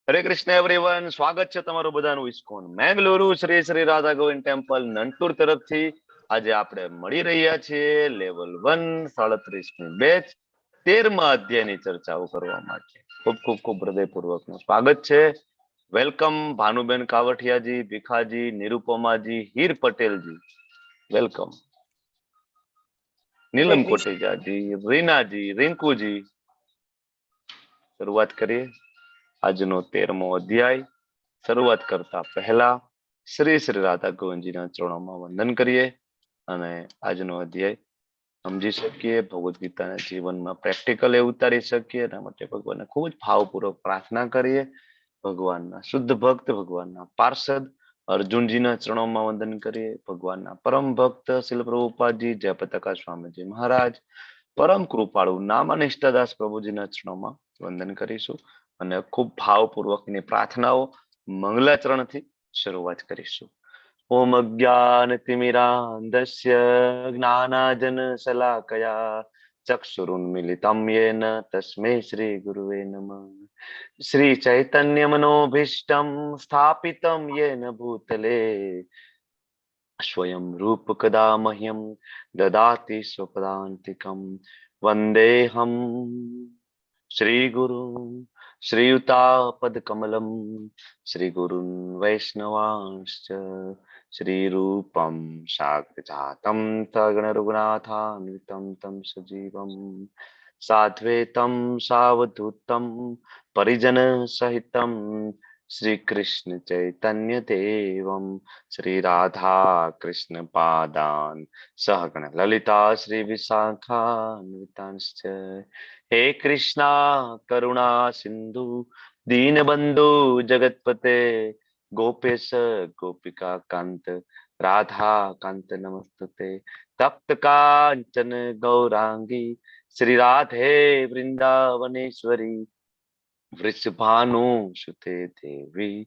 હરે Krishna everyone, સ્વાગત છે તમારું બધાનું ઇસ્કોન મેંગલુરુ શ્રી શ્રી રાધા ગોવિંદ ટેમ્પલ નંટુર તરફથી. આજે આપણે મળી રહ્યા છીએ લેવલ 1 37મી બેચ 13મા અધ્યાયની ચર્ચાઓ કરવા માટે. ખૂબ ખૂબ ખૂબ હૃદયપૂર્વકનું સ્વાગત છે. વેલકમ ભાનુબેન કાવઠિયાજી, ભીખાજી, નિરુપમાજી, હીર પટેલજી, વેલકમ. નીલમ કોટેચાજી, રીનાજી, રિંકુજી. શરૂઆત કરીએ આજનો 13મો અધ્યાય. શરૂઆત કરતા પહેલા શ્રી શ્રી રાધા ગોવિંદજીના ચરણોમાં વંદન કરીએ અને આજનો અધ્યાય સમજી શકીએ, ભગવદ્ ગીતાના જીવનમાં પ્રેક્ટિકલી ઉતારી શકીએ. એના માટે ભગવાનને ખૂબ જ ભાવપૂર્વક પ્રાર્થના કરીએ. ભગવાનના શુદ્ધ ભક્ત, ભગવાનના પાર્ષદ અર્જુનજીના ચરણોમાં વંદન કરીએ. ભગવાનના પરમ ભક્ત શીલ પ્રભુપાદજી, જયપતાકા સ્વામીજી મહારાજ, પરમ કૃપાળુ નામાનિષ્ઠદાસ પ્રભુજીના ચરણોમાં વંદન કરીશું અને ખૂબ ભાવપૂર્વકની પ્રાર્થનાઓ મંગલાચરણથી શરૂઆત કરીશું. ઓમ અજ્ઞાનતિમિરાન્ધસ્ય જ્ઞાનાજન શલાકયા ચક્ષુરુન્મિલિતમ યેન તસ્મૈ શ્રી ગુરુવે નમઃ. શ્રી ચૈતન્ય મનોભીષ્ટમ સ્થાપિતમ યેન ભૂતલે સ્વયં રૂપ કદા મહ્યમ દદાતિ સ્વપદાન્તિકમ. વંદેહમ શ્રી ગુરુ શ્રીયુતાપદ કમલમ શ્રી ગુરુન વૈષ્ણવાંશ્ચ શ્રી રૂપમ શાક્તજાતમ સગણ રઘુનાથાન્વિતમ તમ સજીવમ સાદ્વૈતમ સાવધૂતમ પરિજન સહિતમ શ્રી કૃષ્ણ ચૈતન્ય દેવમ શ્રી રાધા કૃષ્ણ પાદાન સહગણ લલિતા શ્રી વિશાખાન્વિતાંશ્ચ. હે કૃષ્ણા કરુણા સિંધુ દીનબંધુ જગતપતે ગોપેશ ગોપિકા કાંત રાધા કાંત નમસ્તુતે. તપ્ત કાંચન ગૌરાંગી શ્રી રાધે વૃંદાવનેશ્વરી વૃષભાનુ સુતે દેવી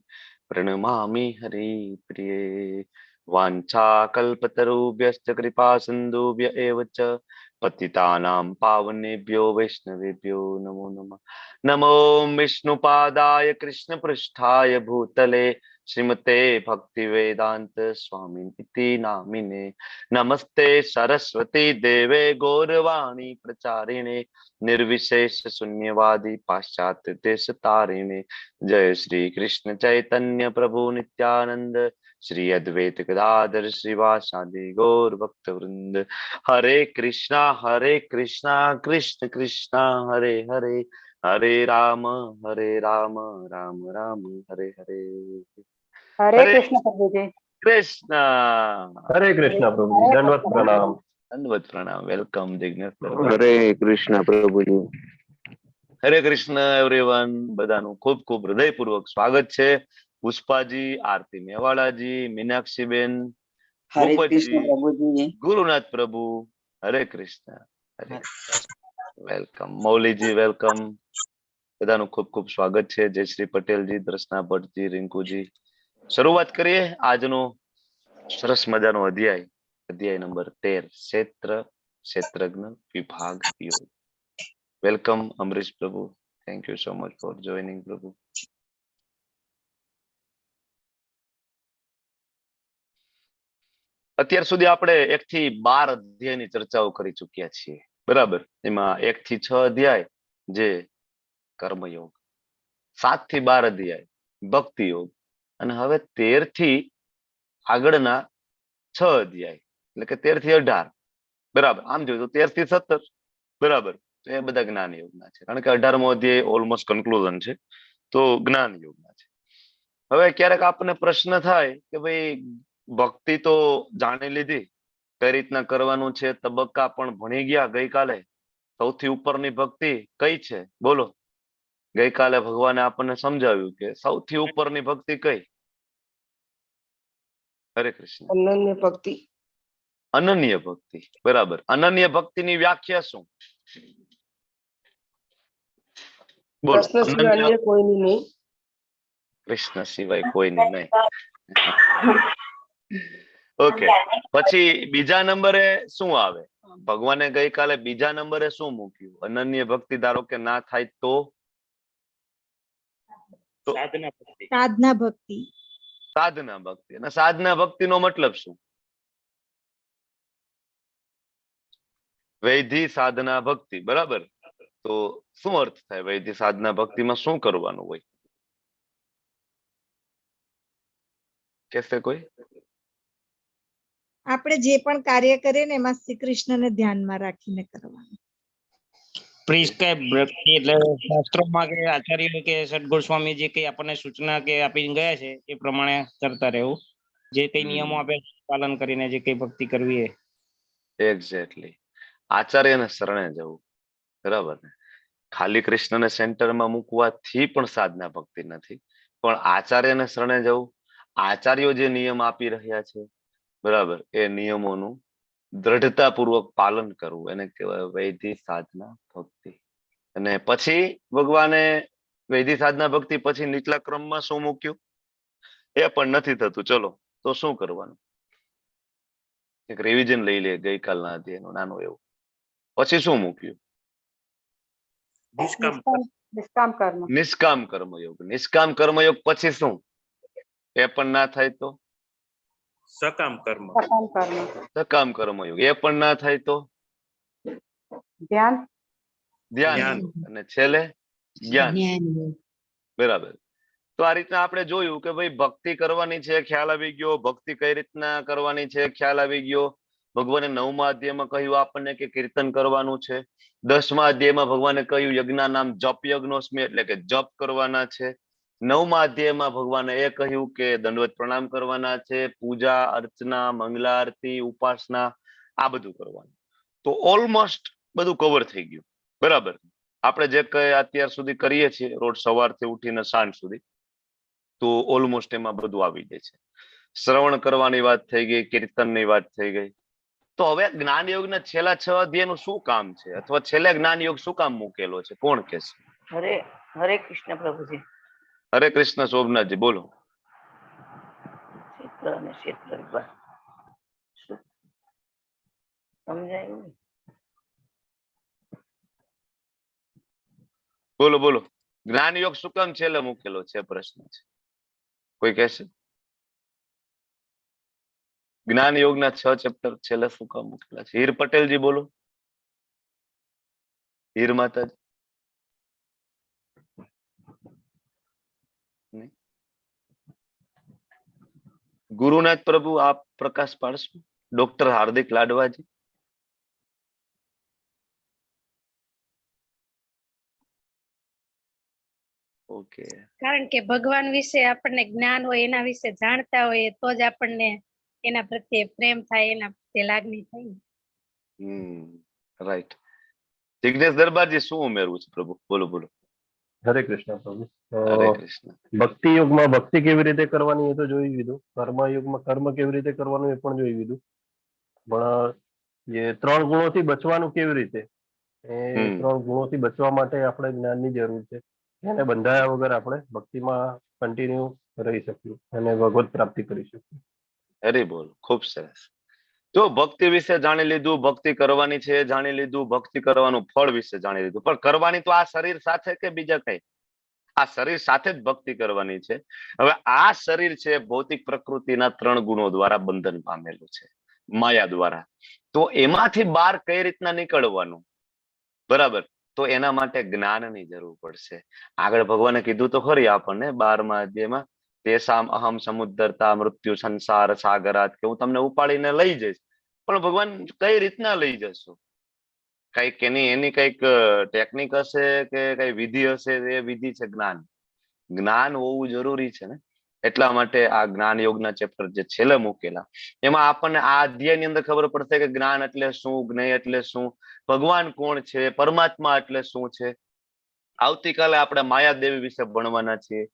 પ્रणमामि हरि प्रिये. वाञ्छा कल्पतरुभ्यश्च कृपा सिन्धुभ्य एव च पतितानां पावनेभ्यो वैष्णवेभ्यो नमो नमः. नमो विष्णुपादाय कृष्णपृष्ठाय भूतले श्रीमते भक्तिवेदांत स्वामी इति नामिने. नमस्ते सरस्वती देवे गौरवाणी प्रचारिणे निर्विशेष शून्यवादी पाश्चात्य देश तारिणे. जय श्री कृष्ण चैतन्य प्रभु नित्यानंद श्री अद्वैत गदाधर श्रीवासादि गौर भक्त वृंद. हरे कृष्णा कृष्ण कृष्णा हरे हरे, हरे राम राम राम हरे हरे. हरे कृष्ण प्रभु जी. कृष्ण हरे कृष्ण प्रभु जी. दंडवत प्रणाम. दंडवत प्रणाम. वेलकम जिग्नेश. हरे कृष्ण प्रभु जी. હરે કૃષ્ણ એવરીવન, બધાનું ખૂબ ખૂબ હૃદયપૂર્વક સ્વાગત છે. પુષ્પાજી, આરતી મેવાડાજી, મીનાક્ષીબેન, ગોપતજી, ગુરુનાથ પ્રભુ, હરે કૃષ્ણ. Welcome મૌલીજી, welcome. બધાનું ખૂબ ખૂબ સ્વાગત છે. જયશ્રી પટેલજી, દર્શના ભટ્ટજી, રિંકુજી. શરૂઆત કરીએ આજનો સરસ મજાનો અધ્યાય. અધ્યાય નંબર 13, ક્ષેત્રજ્ઞ વિભાગ યોગ. વેલકમ અમરીશ પ્રભુ. Thank you so much for joining પ્રભુ. અત્યાર સુધી આપણે 1 થી 12 અધ્યાયની ચર્ચાઓ કરી ચુક્યા છીએ, બરાબર. એમાં 1 થી 6 અધ્યાય જે કર્મયોગ, 7 થી 12 અધ્યાય ભક્તિ યોગ, અને હવે 13 થી આગળના 6 અધ્યાય એટલે કે 13 થી 18, બરાબર. આમ જોઈએ તો 13 થી 17, બરાબર. તો એ બધા જ્ઞાન યોગના છે, કારણ કે 18મો અધ્યાય ઓલમોસ્ટ કન્ક્લુઝન છે, તો જ્ઞાન યોગના છે. હવે ક્યારેક આપણને પ્રશ્ન થાય કે ભાઈ ભક્તિ તો જાણી લીધી, કઈ રીતના કરવાનું છે, તબક્કા પણ ભણી ગયા ગઈકાલે. સૌથી ઉપરની ભક્તિ કઈ છે બોલો? ગઈકાલે ભગવાને આપણને સમજાવ્યું કે સૌથી ઉપરની ભક્તિ કઈ? હરે કૃષ્ણ. અનન્ય ભક્તિ. અનન્ય ભક્તિ, બરાબર. અનન્ય ભક્તિની વ્યાખ્યા શું? બોલો. કૃષ્ણ સિવાય કોઈની નહીં. કૃષ્ણ સિવાય કોઈની નહીં. ઓકે. પછી બીજા નંબરે શું આવે? ભગવાને ગઈકાલે બીજા નંબરે શું મૂક્યું? અનન્ય ભક્તિ ધારો કે ના થાય તો? તો સાધના ભક્તિ. સાધના ભક્તિ. સાધના ભક્તિ. અને સાધના ભક્તિનો મતલબ શું? વૈધિ સાધના ભક્તિ, બરાબર. તો શું અર્થ થાય? વૈધિ સાધના ભક્તિમાં શું કરવાનું હોય? કહેશે કોઈ? આપણે જે પણ કાર્ય કરીએ ને એમાં શ્રી કૃષ્ણને ધ્યાનમાં રાખીને કરવાનું. પ્રિસ્ક્રાઇબ ભક્તિ એટલે શાસ્ત્રોમાં કે આચાર્ય કે સદગુરુ સ્વામી જે કઈ આપણને સૂચના કે આપીને ગયા છે એ પ્રમાણે કરતા રહેવું. જે કઈ નિયમો આપે પાલન કરીને જે કઈ ભક્તિ કરવી એ. એક્ઝેક્ટલી. આચાર્યને શરણે જવું, બરાબર ને? ખાલી કૃષ્ણને સેન્ટરમાં મૂકવાથી પણ સાધના ભક્તિ નથી, પણ આચાર્યને શરણે જવું, આચાર્યો જે નિયમ આપી રહ્યા છે, બરાબર, એ નિયમોનું દ્રઢતાપૂર્વક પાલન કરવું, એને કહેવાય વૈધિ સાધના ભક્તિ. અને પછી ભગવાને વૈધિ સાધના ભક્તિ પછી નીચલા ક્રમમાં શું મૂક્યું એ પણ નથી થતું. ચલો તો શું કરવાનું? એક રિવિઝન લઈ લે ગઈકાલના અધ્યાયનું નાનું એવું. પછી શું મૂક્યું? નિષ્કામ કર્મ. નિષ્કામ કર્મયોગ. નિષ્કામ કર્મયોગ પછી શું? એ પણ ના થાય તો સકામ કર્મ. સકામ કર્મ. સકામ કર્મયોગ. એ પણ ના થાય તો ધ્યાન. ધ્યાન. અને છેલ્લે જ્ઞાન. બરાબર. તો આ રીતના આપણે જોયું કે ભાઈ ભક્તિ કરવાની છે, ખ્યાલ આવી ગયો. ભક્તિ કઈ રીતના કરવાની છે, ખ્યાલ આવી ગયો. ભગવાને 9મા અધ્યાયમાં કહ્યું આપણને કે કીર્તન કરવાનું છે. 10મા અધ્યાયમાં ભગવાને કહ્યું યજ્ઞ નામ જપ યજ્ઞોસ્મી, એટલે કે જપ કરવાના છે. 9મા અધ્યાયમાં ભગવાને એ કહ્યું કે દંડવત પ્રણામ કરવાના છે, પૂજા અર્ચના મંગલારતી ઉપાસના આ બધું કરવાનું. તો ઓલમોસ્ટ બધું કવર થઈ ગયું, બરાબર. આપણે જે કઈ અત્યાર સુધી કરીએ છીએ રોજ સવારથી ઉઠીને સાંજ સુધી, તો ઓલમોસ્ટ એમાં બધું આવી જાય છે. શ્રવણ કરવાની વાત થઈ ગઈ, કીર્તનની વાત થઈ ગઈ. તો હવે જ્ઞાન યોગના છેલ્લા 6 અધ્યાયનું શું કામ છે, અથવા છેલ્લે જ્ઞાન યોગ શું કામ મૂકેલો છે? કોણ કહેશે? હરે કૃષ્ણ પ્રભુજી. હરે કૃષ્ણ. શોભનાથજી બોલો. ક્ષેત્ર અને ક્ષેત્ર વિભાગ સમજાયું? બોલો બોલો. જ્ઞાન યોગ શું કામ છેલ્લે મૂકેલો છે? પ્રશ્ન છે. કોઈ કહેશે? જ્ઞાન યોગના 6 ચેપ્ટર છેલ્લે શું કામ મૂકેલા છે? હીર પટેલજી બોલો. હીર માતાજી. ગુરુનાથ પ્રભુ આપ પ્રકાશ પાડશો? ડોક્ટર હાર્દિક લાડવાજી. ઓકે. કારણ કે ભગવાન વિશે આપણને જ્ઞાન હોય, એના વિશે જાણતા હોય તો જ આપણને એના પ્રત્યે પ્રેમ થાય, એના પ્રત્યે લાગણી થાય. રાઈટ. જિગ્નેશ દરબારજી શું ઉમેરવું છે પ્રભુ? બોલો બોલો. હરે કૃષ્ણ પ્રભુ. હરે કૃષ્ણ. ભક્તિ યુગમાં ભક્તિ કેવી રીતે કરવાની એ તો જોઈ લીધું. કર્મ યુગમાં કર્મ કેવી રીતે કરવાનું એ પણ જોઈ લીધું. પણ એ 3 ગુણોથી બચવાનું કેવી રીતે, એ 3 ગુણોથી બચવા માટે આપણે જ્ઞાનની જરૂર છે. એને બંધાયા વગર આપણે ભક્તિમાં કન્ટિન્યુ રહી શકીએ અને ભગવત પ્રાપ્તિ કરી શકીએ. હરે બોલ. ખૂબ સરસ. જો ભક્તિ વિશે જાણી લીધું, ભક્તિ કરવાની છે જાણી લીધું, ભક્તિ કરવાનું ફળ વિશે જાણી લીધું, પણ કરવાની તો આ શરીર સાથે કે બીજા કઈ? આ શરીર સાથે જ ભક્તિ કરવાની છે. હવે આ શરીર છે ભૌતિક પ્રકૃતિના 3 ગુણો દ્વારા બંધન પામેલું છે, માયા દ્વારા. તો એમાંથી બહાર કઈ રીતના નીકળવાનું, બરાબર? તો એના માટે જ્ઞાનની જરૂર પડશે. આગળ ભગવાને કીધું તો ખરી આપણને 12મા અધ્યાયમાં, તેસામ અહમ સમુદ્રતા મૃત્યુ સંસાર સાગરાત, કે હું તમને ઉપાડીને લઈ જઈશ. પણ ભગવાન કઈ રીતના લઈ જશો? કઈક એની કઈક ટેકનિક હશે કે કઈ વિધિ હશે? એ વિધિ છે જ્ઞાન. જ્ઞાન હોવું જરૂરી છે ને. એટલા માટે આ જ્ઞાન યોગના ચેપ્ટર જે છેલ્લે મૂકેલા, એમાં આપણને આ અધ્યાયની અંદર ખબર પડશે કે જ્ઞાન એટલે શું, જ્ઞેય એટલે શું, ભગવાન કોણ છે, પરમાત્મા એટલે શું છે. આવતીકાલે આપણે માયાદેવી વિશે ભણવાના છીએ.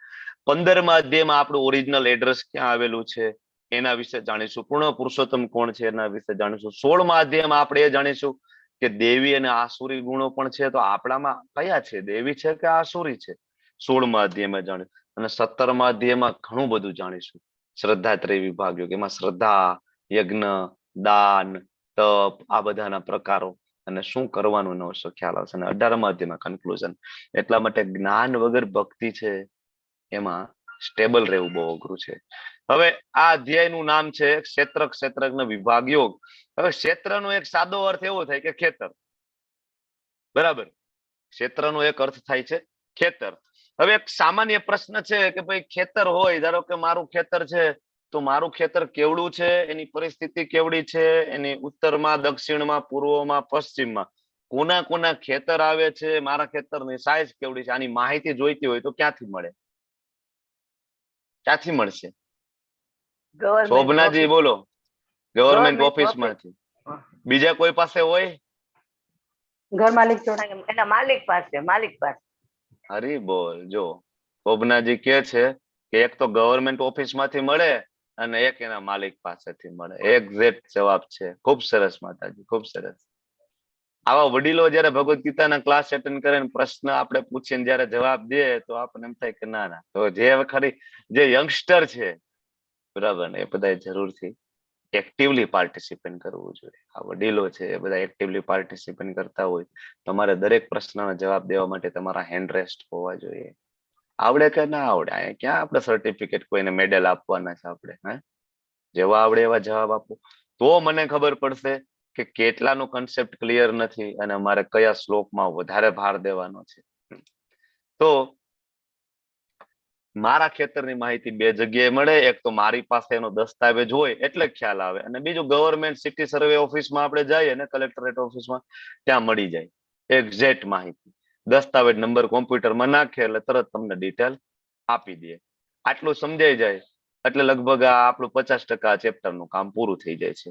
15મા અધ્યાયમાં આપણું ઓરિજિનલ એડ્રેસ ક્યાં આવેલું છે એના વિશે જાણીશું. પૂર્ણ પુરુષોત્તમ કોણ છે એના વિશે જાણીશું. 16મા અધ્યાયમાં આપણે એ જાણીશું કે દેવી અને આસુરી ગુણો પણ છે. તો આપણામાં કયા છે, દેવી છે કે આસુરી છે? 16મા અધ્યાયમાં જાણીશું. અને 17મા અધ્યાયમાં ઘણું બધું જાણીશું. શ્રદ્ધાત્રય વિભાગ યોગ, એમાં શ્રદ્ધા, યજ્ઞ, દાન, તપ, આ બધાના પ્રકારો અને શું કરવાનું નવસો ખ્યાલ આવશે. અને 18મા અધ્યાયમાં કન્ક્લુઝન. એટલા માટે જ્ઞાન વગર ભક્તિ છે એમાં સ્ટેબલ રહેવું બહુ અઘરું છે. હવે આ અધ્યાયનું નામ છે ક્ષેત્રજ્ઞ વિભાગ યોગ. હવે ક્ષેત્રનો એક સાદો અર્થ એવો થાય કે ખેતર, બરાબર. ક્ષેત્રનો એક અર્થ થાય છે ખેતર. હવે એક સામાન્ય પ્રશ્ન છે કે ભાઈ ખેતર હોય, ધારો કે મારું ખેતર છે, તો મારું ખેતર કેવડું છે, એની પરિસ્થિતિ કેવડી છે, એની ઉત્તરમાં, દક્ષિણમાં, પૂર્વમાં, પશ્ચિમમાં કોના કોના ખેતર આવે છે, મારા ખેતરની સાઈઝ કેવડી છે, આની માહિતી જોઈતી હોય તો ક્યાંથી મળે? ક્યાંથી મળશે? શોભનાજી બોલો. ગવર્મેન્ટ ઓફિસ માંથી. બીજા કોઈ પાસે હોય? ઘર માલિક એના માલિક પાસે. હરી બોલ. જો શોભનાજી કે છે કે એક તો ગવર્મેન્ટ ઓફિસ માંથી મળે અને એક એના માલિક પાસેથી મળે. એક્ઝેક્ટ જવાબ છે. ખૂબ સરસ માતાજી, ખૂબ સરસ. આવા વડીલો જયારે ભગવદ ગીતાના ક્લાસ એટેન્ડ કરે ને પ્રશ્ન આપણે પૂછીને જયારે જવાબ દે તો આપણને એમ થાય કે ના ના, તો જે યંગસ્ટર છે, બરાબર ને, એ બધા જરૂરથી એક્ટિવલી પાર્ટિસિપેટ કરવું જોઈએ. આ વડીલો છે એ બધા એક્ટિવલી પાર્ટિસિપેટ કરતા હોય. તમારે દરેક પ્રશ્નનો જવાબ દેવા માટે તમારા હેન્ડ રેસ્ટ હોવા જોઈએ. આવડે કે ના આવડે, અહીંયા ક્યાં આપણે સર્ટિફિકેટ કોઈને મેડલ આપવાના છે? આપણે જેવા આવડે એવા જવાબ આપો તો મને ખબર પડશે કે કેટલાનો કન્સેપ્ટ ક્લિયર નથી અને અમારે કયા શ્લોકમાં વધારે ભાર દેવાનો છે. તો મારા ખેતરની માહિતી બે જગ્યાએ મળે. એક તો મારી પાસે એનો દસ્તાવેજ હોય એટલે ખ્યાલ આવે, અને બીજું ગવર્મેન્ટ સિટી સર્વે ઓફિસમાં આપણે જઈએ ને, કલેક્ટરેટ ઓફિસમાં, ત્યાં મળી જાય એક્ઝેક્ટ માહિતી. દસ્તાવેજ નંબર કોમ્પ્યુટરમાં નાખે એટલે તરત તમને ડિટેલ આપી દે. આટલું સમજાઈ જાય એટલે લગભગ આપણું 50% ચેપ્ટરનું કામ પૂરું થઈ જાય છે.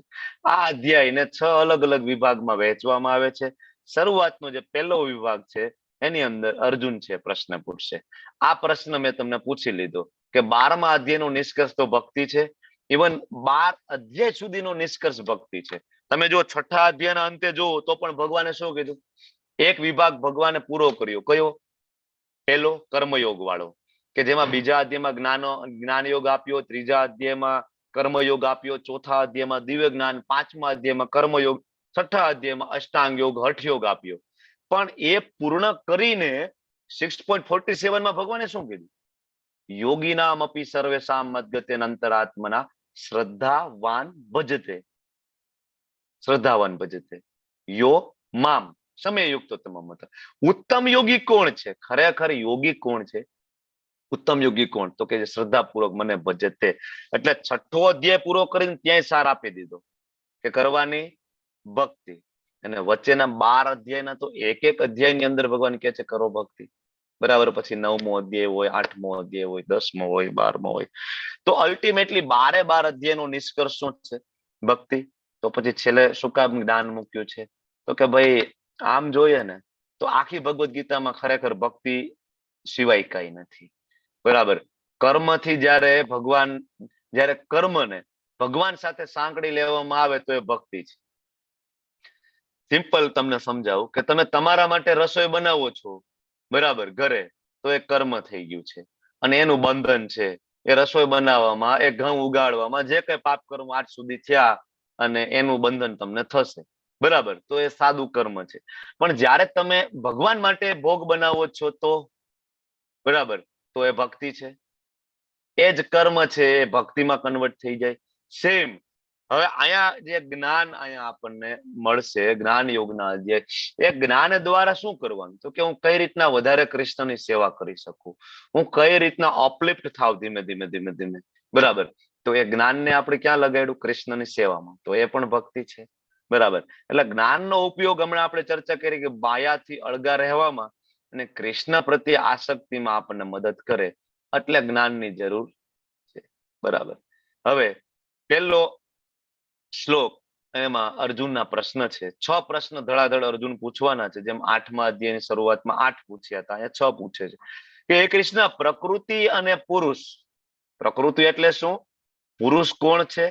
આ અધ્યાયને 6 અલગ અલગ વિભાગમાં વહેંચવામાં આવે છે. શરૂઆતનો જે પહેલો વિભાગ છે એની અંદર અર્જુન છે પ્રશ્ન પૂછશે. આ પ્રશ્ન મેં તમને પૂછી લીધો કે 12મા અધ્યાયનો નિષ્કર્ષ તો ભક્તિ છે. ઇવન 12 અધ્યાય સુધીનો નિષ્કર્ષ ભક્તિ છે. તમે જો 6ઠા અધ્યાયના અંતે જુઓ તો પણ ભગવાને શું કીધું? એક વિભાગ ભગવાને પૂરો કર્યો. કયો? પહેલો કર્મયોગ વાળો, કે જેમાં બીજા અધ્યાયમાં જ્ઞાન યોગ આપ્યો, ત્રીજા અધ્યાયમાં કર્મયોગ આપ્યો, ચોથા અધ્યાયમાં દિવ્ય જ્ઞાન, 5મા અધ્યાયમાં કર્મયોગ, 6ઠા અધ્યાયમાં અષ્ટાંગ યોગ, હઠ યોગ આપ્યો. પણ એ પૂર્ણ કરીને 6.47માં ભગવાને શું કીધું? યોગીનામ અપી સર્વેષામ મદ્ગતે અંતરાત્મના શ્રદ્ધાવાન ભજતે. શ્રદ્ધાવાન ભજતે યો મામ સમયયુક્ત તમામ. ઉત્તમ યોગી કોણ છે? ખરેખર યોગી કોણ છે? ઉત્તમ યોગી કોણ? તો કે જે શ્રદ્ધાપૂર્વક મને ભજતે. એટલે 6ઠ્ઠો અધ્યાય પૂરો કરીને ત્યાંય સાર આપી દીધો કે કરવાની ભક્તિ. અને વચ્ચેના 12 અધ્યાયના તો એક એક અધ્યાયની અંદર ભગવાન કહે છે કરો ભક્તિ, બરાબર. પછી 9મો અધ્યાય હોય, 8મો અધ્યાય હોય, 10મો હોય, 12મો હોય. તો અલ્ટિમેટલી 12 અધ્યાયનો નિષ્કર્ષ શું છે? ભક્તિ. તો પછી છેલ્લે શું કામ જ્ઞાન મૂક્યું છે? તો કે ભાઈ આમ જોઈએ ને તો આખી ભગવદ ગીતામાં ખરેખર ભક્તિ સિવાય કઈ નથી, બરાબર. કર્મથી જ્યારે કર્મને ભગવાન સાથે સાંકળી લેવામાં આવે તો એ ભક્તિ છે. સિમ્પલ તમને સમજાવું કે તમે તમારા માટે રસોઈ બનાવો છો, બરાબર, ઘરે, તો એ કર્મ થઈ ગયું છે અને એનું બંધન છે. એ રસોઈ બનાવવામાં, એ ઘઉં ઉગાડવામાં, જે કઈ પાપ કર્મ આજ સુધી થયા અને એનું બંધન તમને થશે, બરાબર. તો એ સાદું કર્મ છે. પણ જ્યારે તમે ભગવાન માટે ભોગ બનાવો છો તો, બરાબર, તો એ ભક્તિ છે. એ જ કર્મ છે એ ભક્તિમાં કન્વર્ટ થઈ જાય. સેમ હવે અહીંયા જે જ્ઞાન અહીંયા આપણને મળશે, જ્ઞાન યોગના અધ્યાય, એ જ્ઞાન દ્વારા શું કરવાનું? તો કે હું કઈ રીતના વધારે કૃષ્ણની સેવા કરી શકું, હું કઈ રીતના અપલિફ્ટ થાવ ધીમે ધીમે ધીમે ધીમે, બરાબર. તો એ જ્ઞાનને આપણે ક્યાં લગાડ્યું? કૃષ્ણની સેવામાં. તો એ પણ ભક્તિ છે, બરાબર. એટલે જ્ઞાનનો ઉપયોગ હમણાં આપણે ચર્ચા કરી કે માયાથી અળગા રહેવામાં અને કૃષ્ણ પ્રત્યે આસક્તિમાં આપણને મદદ કરે, એટલે જ્ઞાનની જરૂર છે, બરાબર. હવે પહેલો શ્લોક, એમાં અર્જુનના પ્રશ્ન છે. 6 પ્રશ્ન ધડાધડ અર્જુન પૂછવાના છે. જેમ 8મા અધ્યાયની શરૂઆતમાં 8 પૂછ્યા હતા, અહીંયા 6 પૂછે છે કે હે કૃષ્ણ, પ્રકૃતિ અને પુરુષ. પ્રકૃતિ એટલે શું? પુરુષ કોણ છે?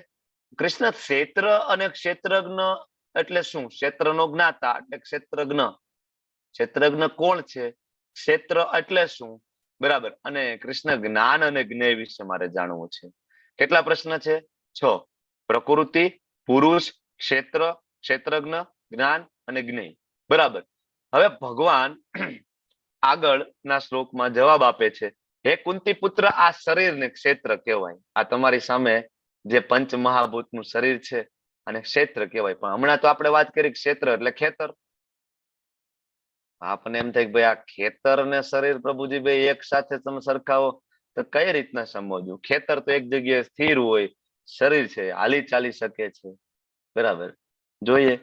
કૃષ્ણ, ક્ષેત્ર અને ક્ષેત્રજ્ઞ એટલે શું? ક્ષેત્રનો જ્ઞાતા એટલે ક્ષેત્રજ્ઞ. ક્ષેત્રજ્ઞ કોણ છે? ક્ષેત્ર એટલે શું? બરાબર. અને કૃષ્ણ, જ્ઞાન અને જ્ઞેય વિશે મારે જાણવું છે. કેટલા પ્રશ્ન છે? 6. પ્રકૃતિ, પુરુષ, ક્ષેત્ર, ક્ષેત્રજ્ઞ, જ્ઞાન અને જ્ઞેય, બરાબર. હવે ભગવાન આગળના શ્લોકમાં જવાબ આપે છે હે કુંતી પુત્ર, આ શરીરને ક્ષેત્ર કહેવાય. આ તમારી સામે જે પંચ મહાભૂતનું શરીર છે અને ક્ષેત્ર કહેવાય. પણ હમણાં તો આપણે વાત કરી ક્ષેત્ર એટલે ખેતર. આપણને એમ થાય કે ભાઈ આ ખેતર ને શરીર પ્રભુજી ભાઈ એક સાથે તમે સરખાવો તો કઈ રીતના સમજવું? ખેતર તો એક જગ્યાએ સ્થિર હોય, શરીર છે હાલી ચાલી શકે છે, બરાબર. જોઈએ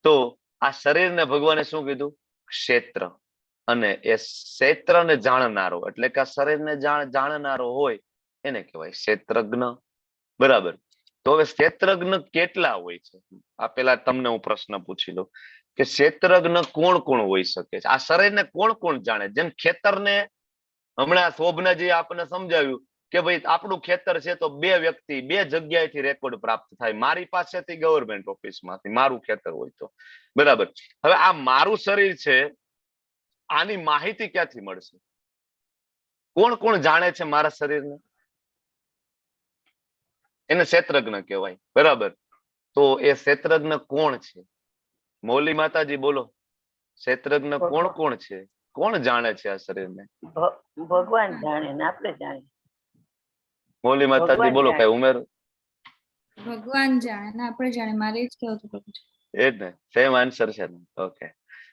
તો આ શરીરને ભગવાને શું કીધું? ક્ષેત્ર. અને એ ક્ષેત્રને જાણનારો એટલે કે આ શરીરને જાણનારો હોય એને કહેવાય ક્ષેત્રજ્ઞ, બરાબર. તો હવે ક્ષેત્રજ્ઞ કેટલા હોય છે? આ પેલા તમને હું પ્રશ્ન પૂછી લઉં કે ક્ષેત્રજ્ઞ કોણ કોણ હોઈ શકે છે? આ શરીરને કોણ કોણ જાણે? જેમ ખેતરને હમણાં શોભનાજી આપણને સમજાવ્યું કે ભાઈ આપણું ખેતર છે તો બે વ્યક્તિ બે જગ્યાએથી રેકોર્ડ પ્રાપ્ત થાય. મારી પાસેથી ગવર્મેન્ટ ઓફિસમાંથી મારું ખેતર હોય તો, બરાબર. હવે આ મારું શરીર છે, આની માહિતી ક્યાંથી મળશે? કોણ કોણ જાણે છે મારા શરીરને? એને ક્ષેત્રજ્ઞ કહેવાય, બરાબર. તો એ ક્ષેત્રજ્ઞ કોણ છે? મૌલી માતાજી બોલો, ક્ષેત્રજ્ઞ કોણ કોણ છે? કોણ જાણે છે આ શરીરને? ભગવાન જાણે ને આપણે જાણીએ. મૌલી માતાજી બોલો, કઈ ઉમેર? ભગવાન જાણે ને આપણે જાણે. મારે જ કેવું હતું પ્રભુજી. એ જ ને, સેમ આન્સર છે ને. ઓકે,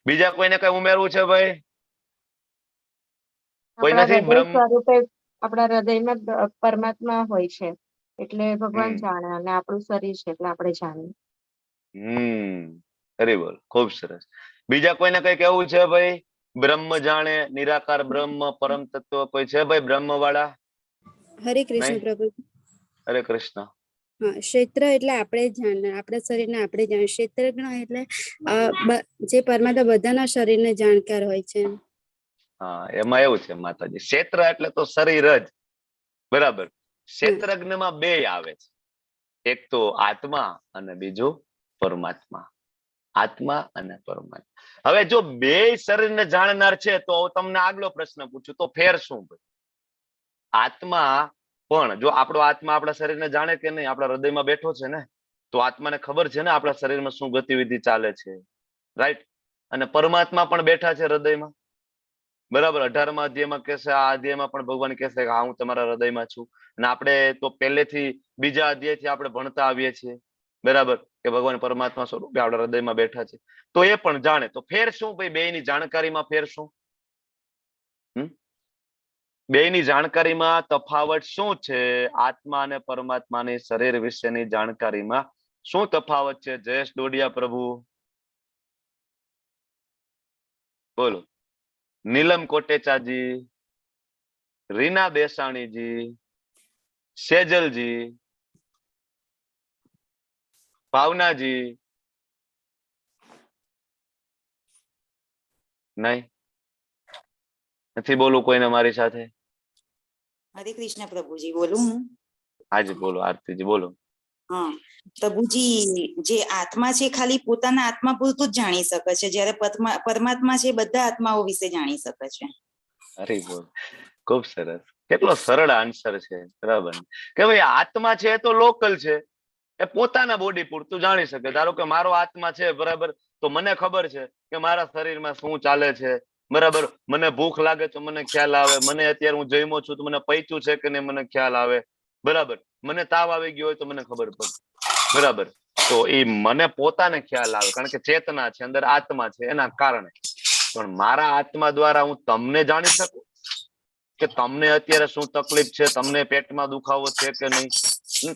બીજા કોઈને કઈ ઉમેરવું છે ભાઈ? કોઈ આપણા નથી? હૃદય બ્રહ્મ સ્વરૂપે આપણા હૃદયમાં પરમાત્મા હોય છે એટલે ભગવાન જાણે, અને આપણું શરીર છે એટલે આપણે જાણીએ. વેરી વેલ, ખૂબ સરસ. બીજા કોઈને કઈ કેવું છે ભાઈ? બ્રહ્મ જાણે, નિરાકાર બ્રહ્મ, પરમ તત્વ કોઈ છે ભાઈ બ્રહ્મ વાળા? હરે કૃષ્ણ નહીં? પ્રભુ. હરે કૃષ્ણ. હા, ક્ષેત્ર એટલે આપણે જાણે, આપણા શરીરને આપણે જાણે. ક્ષેત્રજ્ઞ એટલે જે પરમાત્મા બધાના શરીરને જાણકાર હોય છે. હા, એમાં એવું છે માતાજી, ક્ષેત્ર એટલે તો શરીર જ, બરાબર. ક્ષેત્રજ્ઞમાં બે આવે છે, એક તો આત્મા અને બીજું પરમાત્મા. આત્મા અને પરમાત્મા. હવે જો બે શરીરને જાણનાર છે તો તમને આગલો પ્રશ્ન પૂછું તો ફેર શું? આત્મા પણ જો આપણો આત્મા આપણા શરીરને જાણે કે નહીં? આપણા હૃદયમાં બેઠો છે ને, તો આત્માને ખબર છે ને આપણા શરીરમાં શું ગતિવિધિ ચાલે છે, રાઈટ? અને પરમાત્મા પણ બેઠા છે હૃદયમાં, બરાબર. 18મા અધ્યાયમાં કહેશે, આ અધ્યાયમાં પણ ભગવાન કહેશે કે હા હું તમારા હૃદયમાં છું. અને આપણે તો પહેલેથી બીજા અધ્યાયથી આપણે ભણતા આવીએ છીએ, બરાબર, કે ભગવાન પરમાત્મા સ્વરૂપે આપણા હૃદયમાં બેઠા છે. તો એ પણ જાણે. તો ફેર શું ભાઈ? બેયની જાણકારીમાં ફેર શું? બેયની જાણકારીમાં તફાવત શું છે? આત્મા અને પરમાત્માની શરીર વિશેની જાણકારીમાં શું તફાવત છે? જયેશ ડોડિયા પ્રભુ બોલો. નીલમ કોટેચાજી, રીના દેસાણીજી, સેજલજી, ભાવનાજી. નહીં? નથી બોલું કોઈને મારી સાથે? હરે કૃષ્ણ પ્રભુજી, બોલું હું? હાજી બોલો. આરતીજી બોલો. હા પ્રભુજી, જે આત્મા છે ખાલી પોતાના આત્મા પૂરતું જ જાણી શકે છે, જ્યારે પરમાત્મા છે બધા આત્માઓ વિશે જાણી શકે છે. અરે બોલ, ખૂબ સરસ. કેટલો સરળ આન્સર છે, બરાબર. કે ભાઈ આત્મા છે એ તો લોકલ છે, એ પોતાના બોડી પૂરતું જાણી શકે. ધારો કે મારો આત્મા છે, બરાબર, તો મને ખબર છે કે મારા શરીરમાં શું ચાલે છે, બરાબર. મને ભૂખ લાગે તો મને ખ્યાલ આવે, મને અત્યારે હું જમ્યો છું તો મને પૈતું છે કે નહીં મને ખ્યાલ આવે, બરાબર. મને તાવ આવી ગયો હોય તો મને ખબર પડે, બરાબર. તો એ મને પોતાને ખ્યાલ આવે કારણ કે ચેતના છે, અંદર આત્મા છે, એના કારણે. પણ મારા આત્મા દ્વારા હું તમને જાણી શકું કે તમને અત્યારે શું તકલીફ છે, તમને પેટમાં દુખાવો છે કે નહીં,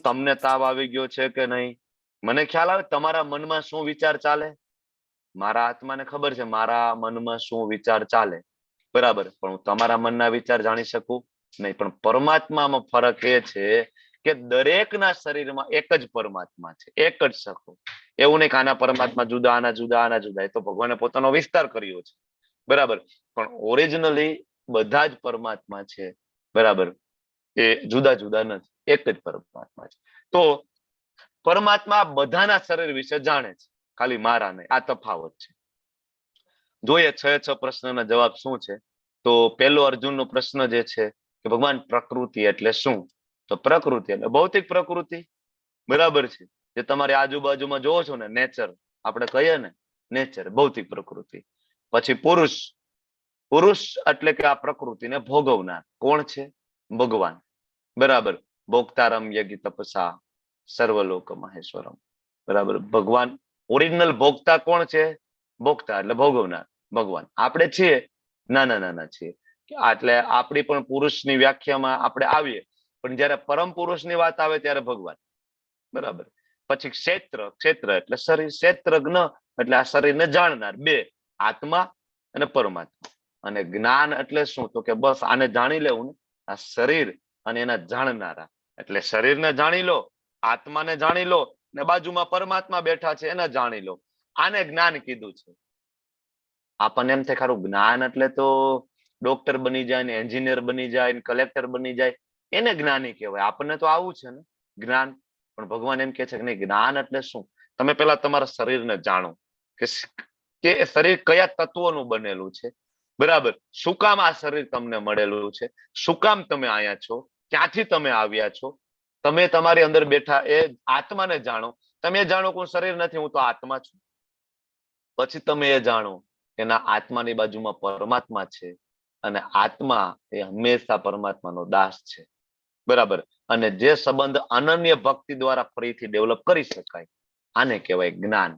તમને તાવ આવી ગયો છે કે નહીં? મને ખ્યાલ આવે તમારા મનમાં શું વિચાર ચાલે? મારા આત્માને ખબર છે મારા મનમાં શું વિચાર ચાલે, બરાબર. પણ હું તમારા મનના વિચાર જાણી શકું નહીં. પણ પરમાત્મામાં ફરક એ છે કે દરેકના શરીરમાં એક જ પરમાત્મા છે, એક જ સખો. એવું નહીં કે આના પરમાત્મા જુદા, આના જુદા, આના જુદા. એ તો ભગવાને પોતાનો વિસ્તાર કર્યો છે, બરાબર. પણ ઓરિજિનલી બધા જ પરમાત્મા છે, બરાબર. એ જુદા જુદા નથી, એક જ પરમાત્મા છે. તો પરમાત્મા બધાના શરીર વિશે જાણે છે, ખાલી મારા નહીં. આ તફાવત છે. જોઈએ 6 પ્રશ્નના જવાબ શું છે. તો પહેલો અર્જુનનો પ્રશ્ન જે છે કે ભગવાન પ્રકૃતિ એટલે શું? તો પ્રકૃતિ એટલે ભૌતિક પ્રકૃતિ, બરાબર છે. જે તમારી આજુબાજુમાં જોવો છો ને, નેચર, આપણે કહીએ ને નેચર, ભૌતિક પ્રકૃતિ. પછી પુરુષ, પુરુષ એટલે કે આ પ્રકૃતિને ભોગવનાર કોણ છે? ભગવાન, બરાબર. ભોક્તારમ યજ્ઞ તપસા સર્વલોક મહેશ્વરમ, બરાબર. ભગવાન ઓરિજિનલ ભોક્તા કોણ છે? ભોક્તા એટલે ભોગવનાર ભગવાન. આપણે છીએ નાના છીએ. એટલે આપણી પણ પુરુષની વ્યાખ્યામાં આપણે આવીએ, પણ જયારે પરમ પુરુષની વાત આવે ત્યારે ભગવાન, બરાબર. પછી ક્ષેત્ર એટલે શરીર, ક્ષેત્રજ્ઞ એટલે આ શરીરને જાણનાર, બે, આત્મા અને પરમાત્મા. અને જ્ઞાન એટલે શું? તો કે બસ આને જાણી લેવું ને, આ શરીર અને એના જાણનારા. એટલે શરીરને જાણી લો, આત્માને જાણી લો, ને બાજુમાં પરમાત્મા બેઠા છે એને જાણી લો. આને જ્ઞાન કીધું છે. આપણને એમ થાય ખારું જ્ઞાન એટલે તો ડોક્ટર બની જાય ને, એન્જિનિયર બની જાય ને, કલેક્ટર બની જાય, એને જ્ઞાની કહેવાય. આપણને તો આવું છે ને જ્ઞાન. પણ ભગવાન એમ કે છે કે નહીં, જ્ઞાન એટલે શું? તમે પેલા તમારા શરીરને જાણો કે શરીર કયા તત્વોનું બનેલું છે, બરાબર. શું કામ આ શરીર તમને મળેલું છે? શું કામ તમે આયા છો? ક્યાંથી તમે આવ્યા છો? તમે તમારી અંદર બેઠા એ આત્માને જાણો. તમે એ જાણો કે હું શરીર નથી, હું તો આત્મા છું. પછી તમે એ જાણો એના આત્માની બાજુમાં પરમાત્મા છે, અને આત્મા એ હંમેશા પરમાત્માનો દાસ છે, બરાબર. અને જે સંબંધ અનન્ય ભક્તિ દ્વારા ફરીથી ડેવલપ કરી શકાય, આને કહેવાય જ્ઞાન,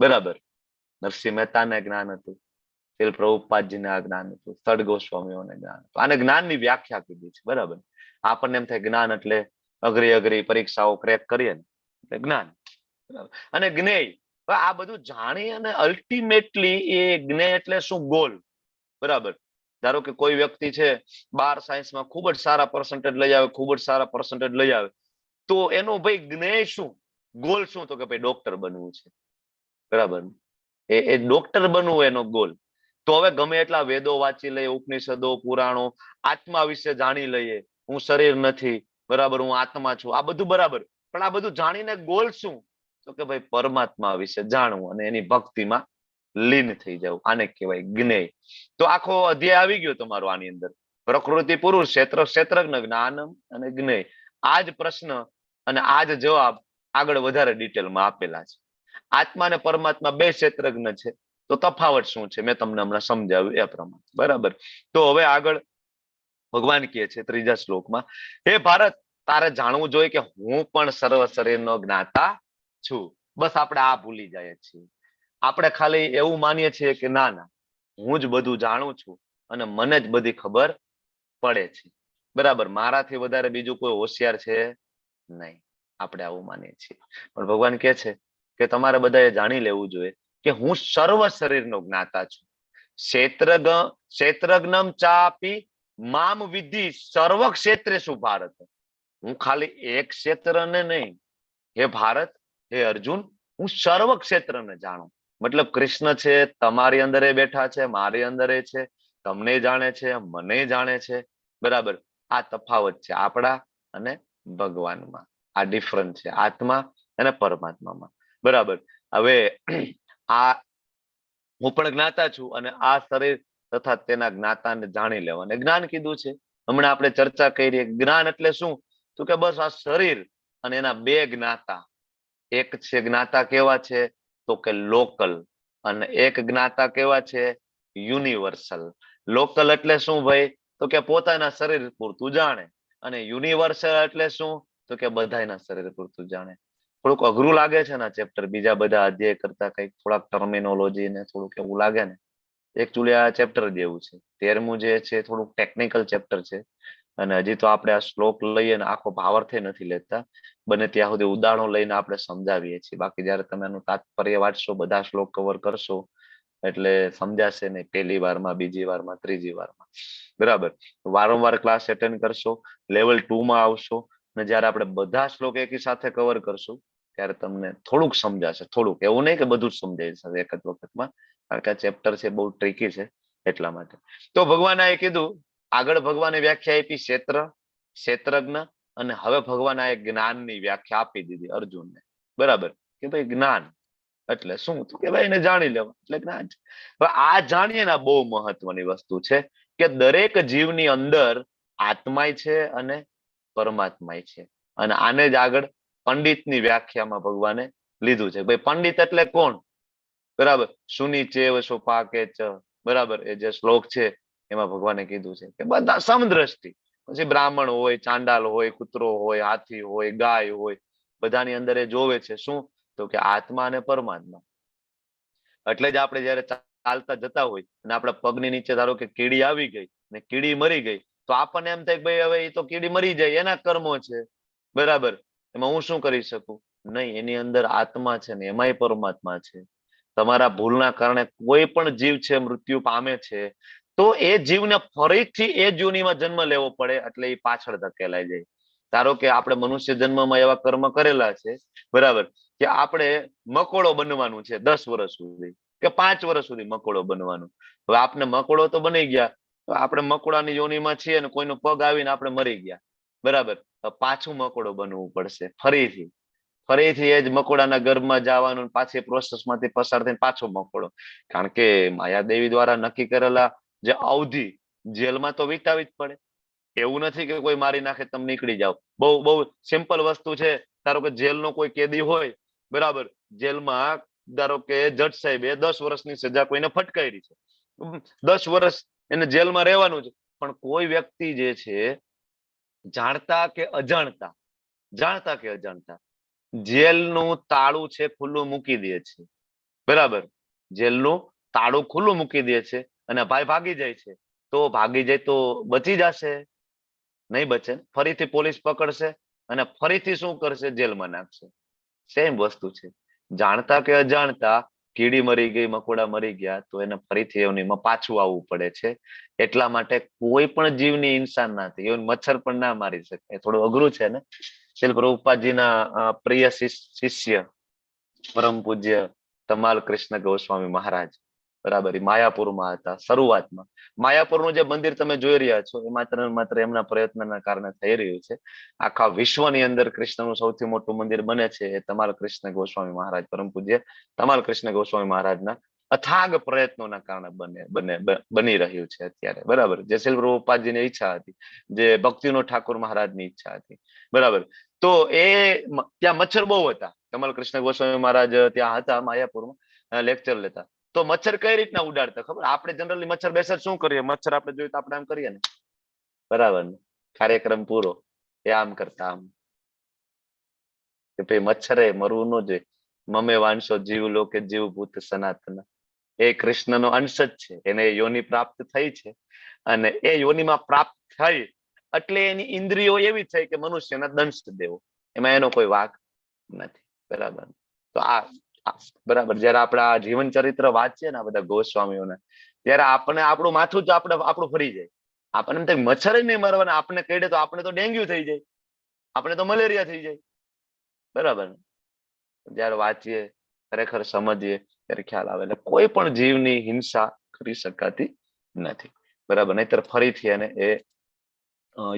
બરાબર. નરસિંહ મહેતાને જ્ઞાન હતું, શીલ પ્રભુપાદજીને આ જ્ઞાન હતું, સ્થળ ગોસ્વામીઓને જ્ઞાન હતું. આને જ્ઞાનની વ્યાખ્યા કીધી છે, બરાબર. આપણને એમ થાય જ્ઞાન એટલે અઘરી પરીક્ષાઓ ક્રેક કરીએ ને એટલે જ્ઞાન, બરાબર. અને જ્ઞેય, આ બધું જાણી અને અલ્ટિમેટલી એ જ્ઞેય એટલે શું? ગોલ, બરાબર. ધારો કે કોઈ વ્યક્તિ છે 12 સાયન્સમાં ખૂબ જ સારા પર્સન્ટેજ લઈ આવે, ખૂબ જ સારા પર્સન્ટેજ લઈ આવે, તો એનો ભાઈ જ્ઞેય શું? ગોલ શું? તો કે ભાઈ ડોક્ટર બનવું છે, બરાબર. એ ડોક્ટર બનવું એનો ગોલ. તો હવે ગમે એટલા વેદો વાંચી લઈએ, ઉપનિષદો, પુરાણો, આત્મા વિશે જાણી લઈએ, હું શરીર નથી, બરાબર, હું આત્મા છું, આ બધું બરાબર. પણ આ બધું જાણીને ગોલ શું? તો કે ભાઈ પરમાત્મા વિશે જાણવું અને એની ભક્તિમાં લીન થઈ જવું. આને કહેવાય જ્ઞેય. તો આખો અધ્યાય આવી ગયો તમારો આની અંદર. પ્રકૃતિ પુરુષ, ક્ષેત્રજ્ઞ, જ્ઞાનમ અને જ્ઞેય. આ જ પ્રશ્ન અને આ જ જવાબ આગળ વધારે ડિટેલમાં આપેલા છે. આત્મા અને પરમાત્મા બે ક્ષેત્રજ્ઞ છે, તો તફાવત શું છે મેં તમને હમણાં સમજાવ્યું એ પ્રમાણે, બરાબર. તો હવે આગળ ભગવાન કહે છે 3જા શ્લોકમાં, હે ભારત, તારે જાણવું જોઈએ કે હું પણ સર્વ શરીરનો જ્ઞાતા છું. બસ આપણે આ ભૂલી જાય છીએ. આપણે ખાલી એવું માનીએ છીએ કે ના, હું જ બધું જાણું છું અને મને જ બધી ખબર પડે છે, બરાબર. મારાથી વધારે બીજું કોઈ હોશિયાર છે નહીં, આપણે આવું માનીએ છીએ. પણ ભગવાન કહે છે કે તમારે બધાએ જાણી લેવું જોઈએ કે હું સર્વ શરીરનો જ્ઞાતા છું. ક્ષેત્રજ્ઞમ ચાપી મામ વિધિ સર્વ ક્ષેત્રેષુ ભારત. હું ખાલી એક ક્ષેત્રને નહીં, હે ભારત, હે અર્જુન, હું સર્વ ક્ષેત્રને જાણું. મતલબ કૃષ્ણ છે તમારી અંદર બેઠા છે, મારી અંદર છે, તમને જાણે છે, મને જાણે છે, બરાબર. આ તફાવત છે આપણા અને ભગવાનમાં. આ ડિફરન્ટ છે આત્મા અને પરમાત્મામાં, બરાબર. હવે આ હું પણ જ્ઞાતા છું અને આ શરીર તથા તેના જ્ઞાતાને જાણી લેવા જ્ઞાન કીધું છે. હમણાં આપણે ચર્ચા કરી, જ્ઞાન એટલે શું? તો કે બસ આ શરીર અને એના બે જ્ઞાતા. એક છે જ્ઞાતા કેવા છે? તો કે લોકલ, અને એક જ્ઞાતા કેવા છે? યુનિવર્સલ. લોકલ એટલે શું ભાઈ? તો કે પોતાના શરીર પૂરતું જાણે. અને યુનિવર્સલ એટલે શું? તો કે બધાના શરીર પૂરતું જાણે. થોડુંક અઘરું લાગે છે ને ચેપ્ટર, બીજા બધા અધ્યાય કરતા કઈક થોડાક ટર્મિનોલોજી ને થોડુંક એવું લાગે ને. એકચ્યુઅલી આ ચેપ્ટર જેવું છે. 13મું જે છે થોડુંક ટેકનિકલ ચેપ્ટર છે, અને હજી તો આપણે આ શ્લોક લઈએ ને આખો ભાવાર્થે નથી લેતા, બને ત્યાં સુધી ઉદાહરણો લઈને આપણે સમજાવીએ છીએ. બાકી જયારે તમે એનું તાત્પર્ય વાંચશો, બધા શ્લોક કવર કરશો એટલે સમજાશે નહીં પહેલી વારમાં, બીજી વારમાં, ત્રીજી વારમાં, બરાબર. વારંવાર ક્લાસ એટેન્ડ કરશો, લેવલ 2માં આવશો, અને જયારે આપણે બધા શ્લોક એકી સાથે કવર કરશું ત્યારે તમને થોડુંક સમજાશે. થોડુંક, એવું નહીં કે બધું જ સમજાઈ જશે એક જ વખતમાં, કારણ કે આ ચેપ્ટર છે બહુ ટ્રિકી છે એટલા માટે. તો ભગવાને એ કીધું, આગળ ભગવાને વ્યાખ્યા આપી ક્ષેત્ર, ક્ષેત્રજ્ઞ, અને હવે ભગવાન આ જ્ઞાનની વ્યાખ્યા આપી દીધી અર્જુનને, બરાબર. કે ભાઈ જ્ઞાન એટલે શું? તો કે ભાઈ એને જાણી લેવા એટલે જ્ઞાન છે. હવે આ જાણીએ ને બહુ મહત્વની વસ્તુ છે કે દરેક જીવની અંદર આત્માય છે અને પરમાત્માય છે. અને આને જ આગળ પંડિતની વ્યાખ્યામાં ભગવાને લીધું છે. ભાઈ પંડિત એટલે કોણ? બરાબર. સુની ચેવ સોપાકે ચ, બરાબર. એ જે શ્લોક છે એમાં ભગવાને કીધું છે કે બધા સમદ્રષ્ટિ, પછી બ્રાહ્મણ હોય, ચાંડાલ હોય, કૂતરો હોય, હાથી હોય, ગાય હોય, બધાની અંદર એ જોવે છે શું? તો કે આત્મા અને પરમાત્મા. એટલે જ આપણે જયારે ચાલતા જતા હોય અને આપણા પગની નીચે ધારો કે કીડી આવી ગઈ ને કીડી મરી ગઈ, તો આપણને એમ થાય કે ભાઈ હવે એ તો કીડી મરી જાય, એના કર્મો છે, બરાબર, એમાં હું શું કરી શકું? નહીં, એની અંદર આત્મા છે ને એમાંય પરમાત્મા છે. તમારા ભૂલના કારણે કોઈ પણ જીવ છે મૃત્યુ પામે છે, તો એ જીવને ફરીથી એ યોનિમાં જન્મ લેવો પડે, એટલે એ પાછળ ધકેલાઈ જાય. ધારો કે આપણે મનુષ્ય જન્મમાં એવા કર્મ કરેલા છે, બરાબર, કે આપણે મકોડો બનવાનું છે 10 વર્ષ સુધી કે 5 વર્ષ સુધી મકોડો બનવાનું. હવે આપણે મકોડો તો બની ગયા, આપણે મકોડાની યોનિમાં છીએ ને કોઈનો પગ આવીને આપણે મરી ગયા, બરાબર, પાછું મકોડો બનવું પડશે ફરીથી એ જ મકોડાના ગર્ભમાં જવાનું, પાછી પ્રોસેસમાંથી પસાર થઈને પાછો મકોડો. કારણ કે માયાદેવી દ્વારા નક્કી કરેલા જે અવધિ જેલમાં તો વિતાવી જ પડે. એવું નથી કે કોઈ મારી નાખે તમે નીકળી જાઓ. બહુ બહુ સિમ્પલ વસ્તુ છે. ધારો કે જેલનો કોઈ કેદી હોય, બરાબર, જેલમાં ધારો કે જજ સાહેબે 10 વર્ષની સજા કોઈને ફટકારી છે, 10 વર્ષ એને જેલમાં રહેવાનું છે, પણ કોઈ વ્યક્તિ જે છે જાણતા કે અજાણતા જેલનું તાળું છે ખુલ્લું મૂકી દે છે, બરાબર, જેલનું તાળું ખુલ્લું મૂકી દે છે અને ભાઈ ભાગી જાય છે, તો બચી જશે? નહીં બચે. ફરીથી પોલીસ પકડશે અને ફરીથી શું કરશે? જેલમાં નાખશે. સેમ વસ્તુ છે. જાણતા કે અજાણતા કીડી મરી ગઈ, મકોડા મરી ગયા, તો એને ફરીથી એમનીમાં પાછું આવવું પડે છે. એટલા માટે કોઈ પણ જીવની ઇન્સાન ના થાય, એવું મચ્છર પણ ના મારી શકે. એ થોડું અઘરું છે ને. શ્રીલ પ્રભુપાદજીના પ્રિય શિષ્ય પરમ પૂજ્ય તમાલ કૃષ્ણ ગોસ્વામી મહારાજ, બરાબર, એ માયાપુરમાં હતા શરૂઆતમાં. માયાપુરનું જે મંદિર તમે જોઈ રહ્યા છો એ માત્ર એમના પ્રયત્નના કારણે થઈ રહ્યું છે. આખા વિશ્વની અંદર કૃષ્ણનું સૌથી મોટું મંદિર બને છે એ તમાલ કૃષ્ણ ગોસ્વામી મહારાજ, પરમ પૂજ્ય તમાલ કૃષ્ણ ગોસ્વામી મહારાજના અથાગ પ્રયત્નોના કારણે બની રહ્યું છે અત્યારે, બરાબર. જે શ્રીલ પ્રભુપાદજીની ઈચ્છા હતી, જે ભક્તિનો ઠાકોર મહારાજની ઈચ્છા હતી, બરાબર. તો ત્યાં મચ્છર બહુ હતા. તમાલ કૃષ્ણ ગોસ્વામી મહારાજ ત્યાં હતા માયાપુરમાં લેક્ચર લેતા. તો મચ્છર કઈ રીતના ઉડાડતા ખબર? આપણે જનરલી મચ્છર બેસે શું કરીએ? મચ્છર આપણે જોઈએ તો આપણે આમ કરીએ ને, બરાબર ને, કાર્યક્રમ પૂરો, એ આમ કરતા આમ કે ભાઈ મચ્છરે મરવું ન જોઈએ. મમે વાંશો જીવ લોકે જીવભૂત સનાતન, એ કૃષ્ણનો અંશ જ છે, એને યોનિ પ્રાપ્ત થઈ છે અને એ યોનિમાં પ્રાપ્ત થઈ એટલે એની ઇન્દ્રિયો એવી થઈ કે મનુષ્યના દંશ દેવો, એમાં એનો કોઈ વાક નથી, બરાબર. તો બરાબર, જયારે આપણે આ જીવન ચરિત્ર વાંચીએ ને આ બધા ગોસ્વામીઓને, ત્યારે આપણે આપણું માથું જ આપણું ફરી જાય. આપણને એમ થાય મચ્છર નહીં મારવાના, આપણે કહીએ તો આપણે તો ડેન્ગ્યુ થઈ જાય, આપણે તો મલેરિયા થઈ જાય, બરાબર. જયારે વાંચીએ, ખરેખર સમજીએ, ત્યારે ખ્યાલ આવે. એટલે કોઈ પણ જીવની હિંસા કરી શકાતી નથી, બરાબર. નહીતર ફરીથી એને એ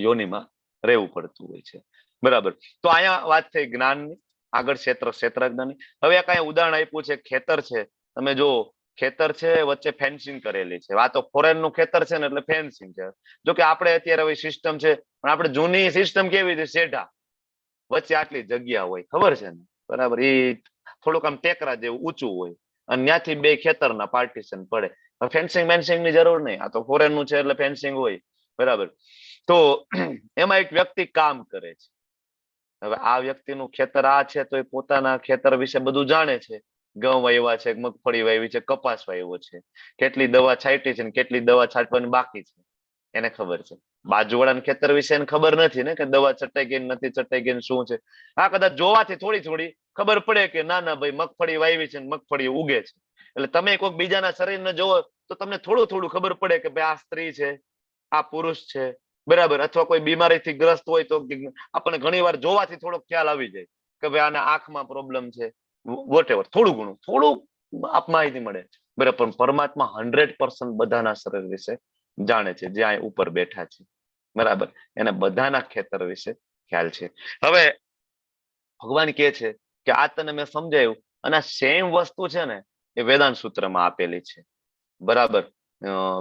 યોનિમાં રહેવું પડતું હોય છે, બરાબર. તો અહીંયા વાત થઈ જ્ઞાનની, આગળ ક્ષેત્રજ્ઞાની. હવે એક અહીંયા ઉદાહરણ આપ્યું છે, ખેતર છે. તમે જો ખેતર છે, વચ્ચે ફેન્સિંગ કરેલી છે. આ તો ફોરેન નું ખેતર છે ને એટલે ફેન્સિંગ છે. જો કે આપણે અત્યારે હવે સિસ્ટમ છે, પણ આપણે જૂની સિસ્ટમ કેવી છે? શેઢા, વચ્ચે આટલી જગ્યા હોય, ખબર છે ને, બરાબર. એ થોડુંક આમ ટેકરા જેવું ઊંચું હોય અને ત્યાંથી બે ખેતરના પાર્ટીશન પડે. ફેન્સિંગ ની જરૂર નહીં, આ તો ફોરેન નું છે એટલે ફેન્સિંગ હોય, બરાબર. તો એમાં એક વ્યક્તિ કામ કરે છે. હવે આ વ્યક્તિનું ખેતર આ છે, તો એ પોતાના ખેતર વિશે બધું જાણે છે. ઘઉં વાવ્યા છે, મગફળી વાવી છે, કપાસ વાવ્યો છે, કેટલી દવા છાંટી છે, કેટલી દવા છાંટવાની બાકી છે, એને ખબર છે. બાજુવાળાના ખેતર વિશે એને ખબર નથી ને કે દવા છટાઈ ગઈ નથી છટાઈ ગઈ શું છે. આ કદાચ જોવાથી થોડી ખબર પડે કે ના ભાઈ મગફળી વાવી છે, મગફળી ઉગે છે. એટલે તમે કોઈક બીજાના શરીરને જોવો તો તમને થોડું ખબર પડે કે ભાઈ આ સ્ત્રી છે, આ પુરુષ છે, બરાબર. અથવા કોઈ બીમારીથી ગ્રસ્ત હોય તો આપણને ઘણી વાર જોવાથી થોડોક ખ્યાલ આવી જાય કે ભાઈ આના આંખમાં પ્રોબ્લેમ છે, વોટેવર, થોડું આપ માહિતી મળે, બરાબર. પણ પરમાત્મા 100% બધાના શરીર વિશે જાણે છે, જે અહીં ઉપર બેઠા છે, બરાબર. એને બધાના ખેતર વિશે ખ્યાલ છે. હવે ભગવાન કહે છે કે આ તને મેં સમજાયું, અને આ સેમ વસ્તુ છે ને એ વેદાંત સૂત્રમાં આપેલી છે, બરાબર.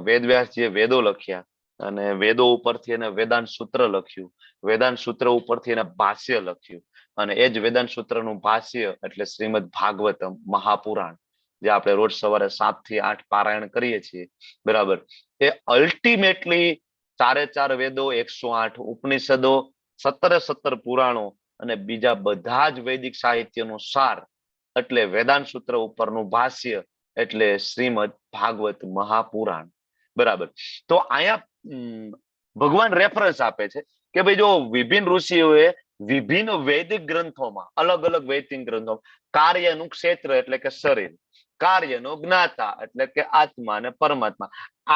વેદવ્યાસજીએ વેદો લખ્યા અને વેદો ઉપરથી એને વેદાંત સૂત્ર લખ્યું, વેદાંત સૂત્ર ઉપરથી એને ભાષ્ય લખ્યું, અને એ જ વેદાંત સૂત્રનું ભાષ્ય એટલે શ્રીમદ ભાગવતમ મહાપુરાણ, જે આપણે રોજ સવારે 7 થી 8 પારાયણ કરીએ છીએ, બરાબર. એ અલ્ટિમેટલી 4 વેદો, 108 ઉપનિષદો, 17 પુરાણો અને બીજા બધા જ વૈદિક સાહિત્યનો સાર એટલે વેદાંત સૂત્ર ઉપરનું ભાષ્ય એટલે શ્રીમદ ભાગવત મહાપુરાણ. બરાબર. તો અહીંયા ભગવાન રેફરન્સ આપે છે કે ભાઈ જો વિભિન્ન ઋષિઓએ વિભિન્ન વૈદિક ગ્રંથોમાં, અલગ અલગ વૈદિક ગ્રંથોમાં કાર્યનું ક્ષેત્ર એટલે કે શરીર, કાર્યનો જ્ઞાતા એટલે કે આત્મા અને પરમાત્મા,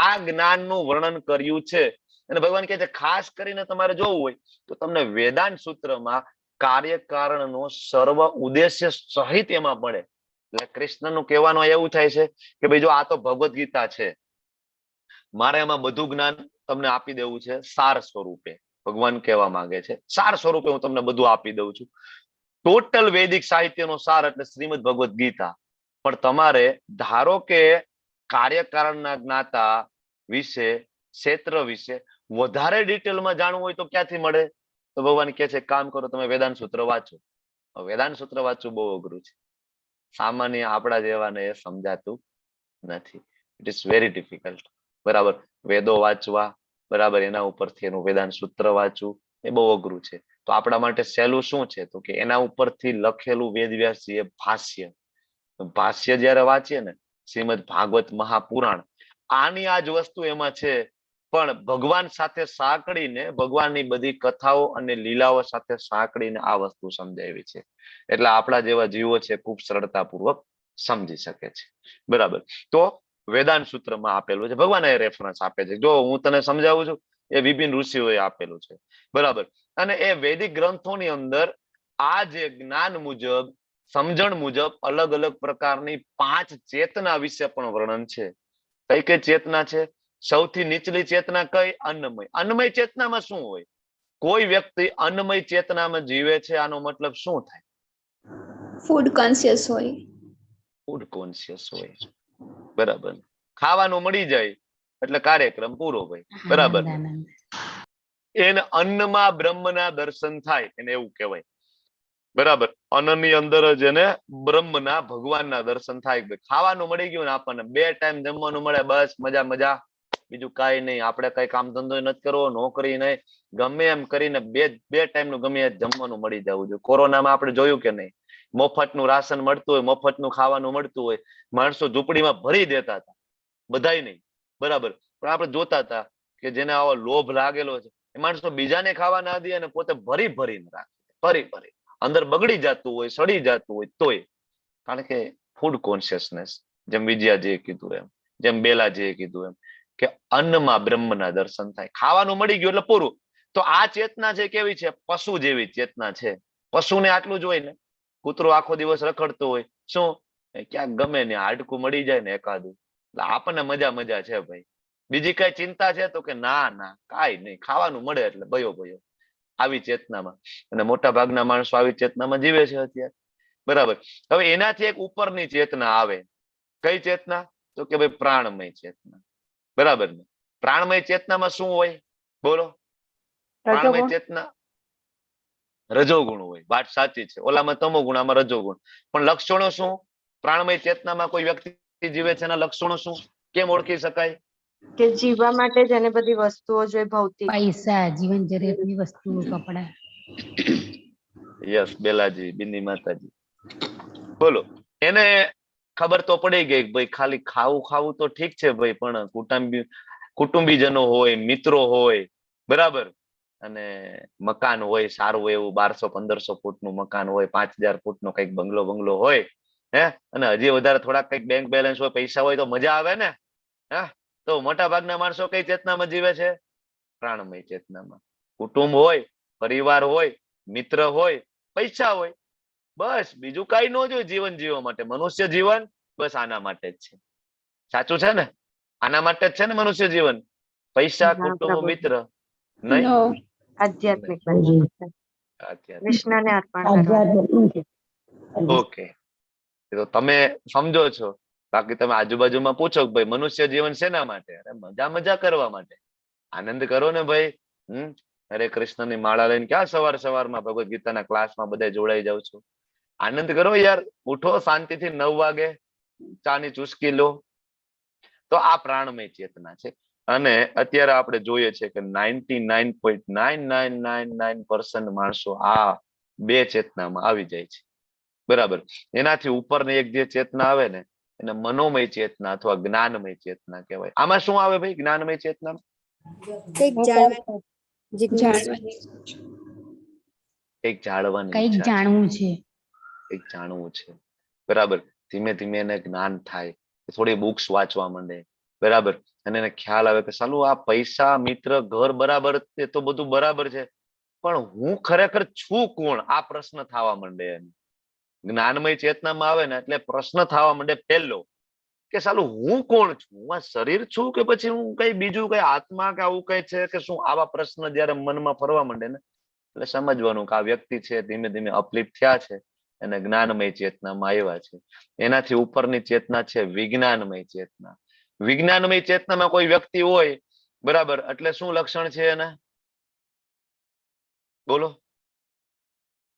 આ જ્ઞાનનું વર્ણન કર્યું છે. અને ભગવાન કહે છે ખાસ કરીને તમારે જોવું હોય તો તમને વેદાંત સૂત્રમાં કાર્યકારણનો સર્વ ઉદ્દેશ્ય સહિત એમાં પડે. એટલે કૃષ્ણનું કહેવાનું એવું થાય છે કે ભાઈ જો આ તો ભગવદ્ ગીતા છે, મારે એમાં બધું જ્ઞાન તમને આપી દેવું છે સાર સ્વરૂપે. ભગવાન કહેવા માંગે છે સાર સ્વરૂપે હું તમને બધું આપી દઉં છું. ટોટલ વૈદિક સાહિત્યનો સાર એટલે શ્રીમદ ભગવદ્ ગીતા. પણ તમારે ધારો કે કાર્યકારણના જ્ઞાતા વિશે, ક્ષેત્ર વિશે વધારે ડિટેલમાં જાણવું હોય તો ક્યાંથી મળે? તો ભગવાન કહે છે કામ કરો, તમે વેદાંત સૂત્ર વાંચો. વેદાંત સૂત્ર વાંચવું બહુ અઘરું છે, સામાન્ય આપણા જેવાને એ સમજાતું નથી. It is very difficult. બરાબર. વેદો વાંચવા, બરાબર, એના ઉપરથી એનું વેદાંત સૂત્ર વાંચવું એ બહુ અઘરું છે. તો આપણા માટે સહેલું શું છે? તો કે એના ઉપરથી લખેલું વેદવ્યાસજીએ ભાષ્ય, ભાષ્ય જયારે વાંચીએ ને શ્રીમદ ભાગવત મહાપુરાણ, આની આ જ વસ્તુ એમાં છે, પણ ભગવાન સાથે સાંકળીને, ભગવાનની બધી કથાઓ અને લીલાઓ સાથે સાંકળીને આ વસ્તુ સમજાવી છે. એટલે આપણા જેવા જીવો છે ખૂબ સરળતાપૂર્વક સમજી શકે છે. બરાબર. તો વેદાંત સૂત્રમાં આપેલું છે, ભગવાન એ રેફરન્સ આપે છે. જો હું તને સમજાવું છું, એ વિભિન્ન ઋષિઓએ આપેલું છે. બરાબર. અને એ વૈદિક ગ્રંથોની અંદર આ જે જ્ઞાન મુજબ, સમજણ મુજબ અલગ અલગ પ્રકારની 5 ચેતના વિશે પણ વર્ણન છે. કઈ કઈ ચેતના છે? સૌથી નીચલી ચેતના કઈ? અન્નમય. અન્નમય ચેતનામાં શું હોય? કોઈ વ્યક્તિ અન્નમય ચેતનામાં જીવે છે, આનો મતલબ શું થાય? ફૂડ કોન્શિયસ હોય. ફૂડ કોન્શિયસ હોય. બરાબર. ખાવાનું મળી જાય એટલે કાર્યક્રમ પૂરો ભાઈ. બરાબર. એને અન્નમાં બ્રહ્મના દર્શન થાય, એને એવું કહેવાય. બરાબર. અન્નની અંદર જ એને બ્રહ્મના, ભગવાનના દર્શન થાય. ખાવાનું મળી ગયું ને આપણને, 2 ટાઈમ જમવાનું મળે, બસ મજા મજા, બીજું કાંઈ નહીં. આપણે કઈ કામ ધંધો નથી કરવો, નોકરી નહીં, ગમે એમ કરીને બે ટાઈમનું ગમે જમવાનું મળી જવું જોઈએ. કોરોનામાં આપણે જોયું કે નહીં, મફતનું રાશન મળતું હોય, મફતનું ખાવાનું મળતું હોય, માણસો ઝૂંપડીમાં ભરી દેતા હતા, બધાય નહીં. બરાબર. પણ આપણે જોતા હતા કે જેને આવો લોભ લાગેલો છે એ માણસો બીજાને ખાવા ના દે અને પોતે ભરી ભરીને રાખે, ભરી અંદર બગડી જતું હોય, સડી જતું હોય તોય. કારણ કે ફૂડ કોન્શિયસનેસ, જેમ વિજયાજીએ કીધું એમ, જેમ બેલાજીએ કીધું એમ, કે અન્નમાં બ્રહ્મના દર્શન થાય. ખાવાનું મળી ગયું એટલે પૂરું. તો આ ચેતના છે કેવી છે? પશુ જેવી ચેતના છે. પશુને આટલું જ હોય ને, કૂતરો આખો દિવસ રખડતો હોય, શું ક્યાંક ગમે ને હાડકું મળી જાય ને એકાદું, એટલે આપણને મજા છે ભાઈ. બીજી કઈ ચિંતા છે? તો કે ના કાંઈ નહીં, ખાવાનું મળે એટલે ભયો. આવી ચેતનામાં, અને મોટા ભાગના માણસો આવી ચેતનામાં જીવે છે અત્યારે. બરાબર. હવે એનાથી એક ઉપરની ચેતના આવે. કઈ ચેતના? તો કે ભાઈ પ્રાણમય ચેતના. બરાબર ને? પ્રાણમય ચેતનામાં શું હોય? બોલો. પ્રાણમય ચેતના રજોગુણ હોય. વાત સાચી છે. ઓલામાં તમોગુણ, આમાં રજોગુણ. પણ લક્ષણો શું? પ્રાણમય ચેતનામાં કોઈ વ્યક્તિ જીવે છે, એના લક્ષણો શું? કેમ ઓળખી શકાય? કે જીવવા માટે જ એને બધી વસ્તુઓ જોઈએ, ભૌતિક, પૈસા, જીવન જરૂરિયાતની વસ્તુઓ, કપડા. યસ, બેલાજી, બિંદી માતાજી. બોલો. એને ખબર તો પડી ગઈ ભાઈ ખાલી ખાવું તો ઠીક છે ભાઈ, પણ કુટુંબીજનો હોય, મિત્રો હોય, બરાબર, અને મકાન હોય સારું એવું 1200-1500 ફૂટનું મકાન હોય, 5000 ફૂટનો કઈક બંગલો હોય, હે, અને હજી વધારે થોડાક કઈક બેંક બેલેન્સ હોય, પૈસા હોય તો મજા આવે ને. હે, તો મોટા ભાગના માણસો કઈ ચેતનામાં જીવે છે? પ્રાણમય ચેતનામાં. કુટુંબ હોય, પરિવાર હોય, મિત્ર હોય, પૈસા હોય, બસ બીજું કઈ ન જોઈએ જીવન જીવવા માટે. મનુષ્ય જીવન બસ આના માટે જ છે. સાચું છે ને? આના માટે જ છે ને મનુષ્ય જીવન. પૈસા, કુટુંબ, મિત્ર નહીં. આધ્યાત્મિક કૃષ્ણને અર્પણ કરવાનું. ઓકે, તો તમે સમજો છો. બાકી તમે આજુબાજુમાં પૂછો કે ભાઈ મનુષ્ય જીવન શેના માટે? અરે મજા કરવા માટે. આનંદ કરો ને ભાઈ. હરે કૃષ્ણની માળા લઈને ક્યાં સવારમાં ભગવદ ગીતાના ક્લાસમાં બધા જોડાઈ જાવ છો? આનંદ કરો યાર. ઉઠો શાંતિથી 9 વાગે, ચાની ચુસ્કી લો. તો આ પ્રાણમય ચેતના છે. અને અત્યારે આપણે જોઈએ છે કે 99.9999% માણસો આ બે ચેતનામાં આવી જાય છે. બરાબર. એનાથી ઉપરની એક જે ચેતના આવે ને એને મનોમય ચેતના અથવા જ્ઞાનમય ચેતના કહેવાય. આમાં શું આવે ભાઈ જ્ઞાનમય ચેતના? કંઈક જાણવા જિજ્ઞાસા. એક જાણવાની કઈક ઈચ્છા છે, જાણવું છે. એક જાણવું છે. બરાબર. ધીમે ધીમે એને જ્ઞાન થાય, થોડી બુક્સ વાંચવા માંડે. બરાબર. અને એને ખ્યાલ આવે કે સાલું આ પૈસા મિત્ર ઘર બરાબર એ તો બધું બરાબર છે, પણ હું ખરેખર છું કોણ આ પ્રશ્ન થવા માંડે. એને જ્ઞાનમય ચેતનામાં આવે ને એટલે પ્રશ્ન થવા માંડે પહેલો કે સાલું હું કોણ છું? હું આ શરીર છું કે પછી હું કઈ બીજું કઈ આત્મા કે આવું કઈ છે કે શું? આવા પ્રશ્ન જયારે મનમાં ફરવા માંડે ને એટલે સમજવાનું કે આ વ્યક્તિ છે ધીમે ધીમે અપલિફ્ટ થયા છે અને જ્ઞાનમય ચેતનામાં આવ્યા છે. એનાથી ઉપરની ચેતના છે વિજ્ઞાનમય ચેતના. વિજ્ઞાનમય ચેતનામાં કોઈ વ્યક્તિ હોય, બરાબર, એટલે શું લક્ષણ છે એના? બોલો.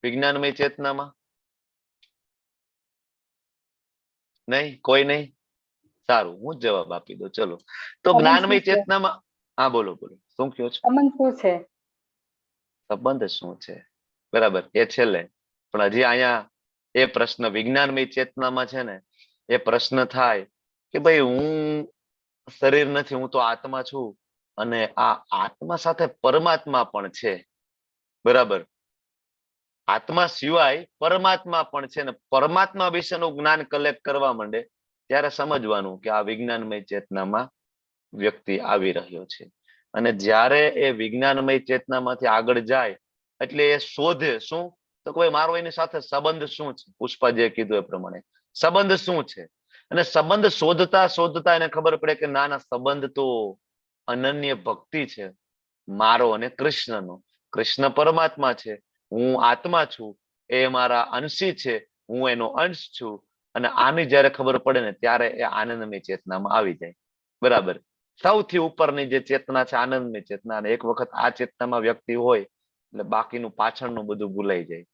વિજ્ઞાનમય ચેતનામાં નહીં, કોઈ નહીં? સારું, હું જ જવાબ આપી દઉં. ચલો, તો જ્ઞાનમય ચેતનામાં હા બોલો બોલો, શું કહો છો? સંબંધ શું છે? સંબંધ શું છે? બરાબર, એ છેલ્લે. પણ હજી અહીંયા એ પ્રશ્ન વિજ્ઞાનમય ચેતનામાં છે ને, એ પ્રશ્ન થાય કે ભાઈ હું શરીર નથી, હું તો આત્મા છું અને આ આત્મા સાથે પરમાત્મા પણ છે. બરાબર. આત્મા સિવાય પરમાત્મા પણ છે ને પરમાત્મા વિશેનું જ્ઞાન કલેક્ટ કરવા માંડે ત્યારે સમજવાનું કે આ વિજ્ઞાનમય ચેતનામાં વ્યક્તિ આવી રહ્યો છે. અને જ્યારે એ વિજ્ઞાનમય ચેતનામાંથી આગળ જાય એટલે એ શોધે શું? તો કોઈ મારો એની સાથે સંબંધ શું છે? પુષ્પા જે કીધું એ પ્રમાણે સંબંધ શું છે? અને સંબંધ શોધતા શોધતા એને ખબર પડે કે ના ના, સંબંધ તો અનન્ય ભક્તિ છે મારો અને કૃષ્ણનો. કૃષ્ણ પરમાત્મા છે, હું આત્મા છું, એ મારા અંશી છે, હું એનો અંશ છું. અને આની જયારે ખબર પડે ને ત્યારે એ આનંદમય ચેતનામાં આવી જાય. બરાબર. સૌથી ઉપરની જે ચેતના છે આનંદમય ચેતના, અને એક વખત આ ચેતનામાં વ્યક્તિ હોય એટલે બાકીનું પાછળનું બધું ભૂલાઈ જાય.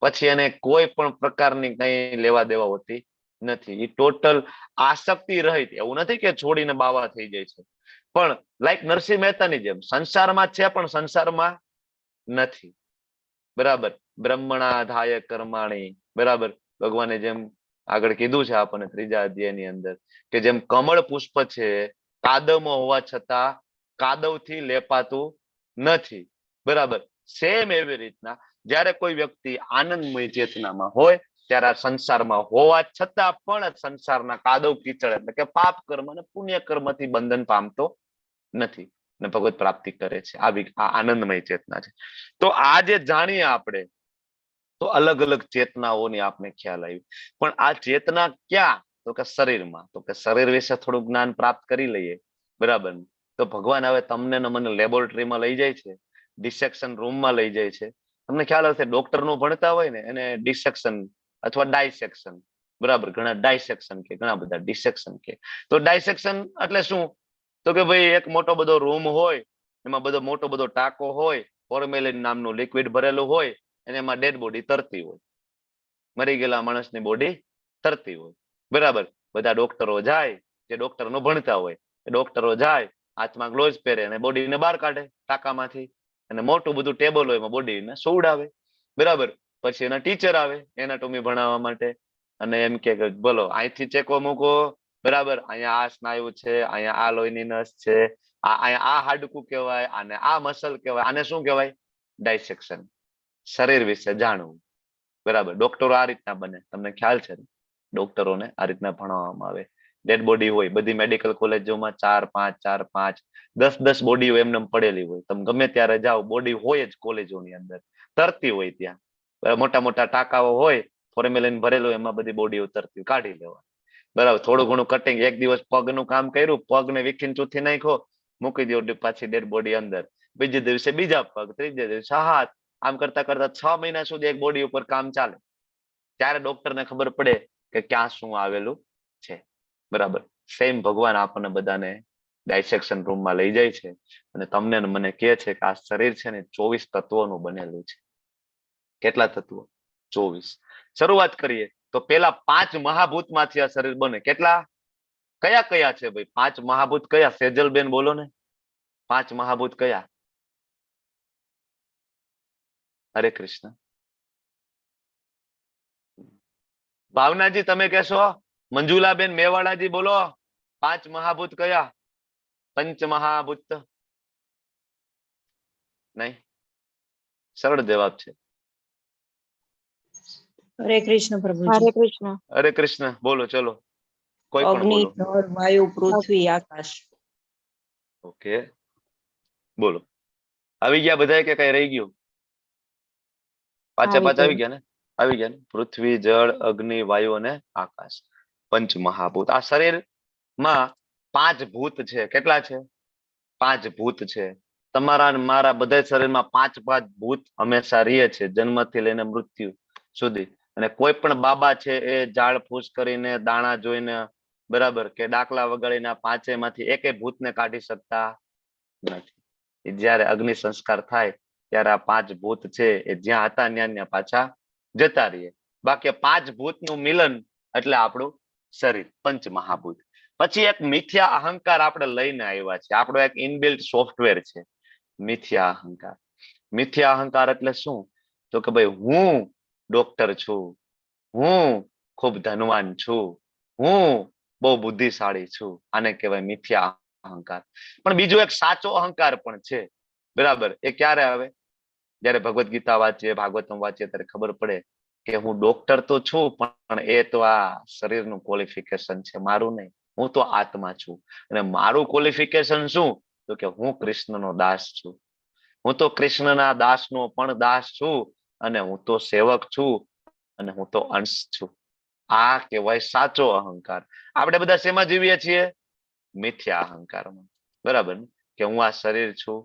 પછી એને કોઈ પણ પ્રકારની કઈ લેવા દેવા હોતી નથી. એ ટોટલ આસક્તિ રહિત. એવું નથી કે છોડીને બાવા થઈ જાય છે, પણ લાઈક નરસિંહ મહેતાની જેમ સંસારમાં છે પણ સંસારમાં નથી. બરાબર. બ્રહ્મણાધાય કર્માણી. બરાબર. ભગવાને જેમ આગળ કીધું છે આપણને ત્રીજા અધ્યાયની અંદર કે જેમ કમળ પુષ્પ છે કાદવમાં હોવા છતાં કાદવથી લેપાતું નથી. બરાબર. સેમ એવી રીતના જ્યારે કોઈ વ્યક્તિ આનંદમય ચેતનામાં હોય ત્યારે આ સંસારમાં હોવા છતાં પણ સંસારના કાદવ કીચડ એટલે કે પાપ કર્મ અને પુણ્ય કર્મથી બંધન પામતો નથી ને ભગવત પ્રાપ્તિ કરે છે. આ આનંદમય ચેતના છે. તો આ જે જાણીએ આપણે તો અલગ અલગ ચેતનાઓની આપને ખ્યાલ આવી. પણ આ ચેતના ક્યાં? તો કે શરીરમાં. તો કે શરીર વિશે થોડું જ્ઞાન પ્રાપ્ત કરી લઈએ. બરાબર. તો ભગવાન હવે તમને ને મને લેબોરેટરીમાં લઈ જાય છે, ડિસેક્શન રૂમમાં લઈ જાય છે. તમને ખ્યાલ હશે ડોક્ટરનું ભણતા હોય ને એને ડિસેક્શન અથવા ડાયસેક્શન. બરાબર. ઘણા ડાયસેક્શન કે ઘણા બધા ડિસેક્શન કે. તો ડાયસેક્શન એટલે શું? તો કે ભાઈ એક મોટો બધો રૂમ હોય, એમાં બધો મોટો બધો ટાંકો હોય, ફોર્મેલિન નામનું લિક્વિડ ભરેલું હોય અને એમાં ડેડ બોડી તરતી હોય, મરી ગયેલા માણસની બોડી તરતી હોય. બરાબર. બધા ડોક્ટરો જાય, જે ડોક્ટરનો ભણતા હોય એ ડોક્ટરો જાય, હાથમાં ગ્લોવ્સ પહેરે અને બોડીને બહાર કાઢે ટાંકામાંથી, અને મોટું બધું ટેબલ હોય એમાં બોડીને સુવડાવે. બરાબર. પછી એના ટીચર આવે એનાટોમી ભણાવવા માટે અને એમ કે બોલો અહીંથી ચેકો મૂકો. બરાબર. અહીંયા આ સ્નાયુ છે, અહીંયા આ લોહીની નસ છે, અહીંયા આ હાડકું કહેવાય, આને આ મસલ કહેવાય. આને શું કહેવાય? ડાયસેક્શન. શરીર વિશે જાણવું. બરાબર. ડોક્ટરો આ રીતના બને. તમને ખ્યાલ છે? ડોક્ટરોને આ રીતના ભણાવવામાં આવે. ડેડ બોડી હોય બધી મેડિકલ કોલેજોમાં 4, 5, 4, 5, 10 બોડીઓ એમને પડેલી હોય. તમે ગમે ત્યારે જાઓ બોડી હોય જ કોલેજોની અંદર તરતી હોય. ત્યાં મોટા મોટા ટાંકાઓ હોય, ફોર્મેલિન ભરેલું, એમાં બધી બોડીઓ તરતી કાઢી લેવા. બરાબર. થોડું ઘણું કટિંગ, એક દિવસ પગનું કામ કર્યું, પગને વિખીને ચૂથી નાખો, મૂકી દો પાછી ડેડ બોડી અંદર. બીજે દિવસે બીજા પગ, ત્રીજે દિવસે હાથ. આમ કરતા કરતા 6 મહિના સુધી એક બોડી ઉપર કામ ચાલે. ત્યારે ડોક્ટરને ખબર પડે કે ક્યાં શું આવેલું છે. બરાબર. સેમ ભગવાન આપણને બધાને ડાયસેક્શન રૂમમાં લઈ જાય છે અને તમને ને મને કહે છે કે આ શરીર છે ને 24 તત્વોનું બનેલું છે. કેટલા તત્વો? 24. શરૂઆત કરીએ તો પેલા 5 મહાભૂતમાંથી આ શરીર બને. કેટલા? કયા કયા છે ભાઈ? 5 મહાભૂત કયા? સેજલબેન બોલો ને, 5 મહાભૂત કયા? હરે કૃષ્ણ. ભાવનાજી તમે કહેશો? મંજુલાબેન મેવાડાજી બોલો, 5 મહાભૂત કયા? પંચ મહાભૂત? નહીં, સરળ જવાબ છે. હરે કૃષ્ણ પ્રભુજી. હરે કૃષ્ણ. હરે કૃષ્ણ બોલો, ચલો કોઈ પણ અગ્નિ, બોલો. જળ, વાયુ, પૃથ્વી, આકાશ. ઓકે, બોલો. આવી ગયા બધા કે કઈ રહી ગયું? પાછા પાછા આવી ગયા ને? આવી ગયા ને? પૃથ્વી, જળ, અગ્નિ, વાયુ અને આકાશ, પંચ મહાભૂત. આ શરીરમાં 5 ભૂત છે. કેટલા છે? 5 ભૂત છે. તમારા અને મારા બધા શરીરમાં 5 ભૂત હંમેશા રહે છે, જન્મથી લઈને મૃત્યુ સુધી. અને કોઈ પણ બાબા છે એ ઝાડ ફૂસ કરીને, દાણા જોઈને, બરાબર, કે ડાકલા વગાડીને 5 માંથી એકેય ભૂતને કાઢી શકતા નથી. જયારે અગ્નિ સંસ્કાર થાય ત્યારે આ 5 ભૂત છે એ જ્યાં હતા ત્યાં પાછા જતા રહીએ. બાકી 5 ભૂતનું મિલન એટલે આપણું શરીર, પંચ મહાભૂત. પછી એક મિથ્યા અહંકાર આપણે લઈને આવ્યા છે. આપણો એક ઇનબિલ્ટ સોફ્ટવેર છે મિથ્યા અહંકાર. મિથ્યા અહંકાર એટલે શું? તો કે ભાઈ હું ડોક્ટર છું, હું ખૂબ ધનવાન છું, હું બહુ બુદ્ધિશાળી છું. આને કહેવાય મિથ્યા અહંકાર. પણ બીજો એક સાચો અહંકાર પણ છે, બરાબર. એ ક્યારે આવે? જયારે ભગવદ્ ગીતા વાંચીએ, ભાગવતમ વાંચીએ ત્યારે ખબર પડે કે હું ડોક્ટર તો છું, પણ એ તો આ શરીરનું ક્વોલિફિકેશન છે, મારું નહીં. હું તો આત્મા છું, અને મારું ક્વોલિફિકેશન શું? તો કે હું કૃષ્ણનો દાસ છું. હું તો કૃષ્ણના દાસનો પણ દાસ છું, અને હું તો સેવક છું, અને હું તો અંશ છું. આ કહેવાય સાચો અહંકાર. આપણે બધા શેમાં જીવીએ છીએ? મિથ્યા અહંકારમાં, બરાબર. કે હું આ શરીર છું,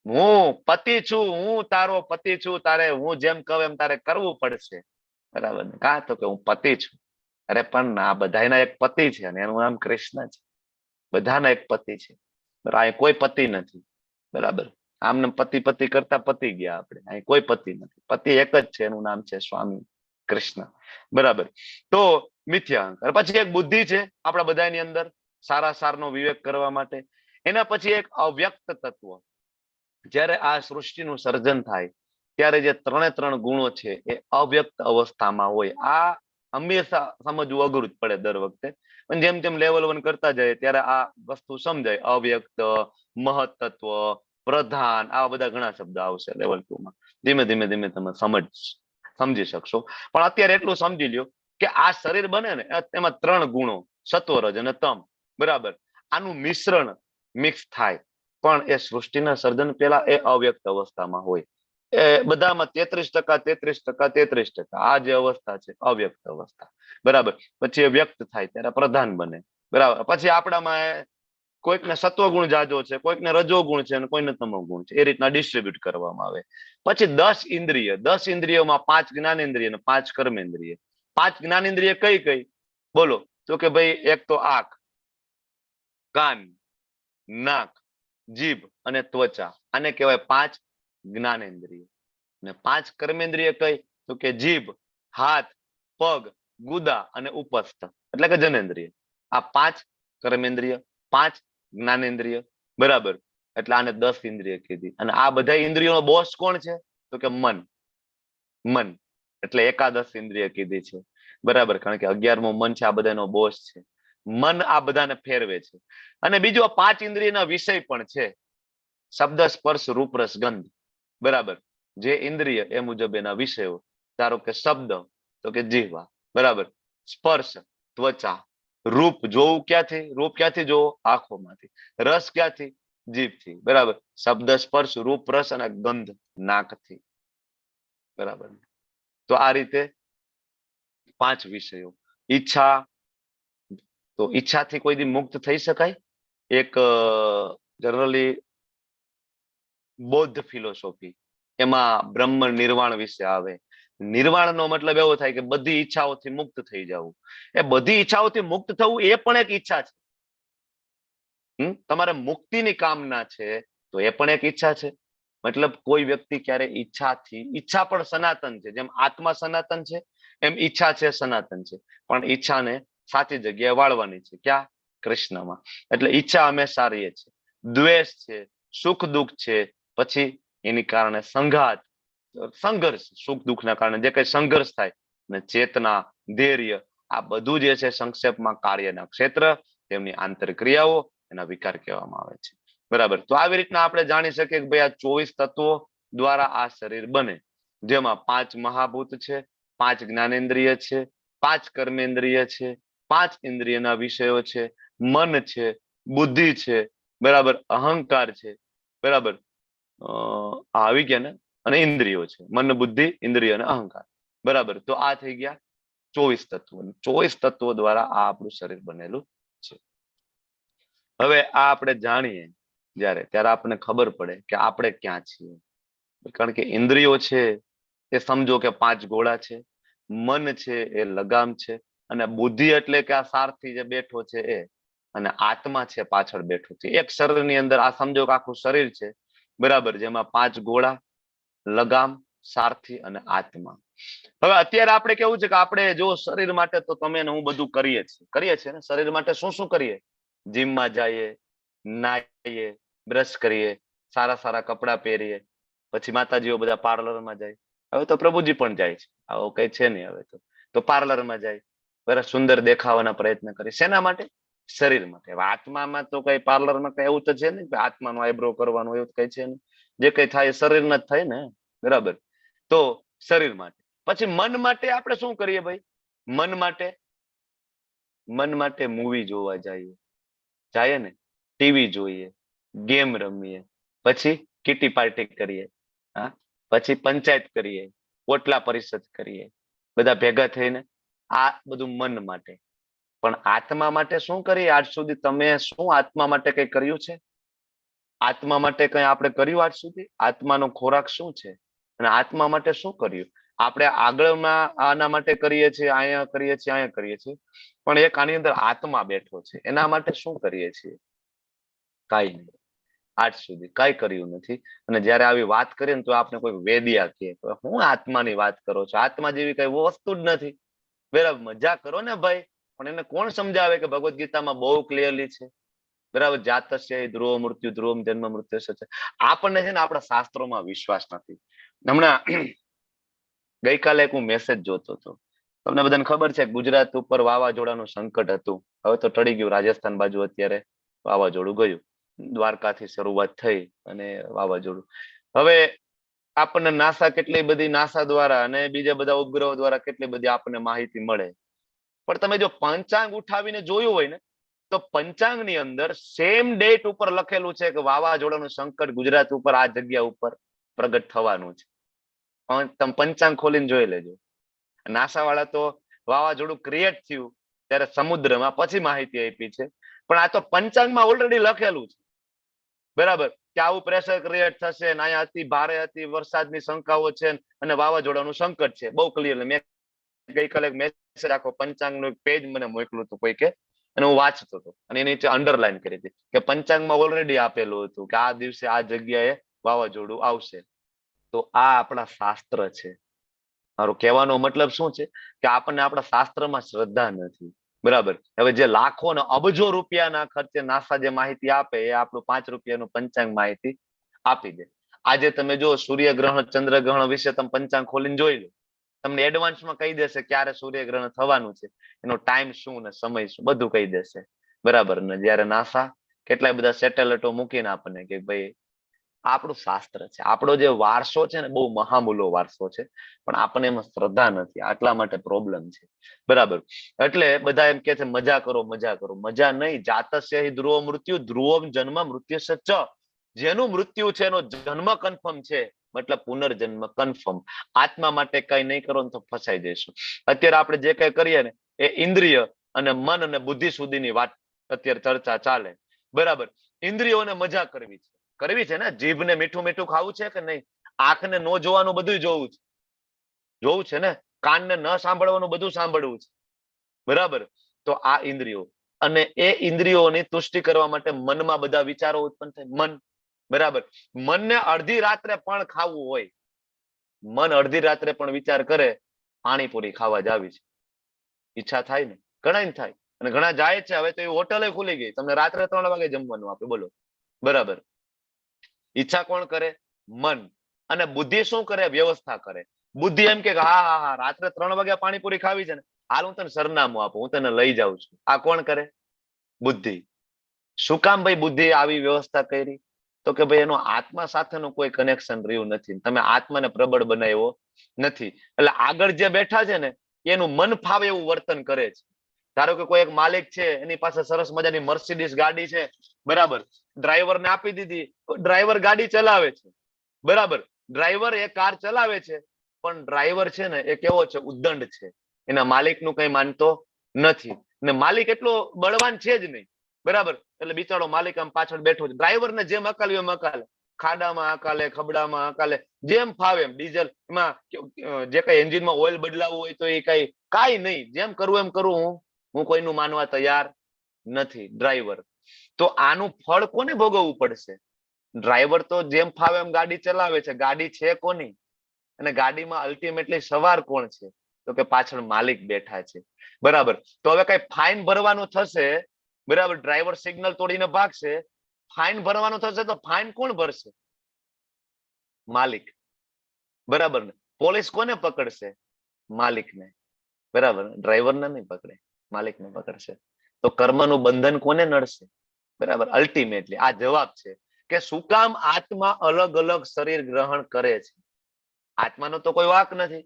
હું પતિ છું, હું તારો પતિ છું, તારે હું જેમ કહું એમ તારે કરવું પડશે, બરાબર. કા તો કે હું પતિ છું. અરે પણ આ બધાના એક પતિ છે, અને એનું નામ કૃષ્ણ છે. બધાના એક પતિ છે, અહીં કોઈ પતિ નથી, બરાબર. આમને પતિ પતિ કરતા પતિ ગયા આપણે. અહીં કોઈ પતિ નથી, પતિ એક જ છે, એનું નામ છે સ્વામી કૃષ્ણ, બરાબર. તો મિથ્યા અહંકાર. પછી એક બુદ્ધિ છે આપણા બધાની અંદર, સારા સારનો વિવેક કરવા માટે. એના પછી એક અવ્યક્ત તત્વ. જ્યારે આ સૃષ્ટિનું સર્જન થાય ત્યારે જે 3 ગુણો છે એ અવ્યક્ત અવસ્થામાં હોય. આ હંમેશા સમજવું અઘરું જ પડે દર વખતે, પણ જેમ જેમ લેવલ 1 કરતા જાય ત્યારે આ વસ્તુ સમજાય. અવ્યક્ત, મહત્તત્વ, પ્રધાન, આવા બધા ઘણા શબ્દ આવશે લેવલ 2 માં. ધીમે ધીમે ધીમે તમે સમજી શકશો. પણ અત્યારે એટલું સમજી લ્યો કે આ શરીર બને ને એમાં 3 ગુણો, સત્વ, રજ અને તમ, બરાબર. આનું મિશ્રણ મિક્સ થાય, પણ એ સૃષ્ટિના સર્જન પહેલા એ અવ્યક્ત અવસ્થામાં હોય. એ બધામાં 33%, આ જે અવસ્થા છે અવ્યક્ત અવસ્થા, બરાબર. પછી એ વ્યક્ત થાય ત્યારે પ્રધાન બને, બરાબર. પછી આપણામાં કોઈકને સત્વ ગુણ જાજો છે, કોઈકને રજો ગુણ છે, અને કોઈને તમો ગુણ છે. એ રીતના ડિસ્ટ્રીબ્યુટ કરવામાં આવે. પછી 10 ઇન્દ્રિય, 10 ઇન્દ્રિયોમાં 5 જ્ઞાનેન્દ્રિય અને 5 કર્મેન્દ્રિય. 5 જ્ઞાનેન્દ્રિય કઈ કઈ બોલો? તો કે ભાઈ એક તો આંખ, કાન, નાક, જીભ અને ત્વચા. આને કહેવાય 5 જ્ઞાનેન્દ્રિય. અને 5 કર્મેન્દ્રિય કઈ? તો કે જીભ, હાથ, પગ, ગુદા અને ઉપસ્થ, એટલે કે જનેન્દ્રિય. આ 5 કર્મેન્દ્રિય, 5 જ્ઞાનેન્દ્રિય, બરાબર. એટલે આને 10 ઇન્દ્રિય કીધી. અને આ બધા ઇન્દ્રિયોનો બોસ કોણ છે? તો કે મન. મન એટલે એકાદશ ઇન્દ્રિય કીધી છે, બરાબર. કારણ કે 11મો મન છે, આ બધાનો બોસ છે. મન આ બધાને ફેરવે છે. અને બીજો 5 ઇન્દ્રિયના વિષય પણ છે. શબ્દ, સ્પર્શ, રૂપ, રસ, ગંધ, બરાબર. જે ઇન્દ્રિય એ મુજબ એના વિષયો. ધારો કે શબ્દ તો કે જીહવા, બરાબર. સ્પર્શ ત્વચા, રૂપ જોવું ક્યાંથી? રૂપ ક્યાંથી જોવો? આંખોમાંથી. રસ ક્યાંથી? જીભથી, બરાબર. શબ્દ, સ્પર્શ, રૂપ, રસ અને ગંધ નાકથી, બરાબર. તો આ રીતે 5 વિષયો. ઈચ્છા, તો ઈચ્છાથી કોઈ દી મુક્ત થઈ શકાય? એક જનરલી બૌદ્ધ ફિલોસોફી, એમાં બ્રહ્મ નિર્વાણ વિશે આવે. નિર્વાણનો મતલબ એવો થાય કે બધી ઈચ્છાઓથી મુક્ત થઈ જવું. એ બધી ઈચ્છાઓથી મુક્ત થવું એ પણ એક ઈચ્છા છે. તમારે મુક્તિની કામના છે તો એ પણ એક ઈચ્છા છે. મતલબ કોઈ વ્યક્તિ ક્યારે ઈચ્છાથી, ઈચ્છા પણ સનાતન છે. જેમ આત્મા સનાતન છે એમ ઈચ્છા છે સનાતન છે. પણ ઈચ્છાને સાચી જગ્યાએ વાળવાની છે. ક્યાં? કૃષ્ણમાં. એટલે ઈચ્છા હંમેશા રહે છે, દ્વેષ છે, સુખ દુઃખ છે, પછી એની કારણે સંઘાત, સંઘર્ષ, સુખ દુઃખના કારણે જે કઈ સંઘર્ષ થાય, ને ચેતના, ધૈર્ય, આ બધું જે છે સંક્ષેપમાં કાર્યના ક્ષેત્ર, તેમની આંતરિક ક્રિયાઓ, એના વિકાર કહેવામાં આવે છે. બરાબર. તો આવી રીતના આપણે જાણી શકીએ કે ભાઈ આ 24 તત્વો દ્વારા આ શરીર બને, જેમાં 5 મહાભૂત છે, 5 જ્ઞાનેન્દ્રિય છે, 5 કર્મેન્દ્રિય છે, 5 ઇન્દ્રિયના વિષયો છે, મન છે, બુદ્ધિ છે, બરાબર, અહંકાર છે, બરાબર, આવી ગયા ને, અને ઇન્દ્રિયો છે, મન, બુદ્ધિ, ઇન્દ્રિય અને અહંકાર. બરાબર. તો આ થઈ ગયા 24 તત્વો. 24 તત્વો દ્વારા આ આપણું શરીર બનેલું છે. હવે આ આપણે જાણીએ ત્યારે આપણને ખબર પડે કે આપણે ક્યાં છીએ. કારણ કે ઇન્દ્રિયો છે એ સમજો કે 5 ગોળા છે, મન છે એ લગામ છે, અને બુદ્ધિ એટલે કે આ સારથી જે બેઠો છે એ, અને આત્મા છે પાછળ બેઠો છે. એક શરીરની અંદર આ સમજો કે આખું શરીર છે, બરાબર, જેમાં 5 ગોળા, લગામ, સારથી અને આત્મા. હવે અત્યારે આપણે કેવું છે કે આપણે જો શરીર માટે તો તમે ને હું બધું કરીએ છીએ ને. શરીર માટે શું શું કરીએ? જીમમાં જઈએ, નાહીએ, બ્રશ કરીએ, સારા સારા કપડા પહેરીએ, પછી માતાજીઓ બધા પાર્લરમાં જાય. હવે તો પ્રભુજી પણ જાય છે, આવું કઈ છે નહીં હવે તો પાર્લરમાં જાય, બરાબર, સુંદર દેખાવાના પ્રયત્ન કરે. શેના માટે? શરીર માટે. હવે આત્મામાં તો કઈ પાર્લરમાં કઈ એવું તો છે નહીં, આત્માનો આઈબ્રો કરવાનું એવું કઈ છે નહીં. જે કઈ થાય શરીરના જ થાય ને, બરાબર. તો શરીર માટે. પછી મન માટે આપણે શું કરીએ ભાઈ? મન માટે મૂવી જોવા જાય ને, ટીવી જોઈએ, ગેમ રમીએ, પછી કિટી પાર્ટી કરીએ, હા, પછી પંચાયત કરીએ, કોટલા પરિષદ કરીએ, બધા ભેગા થઈને. આ બધું મન માટે. પણ આત્મા માટે શું કરીએ? આજ સુધી તમે શું આત્મા માટે કઈ કર્યું છે? આત્મા માટે કઈ આપણે કર્યું આજ સુધી? આત્માનો ખોરાક શું છે? અને આત્મા માટે શું કર્યું? આપણે આગળમાં આના માટે કરીએ છીએ, અહીંયા કરીએ છીએ, અહીંયા કરીએ છીએ, પણ એક આની અંદર આત્મા બેઠો છે, એના માટે શું કરીએ છીએ? કઈ નહીં, આજ સુધી કઈ કર્યું નથી. અને જયારે આવી વાત કરીએ ને તો આપણે કોઈ વેદિયા કહે, હું આત્માની વાત કરો છો? આત્મા જેવી કઈ વસ્તુ જ નથી. બરાબર, મજા કરો ને ભાઈ. પણ એને કોણ સમજાવે કે ભગવદ ગીતામાં બહુ ક્લિયરલી છે, બરાબર, જાતસ્ય ધ્રુવ મૃત્યુ, ધ્રુવમ જન્મ મૃત્યુ છે. આપણને છે ને આપણા શાસ્ત્રોમાં વિશ્વાસ નથી. હમણાં ગઈકાલે એક હું મેસેજ જોતો હતો. તમને બધાને ખબર છે ગુજરાત ઉપર વાવાઝોડાનું સંકટ હતું. હવે તો ટળી ગયું. રાજસ્થાન બાજુ અત્યારે વાવાઝોડું ગયું. દ્વારકાથી શરૂઆત થઈ અને વાવાઝોડું. હવે આપણને નાસા કેટલી બધી, નાસા દ્વારા અને બીજા બધા ઉપગ્રહો દ્વારા કેટલી બધી આપણને માહિતી મળે. પણ તમે જો પંચાંગ ઉઠાવીને જોયું હોય ને, તો પંચાંગની અંદર સેમ ડેટ ઉપર લખેલું છે કે વાવાઝોડાનું સંકટ ગુજરાત ઉપર આ જગ્યા ઉપર પ્રગટ થવાનું છે. તમે પંચાંગ ખોલીને જોઈ લેજો. નાસા વાળા તો વાવાઝોડું ક્રિએટ થયું ત્યારે સમુદ્રમાં પછી માહિતી આપી છે, પણ આ તો પંચાંગમાં ઓલરેડી લખેલું છે, બરાબર, કે આવું પ્રેશર ક્રિએટ થશે, અહીંયા અતિ ભારે અતિ વરસાદની શંકાઓ છે અને વાવાઝોડાનું સંકટ છે. બહુ ક્લિયર. મેં ગઈકાલે મેસેજ આખો પંચાંગનું એક પેજ મને મોકલું હતું કોઈકે, અને હું વાંચતો હતો અને એની નીચે અંડરલાઈન કરી હતી કે પંચાંગમાં ઓલરેડી આપેલું હતું કે આ દિવસે આ જગ્યાએ વાવાઝોડું આવશે. તો આ આપણા શાસ્ત્ર છે. મારું કહેવાનો મતલબ શું છે કે આપણને આપણા શાસ્ત્રમાં શ્રદ્ધા નથી, બરાબર. હવે જે લાખો ને અબજો રૂપિયાના ખર્ચે નાસા જે માહિતી આપે એ આપણું 5 રૂપિયાનું પંચાંગ માહિતી આપી દે. આજે તમે જો સૂર્યગ્રહણ, ચંદ્રગ્રહણ વિશે તમે પંચાંગ ખોલીને જોઈ લો, તમને એડવાન્સમાં કહી દેશે ક્યારે સૂર્યગ્રહણ થવાનું છે, એનો ટાઈમ શું ને સમય શું બધું કહી દેશે, બરાબર. ને જયારે નાસા કેટલાય બધા સેટેલાઇટો મૂકીને આપણને કે ભાઈ આપણું શાસ્ત્ર છે, આપણો જે વારસો છે ને બહુ મહામૂલો વારસો છે, પણ આપણને એમાં શ્રદ્ધા નથી, આટલા માટે પ્રોબ્લેમ છે, બરાબર. એટલે બધા એમ કે છે મજા કરો, મજા કરો. મજા નહીં. જાતસ્ય હિ ધ્રુવ મૃત્યુ, ધ્રુવમ જન્મ મૃત્યુશ્ચ ચ. જેનું મૃત્યુ છે એનો જન્મ કન્ફર્મ છે, મતલબ પુનર્જન્મ કન્ફર્મ. આત્મા માટે કઈ નહીં કરો ને તો ફસાઈ જઈશું. અત્યારે આપણે જે કઈ કરીએ ને એ ઇન્દ્રિય અને મન અને બુદ્ધિ સુધીની વાત અત્યારે ચર્ચા ચાલે, બરાબર. ઇન્દ્રિયોને મજા કરવી છે ને, જીભને મીઠું મીઠું ખાવું છે કે નહીં, આંખને ન જોવાનું બધું જોવું છે ને, કાનને ન સાંભળવાનું બધું સાંભળવું છે, બરાબર. તો આ ઇન્દ્રિયો, અને એ ઇન્દ્રિયોની તુષ્ટિ કરવા માટે મનમાં બધા વિચારો ઉત્પન્ન થાય. મન, બરાબર. મનને અડધી રાત્રે પણ ખાવું હોય, મન અડધી રાત્રે પણ વિચાર કરે પાણીપુરી ખાવા જ આવી છે, ઈચ્છા થાય ને, ઘણા થાય. અને ઘણા જાય છે, હવે તો એ હોટલે ખુલી ગઈ, તમને રાત્રે 3 વાગે જમવાનું આપે, બોલો. બરાબર. ઈચ્છા કોણ કરે? મન. અને બુદ્ધિ શું કરે? વ્યવસ્થા કરે. બુદ્ધિ એમ કે હા હા હા રાત્રે 3 વાગે પાણીપુરી ખાવી છે ને, હાલ હું તને સરનામું આપું, હું તને લઈ જાઉં છું. આ કોણ કરે? બુદ્ધિ. શું કામ ભાઈ બુદ્ધિ આવી વ્યવસ્થા કરી? તો કે ભાઈ એનો આત્મા સાથેનું કોઈ કનેક્શન રહ્યું નથી, તમે આત્માને પ્રબળ બનાવ્યો નથી, એટલે આગળ જે બેઠા છે ને એનું મન ફાવે એવું વર્તન કરે છે. ધારો કે કોઈ એક માલિક છે, એની પાસે સરસ મજાની મર્સિડીઝ ગાડી છે, બરાબર, ડ્રાઈવરને આપી દીધી, ડ્રાઈવર ગાડી ચલાવે છે, બરાબર, ડ્રાઈવર એ કાર ચલાવે છે, પણ ડ્રાઈવર છે ને એ કેવો છે? ઉદ્દંડ છે, એના માલિકનું કઈ માનતો નથી, ને માલિક એટલો બળવાન છે જ નહીં, બરાબર, એટલે બિચારો માલિક આમ પાછળ બેઠો છે, ડ્રાઈવરને જેમ અકાલ્યું એમ અકાલે, ખાડામાં અકાલે, ખબડામાં અકાલે, જેમ ફાવે એમ. ડીઝલ એમાં જે કઈ એન્જિનમાં ઓઇલ બદલાવવું હોય તો એ કાંઈ નહીં, જેમ કરવું એમ કરું, હું કોઈનું માનવા તૈયાર નથી, ડ્રાઈવર. તો આનું ફળ કોને ભોગવવું પડશે? ડ્રાઈવર તો જેમ ફાવે એમ ગાડી ચલાવે છે, ગાડી છે કોની? અને ગાડીમાં અલ્ટિમેટલી સવાર કોણ છે? તો કે પાછળ માલિક બેઠા છે, બરાબર. તો હવે કઈ ફાઇન ભરવાનું થશે, બરાબર, ડ્રાઈવર સિગ્નલ તોડીને ભાગશે, ફાઇન ભરવાનું થશે તો ફાઇન કોણ ભરશે? માલિક, બરાબર ને. પોલીસ કોને પકડશે? માલિકને, બરાબર, ડ્રાઈવરને નહીં પકડે, માલિકને પકડશે. તો કર્મનું બંધન કોને નડશે? બરાબર. અલ્ટિમેટલી આ જવાબ છે કે શું કામ આત્મા અલગ અલગ શરીર ગ્રહણ કરે છે. આત્માનો તો કોઈ વાક નથી,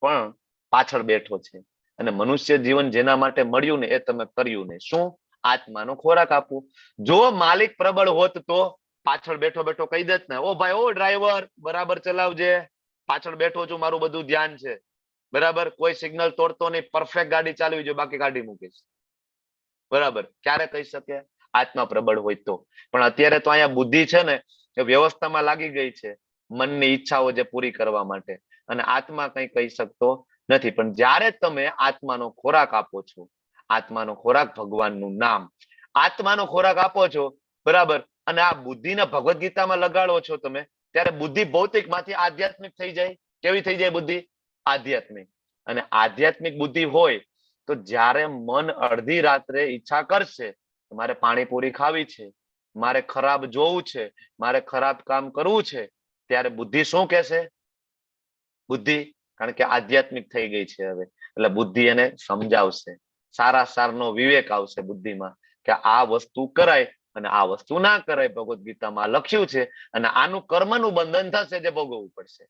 પણ પાછળ બેઠો છે, અને મનુષ્ય જીવન જેના માટે મળ્યું ને એ તમે કર્યું ને. શું? આત્માનો ખોરાક આપવું. જો માલિક પ્રબળ હોત તો પાછળ બેઠો બેઠો કહી દેત ને, ઓ ભાઈ, ઓ ડ્રાઈવર, બરાબર ચલાવજે, પાછળ બેઠો છું, મારું બધું ધ્યાન છે, બરાબર, કોઈ સિગ્નલ તોડતો નહીં, પરફેક્ટ ગાડી ચાલવી જોઈએ, બાકી ગાડી મૂકીશ, બરાબર. ક્યારે કહી શકે? આત્મા પ્રબળ હોય તો. પણ અત્યારે તો અહીંયા બુદ્ધિ છે ને એ વ્યવસ્થામાં લાગી ગઈ છે, મનની ઈચ્છાઓ જે પૂરી કરવા માટે, અને આત્મા કંઈ કહી શકતો નથી. પણ જ્યારે તમે આત્માનો ખોરાક આપો છો, આત્માનો ખોરાક ભગવાનનું નામ, આત્માનો ખોરાક આપો છો, બરાબર, અને આ બુદ્ધિને ભગવદ્ ગીતામાં લગાડો છો તમે, ત્યારે બુદ્ધિ ભૌતિક માંથી આધ્યાત્મિક થઈ જાય. કેવી થઈ જાય બુદ્ધિ? આધ્યાત્મિક. અને આધ્યાત્મિક બુદ્ધિ હોય તો જ્યારે મન અડધી રાત્રે ઈચ્છા કરશે, મારે પાણીપુરી ખાવી છે, મારે ખરાબ જોવું છે, મારે ખરાબ કામ કરવું છે, ત્યારે બુદ્ધિ શું કહેશે? બુદ્ધિ, કારણ કે આધ્યાત્મિક થઈ ગઈ છે હવે, એટલે બુદ્ધિ એને સમજાવશે, સારા સારનો વિવેક આવશે બુદ્ધિમાં કે આ વસ્તુ કરાય અને આ વસ્તુ ના કરાય, ભગવદ્ ગીતામાં લખ્યું છે, અને આનું કર્મનું બંધન થશે જે ભોગવવું પડશે.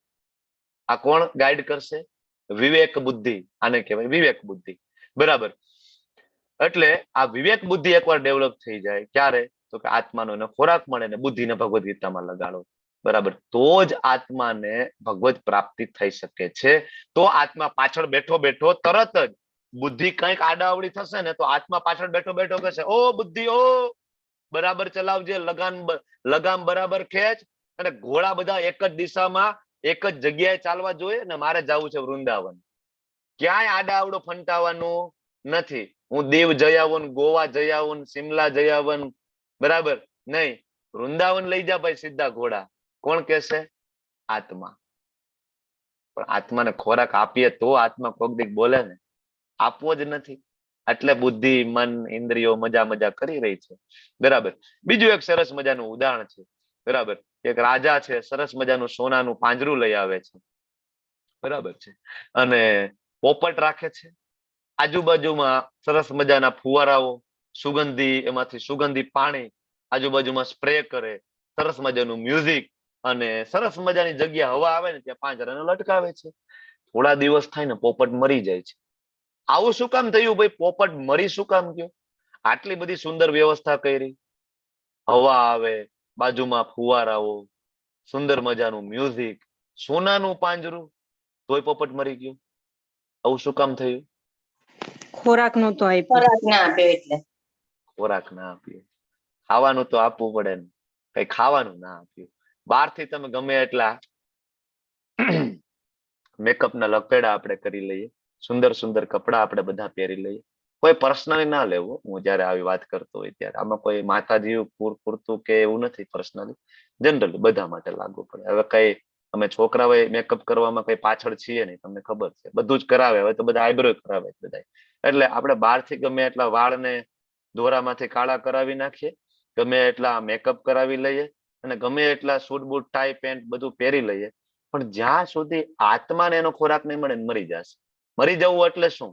આ કોણ ગાઈડ કરશે? વિવેક બુદ્ધિ. આને કહેવાય વિવેક બુદ્ધિ, બરાબર. એટલે આ વિવેક બુદ્ધિ એકવાર ડેવલપ થઈ જાય, ક્યારે? તો કે આત્માનો એને ખોરાક મળે ને બુદ્ધિને ભગવદ્ ગીતામાં લગાડો, બરાબર, તો જ આત્માને ભગવત પ્રાપ્તિ થઈ શકે છે. તો આત્મા પાછળ બેઠો બેઠો તરત જ બુદ્ધિ કંઈક આડાઅવળી થશે ને તો આત્મા પાછળ બેઠો બેઠો કહેશે, ઓ બુદ્ધિ, ઓ બરાબર ચલાવજે, લગામ બરાબર ખેંચ, અને ઘોડા બધા એક જ દિશામાં એક જ જગ્યાએ ચાલવા જોઈએ, ને મારે જવું છે વૃંદાવન. ક્યાંય આડાઅવળો ફંટાવાનું નથી. હું દીવ જઈ આવું, ગોવા જઈ આવું, સિમલા જઈ આવું, બરાબર નહીં, વૃંદાવન લઈ જા ભાઈ સીધા ઘોડા. કોણ કહેશે? આત્મા. પણ આત્માને ખોરાક આપીએ તો આત્મા કોક દીક બોલે ને, આપવો જ નથી, એટલે બુદ્ધિ, મન, ઇન્દ્રિયો મજા કરી રહી છે, બરાબર. બીજું એક સરસ મજાનું ઉદાહરણ છે, બરાબર. એક રાજા છે, સરસ મજાનું સોનાનું પાંજરું લઈ આવે છે, બરાબર છે, અને પોપટ રાખે છે. આજુબાજુમાં સરસ મજાના ફુવારાઓ, સુગંધી, એમાંથી સુગંધી પાણી આજુબાજુમાં સ્પ્રે કરે, સરસ મજાનું મ્યુઝિક, અને સરસ મજાની જગ્યા હવા આવે ને ત્યાં પાંજરાને લટકાવે છે. થોડા દિવસ થાય ને પોપટ મરી જાય છે. આવું શું કામ થયું ભાઈ? પોપટ મરી શું કામ ગયો? આટલી બધી સુંદર વ્યવસ્થા કરી, હવા આવે, બાજુમાં ફુવારાઓ, સુંદર મજાનું મ્યુઝિક, સોનાનું પાંજરું, તોય પોપટ મરી ગયો. આવું શું કામ થયું? ખોરાક નહોતો આપ્યો. ખોરાક ના આપ્યો એટલે. ખોરાક ના આપ્યો. ખાવાનું તો આપવું પડે ને, કઈ ખાવાનું ના આપ્યું. બહારથી તમે ગમે એટલા મેકઅપ ના લપેડા આપણે કરી લઈએ, સુંદર સુંદર કપડા આપણે બધા પહેરી લઈએ, કોઈ પર્સનલી ના લેવું. હું જયારે આવી વાત કરતો હોય ત્યારે આમાં કોઈ માતાજી પૂરતું કે એવું નથી, પર્સનલી જનરલી બધા માટે લાગુ પડે. હવે કઈ અમે છોકરાઓ મેકઅપ કરવામાં કઈ પાછળ છીએ નહીં, તમને ખબર છે, બધું જ કરાવે. હવે તો બધા આઈબ્રો કરાવે બધા, એટલે આપણે બહારથી ગમે એટલા વાળને દોરામાંથી કાળા કરાવી નાખીએ, ગમે એટલા મેકઅપ કરાવી લઈએ અને ગમે એટલા સૂટ બૂટ ટાઈ પેન્ટ બધું પહેરી લઈએ, પણ જ્યાં સુધી આત્માને એનો ખોરાક નહીં મળે મરી જશે. મરી જવું એટલે શું?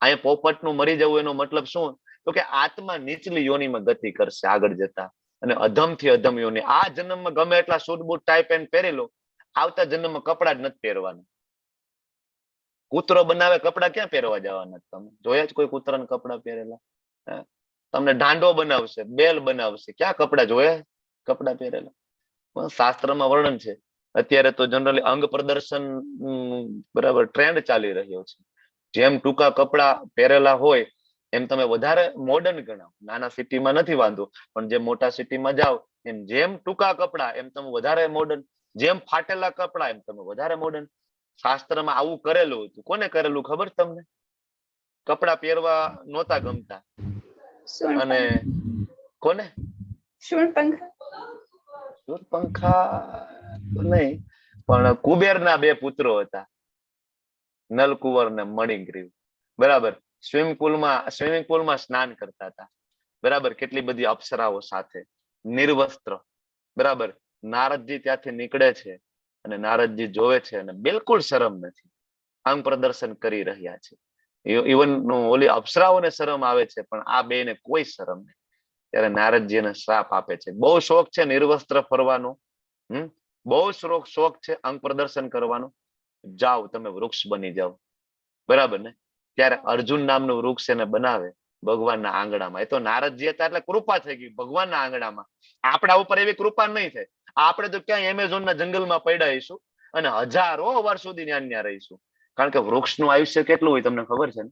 અહીંયા પોપટનું મરી જવું એનો મતલબ શું? તો કે આત્મા નીચલી યોનિમાં ગતિ કરશે આગળ જતા, અને અધમથી અધમ યોની. આ જન્મમાં ગમે એટલા સૂટ બૂટ ટાઈ પેન્ટ પહેરી લો, આવતા જન્મમાં કપડા જ નથી પહેરવાના. કૂતરો બનાવે કપડા ક્યાં પહેરવા જવાના? તમે જોયા જ કોઈ કૂતરાના કપડા પહેરેલા? તમને ઢાંડો બનાવશે, બેલ બનાવશે, ક્યાં કપડા જોયા કપડા પહેરેલા? શાસ્ત્રમાં વર્ણન છે. અત્યારે તો જનરલી અંગ પ્રદર્શન બરાબર ટ્રેન્ડ ચાલી રહ્યો છે. જેમ ટૂંકા કપડા પહેરેલા હોય એમ તમે વધારે મોડર્ન ગણાવો. નાના સિટીમાં નથી વાંધો, પણ જેમ મોટા સિટીમાં જાઓ એમ જેમ ટૂંકા કપડા એમ તમે વધારે મોડર્ન, જેમ ફાટેલા કપડા એમ તમે વધારે મોડર્ન. શાસ્ત્રમાં આવું કરેલું હતું. કોને કરેલું ખબર તમને? કપડા પહેરવા નહોતા ગમતા. અને કોને? શૂરપંખા નહીં, પણ કુબેરના બે પુત્રો હતા, નલકુંવર ને મણિગ્રીવ. બરાબર. સ્વિમિંગ પુલમાં સ્નાન કરતા હતા. બરાબર. કેટલી બધી અપ્સરાઓ સાથે, નિર્વસ્ત્ર. બરાબર. નારદજી ત્યાંથી નીકળે છે અને નારદજી જોવે છે અને બિલકુલ શરમ નથી, અંગ પ્રદર્શન કરી રહ્યા છે. ઇવન ઓલી અપ્સરાઓને શરમ આવે છે, પણ આ બે ને કોઈ શરમ નહીં. ત્યારે નારદજી એને શ્રાપ આપે છે. બહુ શોખ છે નિર્વસ્ત્ર ફરવાનો, બહુ શોખ છે અંગ પ્રદર્શન કરવાનો, જાઓ તમે વૃક્ષ બની જાઓ. બરાબર ને? ત્યારે અર્જુન નામનું વૃક્ષ એને બનાવે ભગવાનના આંગણામાં. એ તો નારદજી હતા એટલે કૃપા થઈ ગઈ ભગવાનના આંગણામાં. આપણા ઉપર એવી કૃપા નહીં થાય. આપણે તો ક્યાંય એમેઝોનના જંગલમાં પડાઈશું અને હજારો વર્ષ સુધી ત્યાં રહીશું. કારણ કે વૃક્ષનું આયુષ્ય કેટલું હોય તમને ખબર છે ને?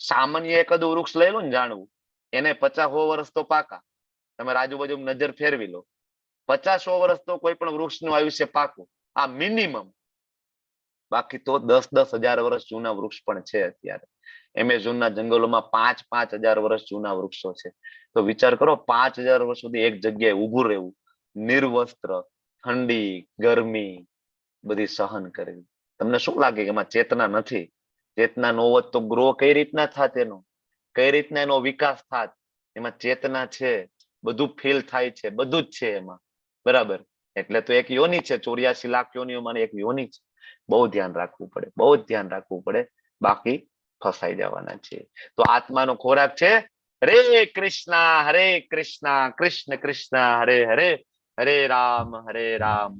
સામાન્ય એકાદું વૃક્ષ લઈ લો ને જાણવું, એને 50-100 વર્ષ તો પાકા. તમે આજુબાજુ નજર ફેરવી લો, 50-100 વર્ષ તો કોઈ પણ વૃક્ષનું આયુષ્ય પાકું, આ મિનિમમ. બાકી તો 10,000 વર્ષ જૂના વૃક્ષ પણ છે અત્યારે એમેઝોનના જંગલોમાં. 5,000 વર્ષ જૂના વૃક્ષો છે. તો વિચાર કરો, 5,000 વર્ષ સુધી એક જગ્યાએ ઊભું રહેવું, નિર્વસ્ત્ર, ઠંડી ગરમી બધી સહન કરવી. તમને શું લાગે કે એમાં ચેતના નથી? ચેતના નો હોત તો ગ્રો કઈ રીતના થાત એનો? કઈ રીતના એનો વિકાસ થાત? એમાં ચેતના છે, બધું ફીલ થાય છે, બધું જ છે એમાં. બરાબર. એટલે તો એક યોની છે, 84 લાખ યોનીઓમાં એક યોની છે. બહુ ધ્યાન રાખવું પડે, બહુ જ ધ્યાન રાખવું પડે, બાકી ફસાઈ જવાના છે. તો આત્માનો ખોરાક છે હરે કૃષ્ણ કૃષ્ણ કૃષ્ણ હરે હરે, હરે રામ રામ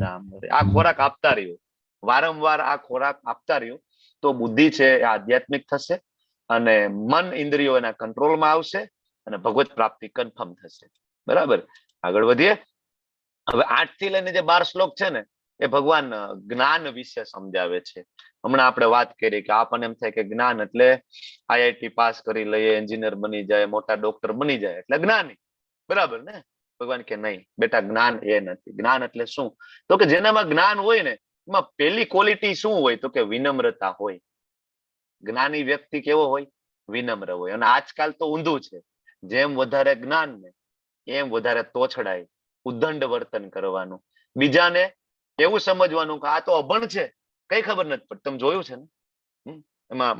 રામ હરે. આ ખોરાક આપતા રહ્યો, વારંવાર આ ખોરાક આપતા રહ્યો, તો બુદ્ધિ છે એ આધ્યાત્મિક થશે અને મન ઇન્દ્રિયો એના કંટ્રોલમાં આવશે અને ભગવત પ્રાપ્તિ કન્ફર્મ થશે. બરાબર. આગળ વધીએ. હવે 8 થી લઈને જે 12 શ્લોક છે ને, એ ભગવાન જ્ઞાન વિશે સમજાવે છે. હમણાં આપણે વાત કરી કે આપણને એમ થાય કે જ્ઞાન એટલે આઈઆઈટી પાસ કરી લઈએ, એન્જિનિયર બની જાય, મોટા ડોક્ટર બની જાય એટલે જ્ઞાની. બરાબર ને? ભગવાન કે નહીં બેટા, જ્ઞાન એ નથી. જ્ઞાન એટલે શું? તો કે જેનામાં જ્ઞાન હોય ને એમાં પહેલી ક્વોલિટી શું હોય? તો કે વિનમ્રતા હોય. જ્ઞાની વ્યક્તિ કેવો હોય? વિનમ્ર હોય. અને આજકાલ તો ઊંધું છે, જેમ વધારે જ્ઞાન ને એમ વધારે તોછડાય, ઉદ્દંડ વર્તન કરવાનું, બીજાને એવું સમજવાનું કે આ તો અભણ છે, કઈ ખબર નથી પડતી. તમે જોયું છે ને? એમાં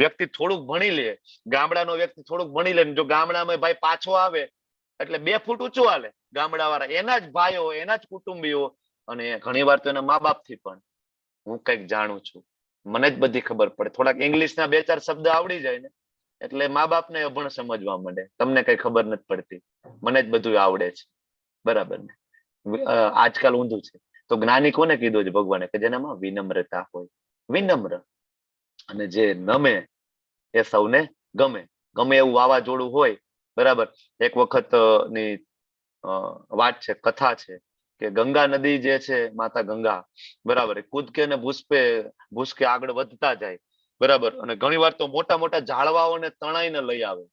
વ્યક્તિ થોડુંક ભણી લે, ગામડાનો વ્યક્તિ થોડુંક ભણી લે, જો ગામડામાં ભાઈ પાછો આવે એટલે 2 ફૂટ ઊંચું હાલે. ગામડા વાળા એના જ ભાઈઓ, એના જ કુટુંબીઓ, અને ઘણી વાર તો એના મા બાપ થી પણ, હું કઈક જાણું છું, મને જ બધી ખબર પડે. થોડાક ઇંગ્લિશના 2-4 શબ્દ આવડી જાય ને એટલે મા બાપને અભણ સમજવા માંડે. તમને કઈ ખબર નથી પડતી, મને જ બધું આવડે છે. બરાબર ને? આજકાલ ઊંધું છે. તો જ્ઞાની કોને કીધું છે ભગવાને? કે જેનામાં વિનમ્રતા હોય. વિનમ્ર અને જે નમે એ સૌને ગમે. ગમે એવું વાવાઝોડું હોય. બરાબર. એક વખત ની વાત છે, કથા છે કે ગંગા નદી જે છે, માતા ગંગા, બરાબર, કૂદકે ને ભૂસકે આગળ વધતા જાય. બરાબર. અને ઘણી વાર તો મોટા મોટા ઝાડવાઓને તણાઈને લઈ આવે.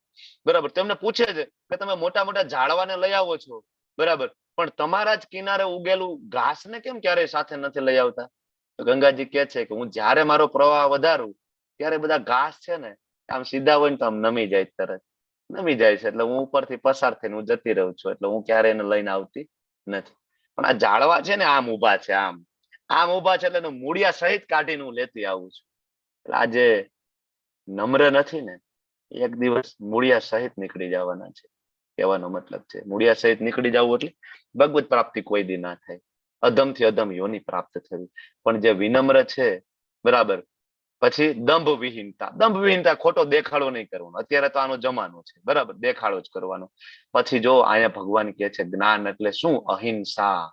બરાબર. તેમને પૂછે છે કે તમે મોટા મોટા ઝાડવાને લઈ આવો છો, બરાબર, પણ તમારા જ કિનારે ઉગેલું ઘાસ ને કેમ ક્યારેય સાથે નથી લઈ આવતા? તો ગંગાજી કહે છે કે હું જયારે મારો પ્રવાહ વધારું ત્યારે બધા ઘાસ છે ને આમ સીધા હોય ને તો આમ નમી જાય, તરત નમી જાય છે. એટલે હું ઉપરથી પસાર થઈને હું જતી રહું છું, એટલે હું ક્યારે એને લઈને આવતી નથી. પણ આ ઝાડવા છે ને આમ ઉભા છે, આમ ઉભા છે, એટલે મૂળિયા સહિત કાઢીને હું લેતી આવું છું. એટલે આ જે નમ્ર નથી ને એક દિવસ મૂળિયા સહિત નીકળી જવાના છે. કહેવાનો મતલબ છે મૂળિયા સહિત નીકળી જવું એટલે ભગવત પ્રાપ્તિ કોઈ દી ના થાય. અધમથી અધમ યોની પ્રાપ્ત થવી. પણ જે વિનમ્ર છે બરાબર, પછી દંભ વિહીનતા ખોટો દેખાડો નહીં કરવાનો. અત્યારે તો આનો જમાનો છે બરાબર, દેખાડો જ કરવાનો. પછી જો અહીંયા ભગવાન કહે છે જ્ઞાન એટલે શું? અહિંસા.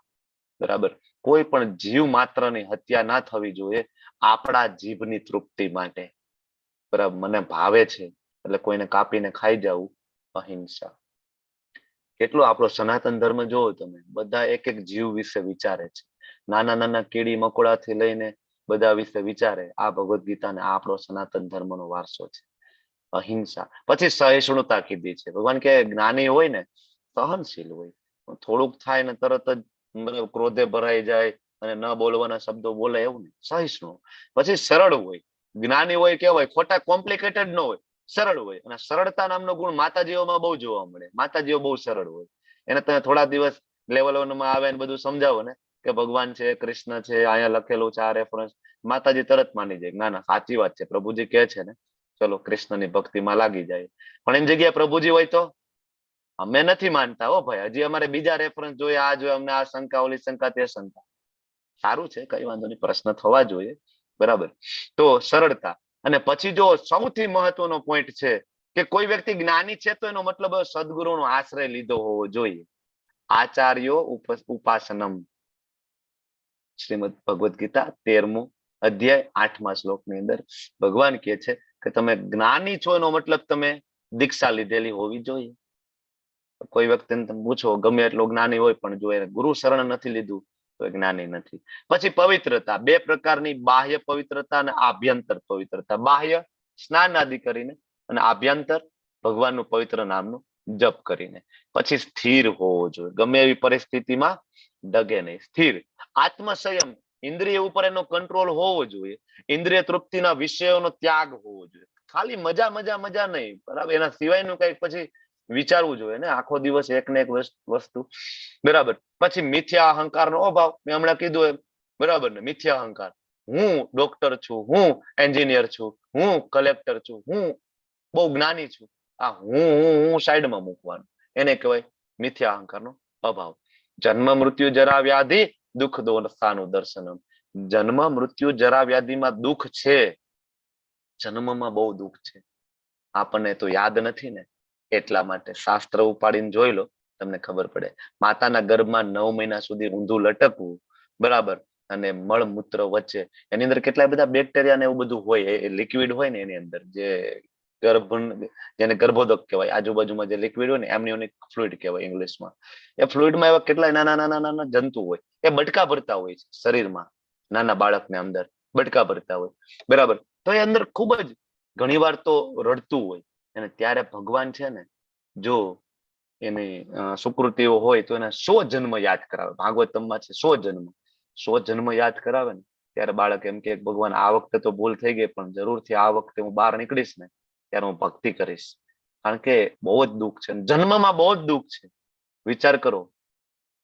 બરાબર, કોઈ પણ જીવ માત્રની હત્યા ના થવી જોઈએ આપણા જીભની તૃપ્તિ માટે. બરાબર, મને ભાવે છે એટલે કોઈને કાપીને ખાઈ જવું, અહિંસા. કેટલો આપણો સનાતન ધર્મ જોવો તમે, બધા એક એક જીવ વિશે વિચારે છે. નાના નાના કીડી મકોડાથી લઈને બધા વિશે વિચારે. આ ભગવદ્ ગીતા ને આપણો સનાતન ધર્મનો વારસો છે, અહિંસા. પછી સહિષ્ણુતા કીધી છે. ભગવાન કે જ્ઞાની હોય ને સહનશીલ હોય. થોડુંક થાય ને તરત જ ક્રોધે ભરાઈ જાય અને ન બોલવાના શબ્દો બોલે એવું નહીં, સહિષ્ણુ. પછી સરળ હોય. જ્ઞાની હોય કેવાય ખોટા કોમ્પ્લિકેટેડ ન હોય, સરળ હોય. અને સરળતા નામનો ગુણ માતાજીઓમાં બહુ જોવા મળે. માતાજીઓ બહુ સરળ હોય. એને તમે થોડા દિવસ લેવલ 1 માં આવે ને બધું સમજાવો ને કે ભગવાન છે, કૃષ્ણ છે, અહીંયા લખેલું છે, આ રેફરન્સ, માતાજી તરત માની જાય. ના ના સાચી વાત છે, પ્રભુજી કહે છે ને, ચલો કૃષ્ણની ભક્તિમાં લાગી જાય. પણ એની જગ્યાએ પ્રભુજી હોય તો અમે નથી માનતા હો ભાઈ, હજી અમારે બીજા રેફરન્સ જોઈએ, આ જોઈએ, અમને આ શંકા, ઓલી શંકા, તે શંકા. સારું છે, કઈ વાંધો નહીં, પ્રશ્ન થવા જોઈએ. બરાબર, તો સરળતા. અને પછી જો સૌથી મહત્વનો પોઈન્ટ છે કે કોઈ વ્યક્તિ જ્ઞાની છે તો એનો મતલબ સદગુરુનો આશ્રય લીધો હોવો જોઈએ. આચાર્યો ઉપાસનમ, શ્રીમદ ભગવદ ગીતા 13મો અધ્યાય 8મા શ્લોકની અંદર ભગવાન કહે છે કે તમે જ્ઞાની છો એનો મતલબ તમે દીક્ષા લીધેલી હોવી જોઈએ. કોઈ વ્યક્તિને તમે પૂછો ગમે એટલો જ્ઞાની હોય પણ જો એને ગુરુ શરણ નથી લીધું તો એ જ્ઞાની નથી. પછી પવિત્રતા, બે પ્રકારની, બાહ્ય પવિત્રતા અને આભ્યંતર પવિત્રતા. બાહ્ય સ્નાન આદિ કરીને અને આભ્યંતર ભગવાનનું પવિત્ર નામનું જપ કરીને. પછી સ્થિર હોવો જોઈએ, ગમે એવી પરિસ્થિતિમાં ડગે નહીં, સ્થિર. આત્મસંયમ, ઇન્દ્રિય ઉપર એનો કંટ્રોલ હોવો જોઈએ. ઇન્દ્રિય તૃપ્તિના વિષયોનો ત્યાગ હોવો જોઈએ. ખાલી મજા મજા મજા નહીં, બરાબર, એના સિવાયનું કઈક પછી વિચારવું જોઈએ ને, આખો દિવસ એક ને એક વસ્તુ. બરાબર. પછી મિથ્યા અહંકારનો અભાવ, મેં હમણાં કીધું એમ, બરાબર ને, મિથ્યા અહંકાર. હું ડોક્ટર છું, હું એન્જિનિયર છું, હું કલેક્ટર છું, હું બહુ જ્ઞાની છું. આ હું સાઈડમાં મૂકવાનું, એને કહેવાય મિથ્યા અહંકારનો અભાવ. જન્મ મૃત્યુ જરા વ્યાધિ દુઃખ દોષાનું દર્શનમ. જન્મ મૃત્યુ જરા વ્યાધિમાં દુઃખ છે, જન્મમાં બહુ દુઃખ છે, આપણને તો યાદ નથી ને, એટલા માટે શાસ્ત્ર ઉપાડીને જોઈ લો, તમને ખબર પડે. માતાના ગર્ભમાં 9 મહિના સુધી ઊંધું લટકવું, બરાબર, અને મળમૂત્ર વચ્ચે એની અંદર કેટલા બધા બેક્ટેરિયા ને એવું બધું હોય, એ લિક્વિડ હોય ને એની અંદર, જે જેને ગર્ભોદક કહેવાય, આજુબાજુમાં જે લિક્વિડ હોય ને એમનિયોનિક ફ્લુઇડ કહેવાય ઇંગ્લિશમાં. એ ફ્લુઇડમાં એવા કેટલા નાના નાના નાના જંતુ હોય, એ બટકા ભરતા હોય છે શરીરમાં. નાના બાળકને અંદર બટકા ભરતા હોય, બરાબર. તો એ અંદર ખૂબ જ ઘણી વાર તો રડતું હોય. અને ત્યારે ભગવાન છે ને, જો એની સુકૃતિઓ હોય તો એને 100 જન્મ યાદ કરાવે. ભાગવતમમાં છે 100 જન્મ યાદ કરાવે ને, ત્યારે બાળક એમ કે ભગવાન આ વખતે તો ભૂલ થઈ ગઈ, પણ જરૂરથી આ વખતે હું બહાર નીકળીશ ને ત્યારે હું ભક્તિ કરીશ. કારણ કે બહુ જ દુઃખ છે, જન્મમાં બહુ જ દુઃખ છે. વિચાર કરો,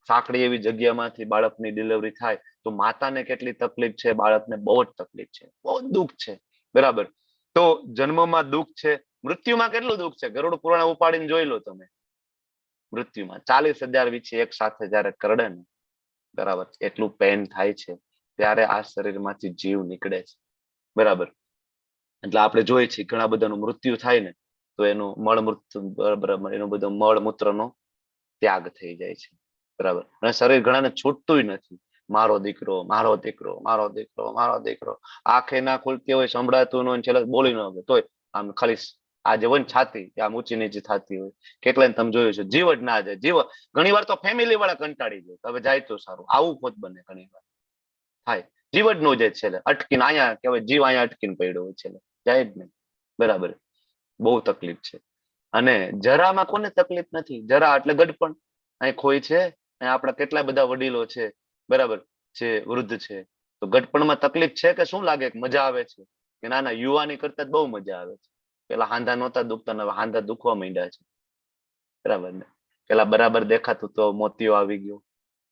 સાંકડી એવી જગ્યામાંથી બાળકની ડિલિવરી થાય તો માતાને કેટલી તકલીફ છે, બાળકને બહુ જ તકલીફ છે, બહુ જ દુઃખ છે, બરાબર. તો જન્મમાં દુઃખ છે, મૃત્યુમાં કેટલું દુઃખ છે, ગરુડ પુરાણ ઉપાડીને જોઈ લો તમે. મૃત્યુમાં 40,000 વીછી એક સાથે જયારે કરડે ને, બરાબર, એટલું પેન થાય છે, ત્યારે આ શરીરમાંથી જીવ નીકળે છે, બરાબર. એટલે આપણે જોઈએ છીએ ઘણા બધાનું મૃત્યુ થાય ને તો એનું બરાબર, એનો બધો મળમૂત્રનો ત્યાગ થઈ જાય છે, બરાબર. અને શરીર ઘણાને છૂટતું નથી. મારો દીકરો, મારો દીકરો, મારો દીકરો, મારો દીકરો, આંખે ના ખુલતી હોય, સંભળાતું ન હોય, છેલ્લે બોલી ન હોય તોય આમ ખાલી આ જે હોય ને છાતી આમ ઊંચી નીચી થતી હોય. કેટલાય તમે જોયું છે જીવ જ ના જાય. જીવ ઘણી વાર તો ફેમિલી વાળા કંટાળી જાય, હવે જાય તો સારું, આવું ખોટ બને ઘણી વાર થાય. જીવ જ ન જાય, છેલ્લે અટકીને અહીંયા કહેવાય જીવ અહીંયા અટકીને પડ્યો હોય, છેલ્લે જાય જ નહીં, બરાબર. બહુ તકલીફ છે. અને જરામાં કોને તકલીફ નથી? જરા એટલે ગડપણ. અહીં ખોઈ છે, અહીં આપણા કેટલા બધા વડીલો છે, બરાબર, જે વૃદ્ધ છે, તો ગડપણમાં તકલીફ છે કે શું લાગે? મજા આવે છે કે ના? ના, યુવાની કરતા બહુ મજા આવે છે. પેલા હાંધા નહોતા દુખતા, હવે હાંધા દુખવા માંડ્યા છે, બરાબર ને. પેલા બરાબર દેખાતું તો મોતિયો આવી ગયો,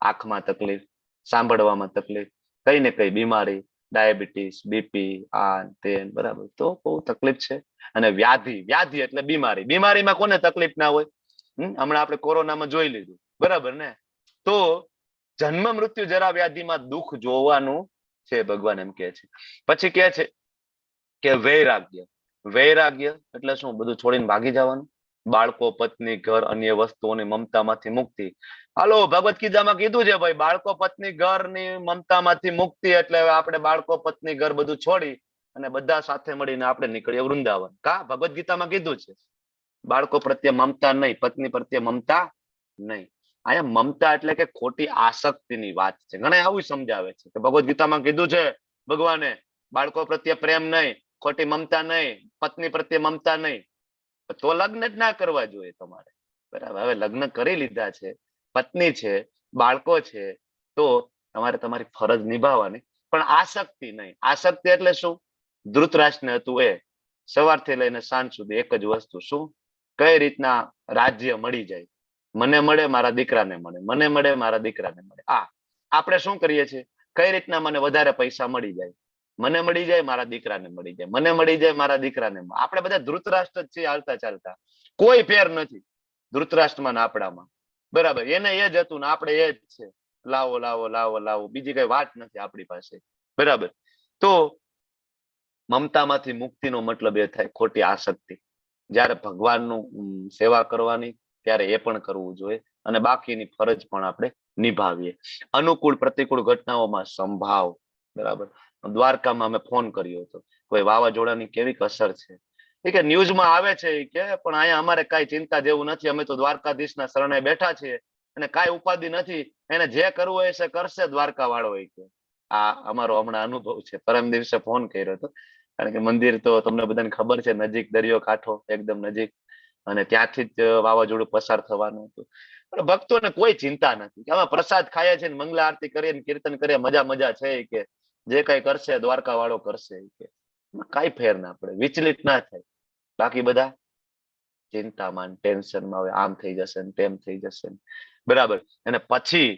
આંખમાં તકલીફ, સાંભળવામાં તકલીફ, કઈ ને કઈ બીમારી, ડાયાબિટીસ, બીપી, આ તે બરાબર, તો બહુ તકલીફ છે. અને વ્યાધિ, વ્યાધિ એટલે બીમારી. બીમારીમાં કોને તકલીફ ના હોય? હમણાં આપણે કોરોનામાં જોઈ લીધું, બરાબર ને? તો જન્મ મૃત્યુ જરા વ્યાધિમાં દુઃખ જોવાનું છે, ભગવાન એમ કે છે. પછી કે છે કે વૈરાગ્ય. વૈરાગ્ય એટલે શું? બધું છોડીને ભાગી જવાનું. બાળકો, પત્ની, ઘર, અન્ય વસ્તુઓની મમતામાંથી મુક્તિ. હાલો, ભગવત ગીતામાં કીધું છે ભાઈ, બાળકો, પત્ની, ઘરની મમતામાંથી મુક્તિ એટલે આપણે બાળકો, પત્ની, ઘર બધું છોડી અને બધા સાથે મળીને આપણે નીકળીએ વૃંદાવન. કા ભગવત ગીતામાં કીધું છે બાળકો પ્રત્યે મમતા નહીં, પત્ની પ્રત્યે મમતા નહીં. અહીંયા મમતા એટલે કે ખોટી આસક્તિની વાત છે. ઘણા આવું સમજાવે છે કે ભગવત ગીતામાં કીધું છે ભગવાને બાળકો પ્રત્યે પ્રેમ નહીં, ખોટી મમતા નહીં, પત્ની પ્રત્યે મમતા નહીં, તો લગ્ન જ ના કરવા જોઈએ તમારે. બરાબર, હવે લગ્ન કરી લીધા છે, પત્ની છે, બાળકો છે, તો તમારે તમારી ફરજ નિભાવવાની, પણ આસક્તિ નહીં. આસક્તિ એટલે શું? ધૃતરાષ્ટ્રને હતું એ સવારથી લઈને સાંજ સુધી એક જ વસ્તુ, શું? કઈ રીતના રાજ્ય મળી જાય, મને મળે, મારા દીકરાને મળે, મને મળે, મારા દીકરાને મળે. આપણે શું કરીએ છીએ? કઈ રીતના મને વધારે પૈસા મળી જાય, મને મળી જાય, મારા દીકરાને મળી જાય, મને મળી જાય, મારા દીકરાને. આપણે બધા ધૃતરાષ્ટ્ર જ છીએ હાલતા ચાલતા, કોઈ ફેર નથી ધૃતરાષ્ટ્રમાં આપણામાં. બરાબર, એને એ જ હતું ને આપણે એ જ છે. લાવો લાવો લાવો લાવો, બીજી કઈ વાત નથી આપણી પાસે. બરાબર, તો મમતામાંથી મુક્તિનો મતલબ એ થાય ખોટી આસક્તિ. જયારે ભગવાનનું સેવા કરવાની ત્યારે એ પણ કરવું જોઈએ અને બાકીની ફરજ પણ આપણે નિભાવીએ. અનુકૂળ પ્રતિકૂળ ઘટનાઓમાં સંભાવ. બરાબર, દ્વારકામાં અમે ફોન કર્યો હતો, કોઈ વાવાઝોડાની કેવી અસર છે એ કે ન્યૂઝમાં આવે છે કે, પણ અહીંયા અમારે કઈ ચિંતા જેવું નથી, અમે તો દ્વારકાધીશના શરણે બેઠા છીએ અને કાંઈ ઉપાધિ નથી, એને જે કરવું હોય છે કરશે દ્વારકા વાળો. હોય કે આ અમારો હમણાં અનુભવ છે. પરમ દિવસે ફોન કર્યો હતો, કારણ કે મંદિર તો તમને બધાને ખબર છે નજીક, દરિયો કાંઠો એકદમ નજીક, અને ત્યાંથી જ વાવાઝોડું પસાર થવાનું હતું. પણ ભક્તોને કોઈ ચિંતા નથી કે અમે પ્રસાદ ખાઈએ છીએ, મંગલા આરતી કરીએ, કીર્તન કરીએ, મજા મજા છે કે જે કઈ કરશે દ્વારકા વાળો કરશે કે કઈ ફેર ના પડે, વિચલિત ના થાય. બાકી બધા ચિંતામાં, ટેન્શનમાં, હવે આમ થઈ જશે ને તેમ થઈ જશે. બરાબર, અને પછી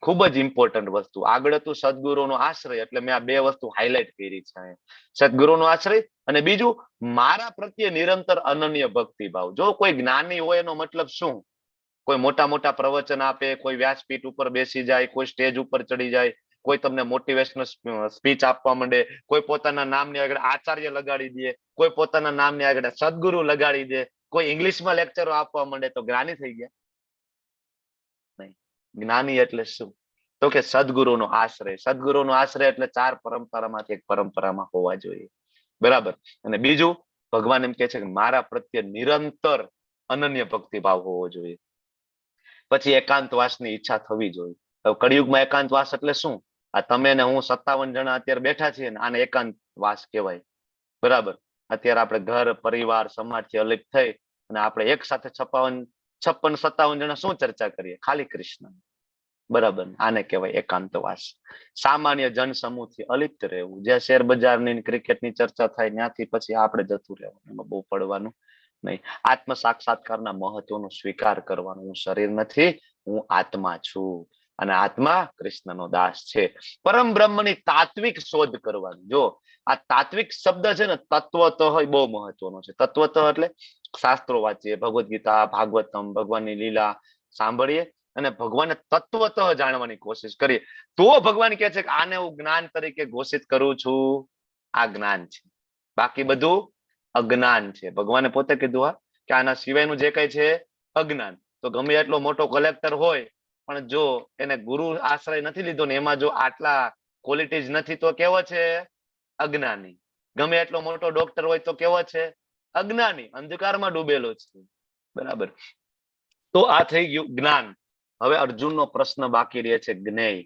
ખૂબ જ ઇમ્પોર્ટન્ટ વસ્તુ આગળ હતું સદગુરુનો આશ્રય. એટલે મેં આ બે વસ્તુ હાઇલાઇટ કરી છે, સદગુરુનો આશ્રય અને બીજું મારા પ્રત્યે નિરંતર અનન્ય ભક્તિભાવ. જો કોઈ જ્ઞાની હોય એનો મતલબ શું? કોઈ મોટા મોટા પ્રવચન આપે, કોઈ વ્યાસપીઠ ઉપર બેસી જાય, કોઈ સ્ટેજ ઉપર ચડી જાય, કોઈ તમને મોટિવેશનલ સ્પીચ આપવા માંડે, કોઈ પોતાના નામની આગળ આચાર્ય લગાડી દે, કોઈ પોતાના નામની આગળ સદગુરુ લગાડી દે, કોઈ ઇંગ્લિશમાં લેક્ચરો આપવા માંડે, તો જ્ઞાની થઈ ગયા? નહીં. જ્ઞાની એટલે શું? તો કે સદગુરુનો આશ્રય. સદગુરુનો આશ્રય એટલે 4 પરંપરામાંથી એક પરંપરામાં હોવા જોઈએ. બરાબર, અને બીજું ભગવાન એમ કે છે કે મારા પ્રત્યે નિરંતર અનન્ય ભક્તિભાવ હોવો જોઈએ. પછી એકાંતવાસની ઈચ્છા થવી જોઈએ. કળિયુગમાં એકાંતવાસ એટલે શું? આ તમે ને હું 57 જણા અત્યારે બેઠા છીએ ને, આને એકાંતવાસ કહેવાય. બરાબર, અત્યારે આપણે ઘર, પરિવાર, સમાજથી અલગ થઈ અને આપણે એક સાથે 56-57 જણા શું ચર્ચા કરીએ? ખાલી કૃષ્ણ. બરાબર, આને કહેવાય એકાંતવાસ. સામાન્ય જન સમૂહથી અલિપ્ત રહેવું. જે શેર બજારની, ક્રિકેટની ચર્ચા થાય ત્યાંથી પછી આપણે જતું રહેવાનું, એમાં બહુ પડવાનું નહીં. આત્મ સાક્ષાત્કારના મહત્વનો સ્વીકાર કરવાનો. હું શરીર નથી, હું આત્મા છું અને આત્મા કૃષ્ણનો દાસ છે. પરમ બ્રહ્મની તાત્વિક શોધ કરવાની. જો આ તાત્વિક શબ્દ છે ને, તત્વત હોય બહુ મહત્વનો છે. તત્વત એટલે શાસ્ત્રો વાંચીએ, ભગવદ્ ગીતા, ભાગવતમ, ભગવાનની લીલા સાંભળીએ અને ભગવાનને તત્વત જાણવાની કોશિશ કરીએ, તો ભગવાન કહે છે કે આને હું જ્ઞાન તરીકે ઘોષિત કરું છું. આ જ્ઞાન છે, બાકી બધું અજ્ઞાન છે. ભગવાને પોતે કીધું કે આના સિવાયનું જે કઈ છે અજ્ઞાન. તો ગમે એટલો મોટો કલેક્ટર હોય પણ જો એને ગુરુ આશ્રય નથી લીધો ને એમાં જો આટલા ક્વોલિટીઝ નથી તો કેવો છે? અજ્ઞાની. ગમે એટલો મોટો ડોક્ટર હોય તો કેવો છે? અજ્ઞાની, અંધકારમાં ડૂબેલો છે. બરાબર, તો આ થઈ ગયું જ્ઞાન. હવે અર્જુનનો પ્રશ્ન બાકી રહે છે જ્ઞેય.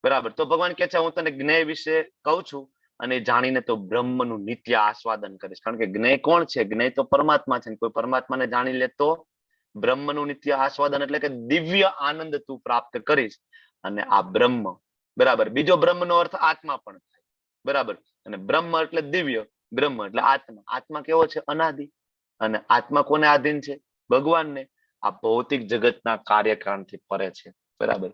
બરાબર, તો ભગવાન કહે છે હું તને જ્ઞેય વિશે કહું છું અને જાણીને તો બ્રહ્મનું નિત્ય આસ્વાદન કરીશ. કારણ કે જ્ઞેય કોણ છે? જ્ઞેય તો પરમાત્મા છે. કોઈ પરમાત્માને જાણી લે તો બ્રહ્મનું નિત્ય આસ્વાદન એટલે કે દિવ્ય આનંદ તું પ્રાપ્ત કરીશ. અને આ બ્રહ્મ, બરાબર, બીજો બ્રહ્મનો અર્થ આત્મા પણ થાય. બરાબર, અને બ્રહ્મ એટલે દિવ્ય, બ્રહ્મ એટલે આત્મા. આત્મા કેવો છે? અનાદિ. અને આત્મા કોને આધીન છે? ભગવાનને. આ ભૌતિક જગતના કાર્યકારણથી પરે છે. બરાબર,